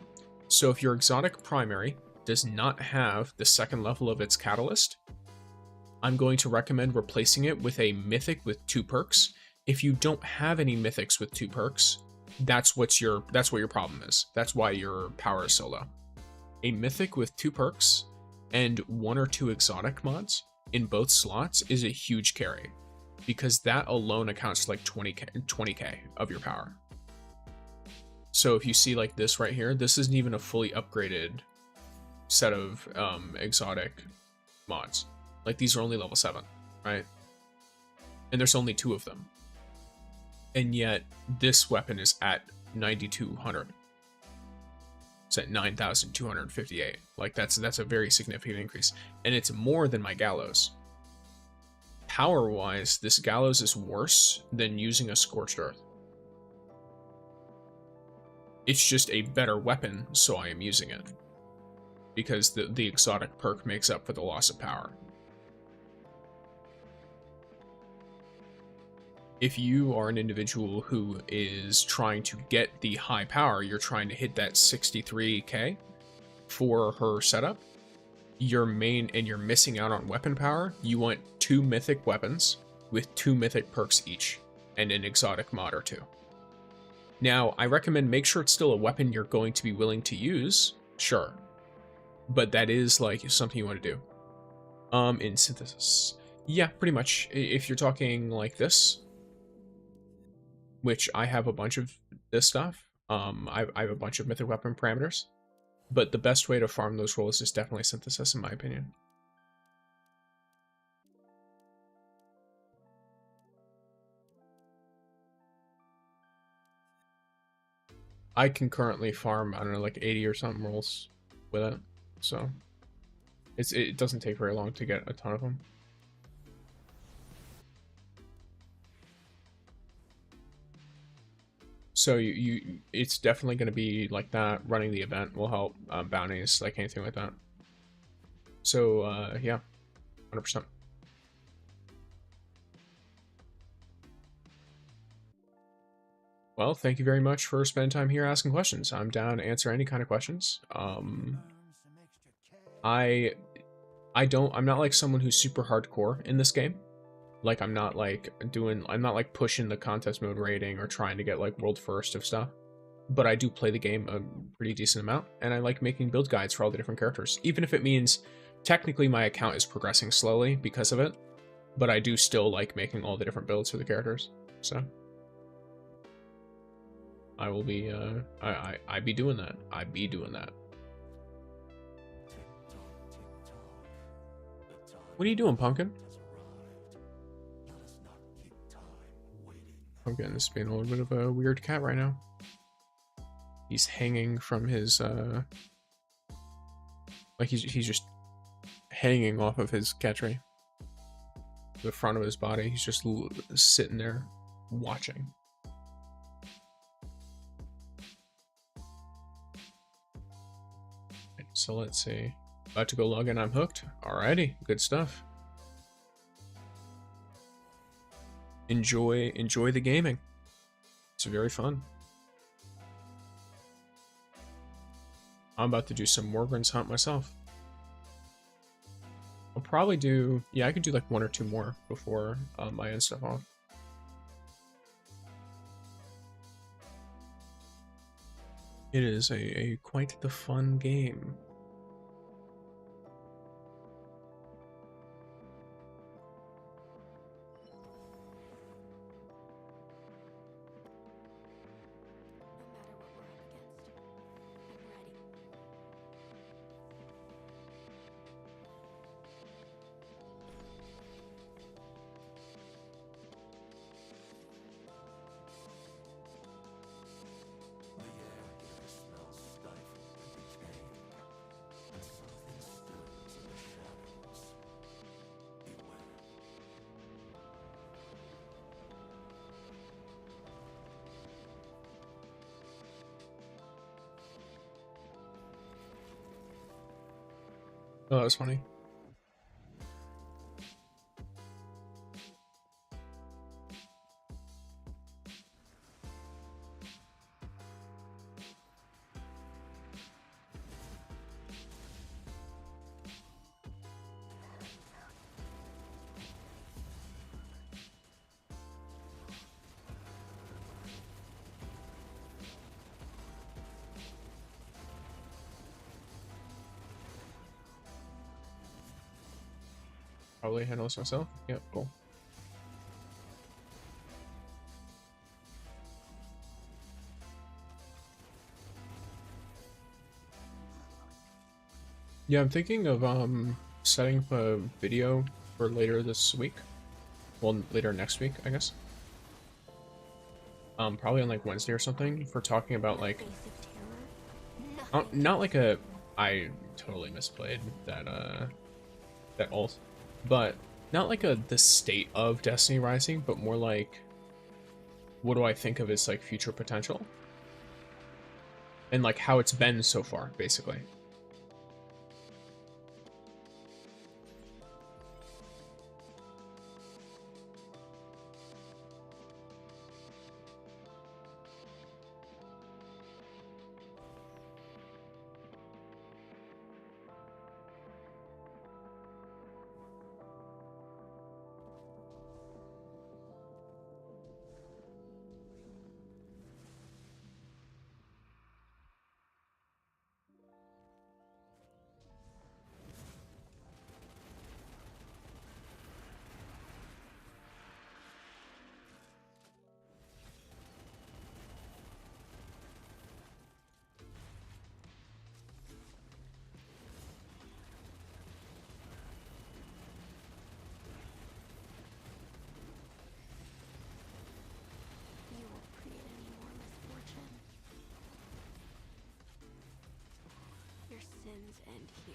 So if your exotic primary does not have the second level of its catalyst, I'm going to recommend replacing it with a mythic with 2 perks. If you don't have any mythics with 2 perks, that's what your problem is. That's why your power is so low. A mythic with 2 perks and 1 or 2 exotic mods in both slots is a huge carry, because that alone accounts to like 20k of your power. So if you see like this right here, this isn't even a fully upgraded set of exotic mods. Like these are only level 7, right? And there's only 2 of them. And yet this weapon is at 9,200. It's at 9,258. Like that's a very significant increase. And it's more than my gallows. Power-wise, this gallows is worse than using a Scorched Earth. It's just a better weapon, so I am using it. Because the exotic perk makes up for the loss of power. If you are an individual who is trying to get the high power, you're trying to hit that 63k for her setup, you're missing out on weapon power, you want 2 mythic weapons with 2 mythic perks each, and an exotic mod or 2. Now, I recommend make sure it's still a weapon you're going to be willing to use, sure. But that is like something you want to do. In synthesis. Yeah, pretty much. If you're talking like this, which I have a bunch of this stuff, I have a bunch of mythic weapon parameters, but the best way to farm those rolls is definitely synthesis in my opinion. I can currently farm, I don't know, like 80 or something rolls with it, so it doesn't take very long to get a ton of them. So it's definitely going to be like that. Running the event will help, bounties, like anything like that. So yeah, 100%. Well, thank you very much for spending time here asking questions. I'm down to answer any kind of questions. I'm not like someone who's super hardcore in this game. Like I'm not like pushing the contest mode rating or trying to get like world first of stuff. But I do play the game a pretty decent amount, and I like making build guides for all the different characters. Even if it means technically my account is progressing slowly because of it, but I do still like making all the different builds for the characters. So I will be I be doing that. I be doing that. What are you doing, Pumpkin? Pumpkin is being a little bit of a weird cat right now. He's hanging from his like he's just hanging off of his cat tree. The front of his body. He's just sitting there watching. So let's see. About to go log in. I'm hooked. Alrighty, good stuff. Enjoy the gaming. It's very fun. I'm about to do some Morgren's hunt myself. I'll probably do, yeah, I could do like 1 or 2 more before I end stuff off. It is a quite the fun game. Oh, that was funny. Probably handle this myself. Yep, cool. Yeah, I'm thinking of setting up a video for later this week. Well, later next week, I guess. Probably on like Wednesday or something for talking about In the like face of terror, nothing not can like a I totally misplayed that that ult, but not like a the state of Destiny Rising, but more like what do I think of its like future potential and like how it's been so far, basically. You won't create any more misfortune. Your sins end here.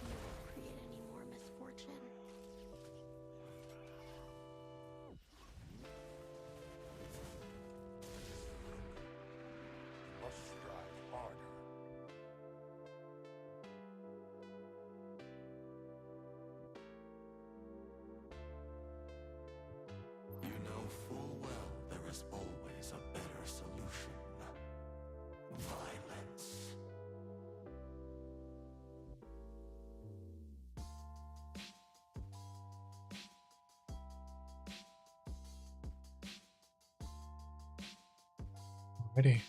You won't create any more misfortune. Must strive harder. You know full well there is always a better solution. Violence. Ready.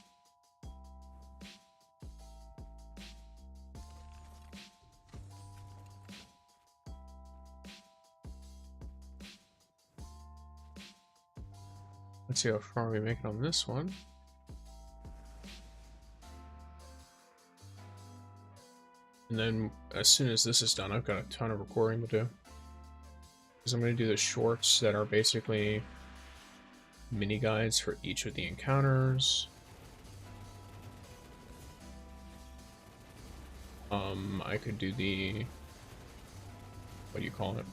Let's see how far we make it on this one. And then as soon as this is done, I've got a ton of recording to do. Because I'm going to do the shorts that are basically mini guides for each of the encounters. I could do the, what do you call it?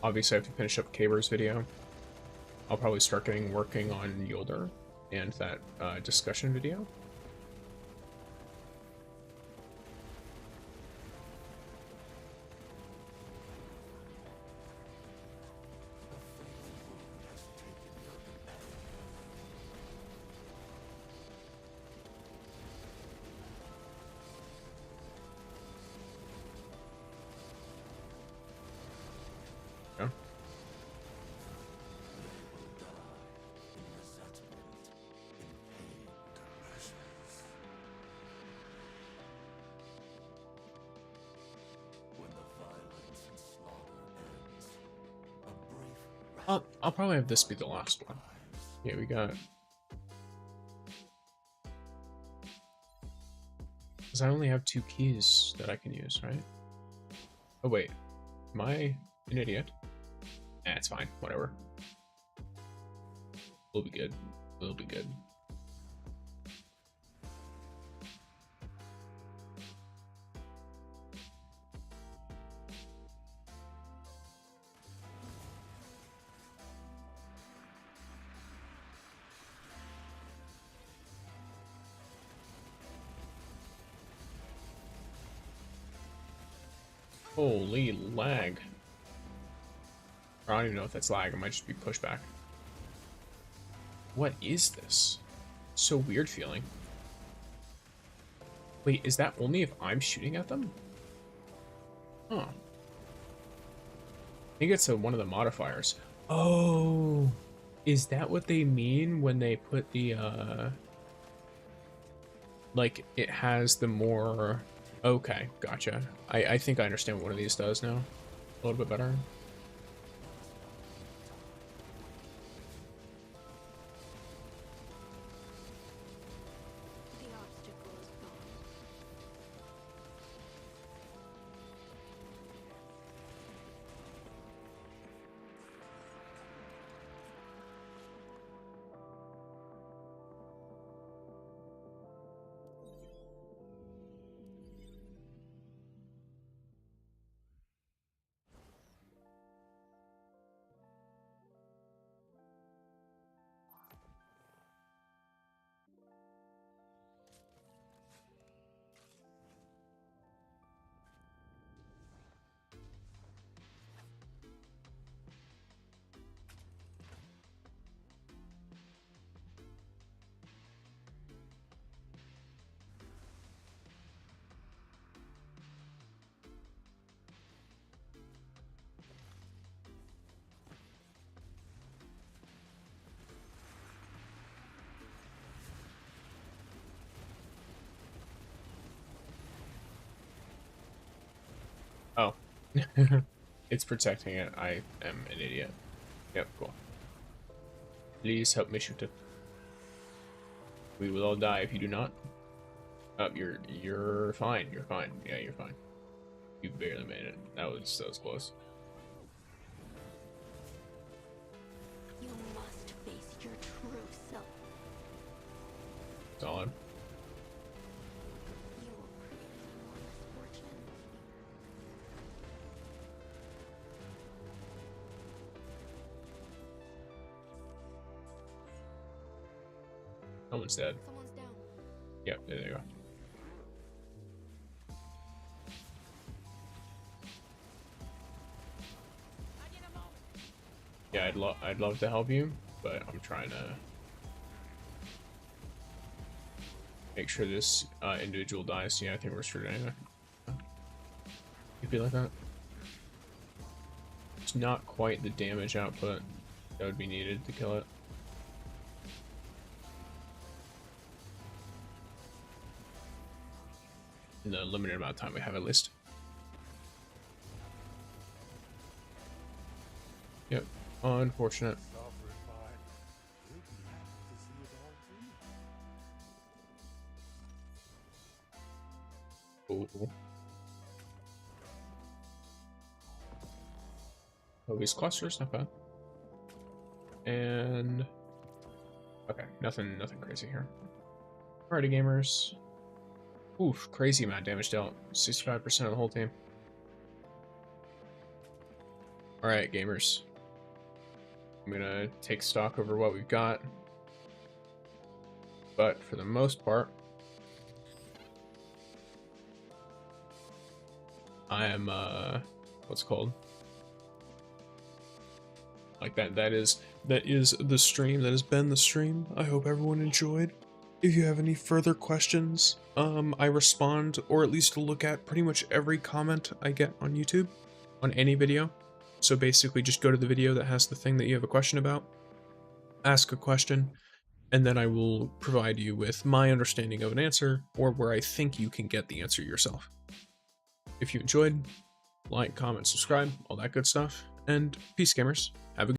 Obviously I have to finish up Kaber's video. I'll probably start working on Yolder and that discussion video. Yeah. I'll probably have this be the last one. Yeah, we got. Because I only have 2 keys that I can use, right? Oh wait, am I an idiot? Eh, it's fine, whatever. We'll be good. We'll be good. Holy lag. Or I don't even know if that's lag, it might just be pushback. What is this? So weird feeling. Wait, is that only if I'm shooting at them? Huh. think it's one of the modifiers. Oh, is that what they mean when they put the like it has the more? Okay, gotcha. I think I understand what one of these does now a little bit better. The obstacle is gone. Oh, it's protecting it. I am an idiot. Yep, cool. Please help me shoot it. We will all die if you do not. Oh, you're fine. You're fine. Yeah, you're fine. You barely made it. That was close. You must face your true self. Solid. You will create more misfortune. Someone's dead. Someone's down. Yep, there you go. Yeah, I'd love to help you, but I'm trying to make sure this individual dies. Yeah, I think we're screwed anyway. You feel like that? It's not quite the damage output that would be needed to kill it. In the limited amount of time we have at least. Yep, unfortunate. Cool. Oh, these clusters, not bad. And okay, nothing crazy here. Alrighty, gamers. Oof, crazy amount of damage dealt. 65% of the whole team. Alright, gamers. I'm gonna take stock over what we've got. But for the most part, I am what's it called? Like that is the stream. That has been the stream. I hope everyone enjoyed. If you have any further questions, I respond, or at least look at pretty much every comment I get on YouTube, on any video. So basically just go to the video that has the thing that you have a question about, ask a question, and then I will provide you with my understanding of an answer, or where I think you can get the answer yourself. If you enjoyed, like, comment, subscribe, all that good stuff, and peace, gamers. Have a good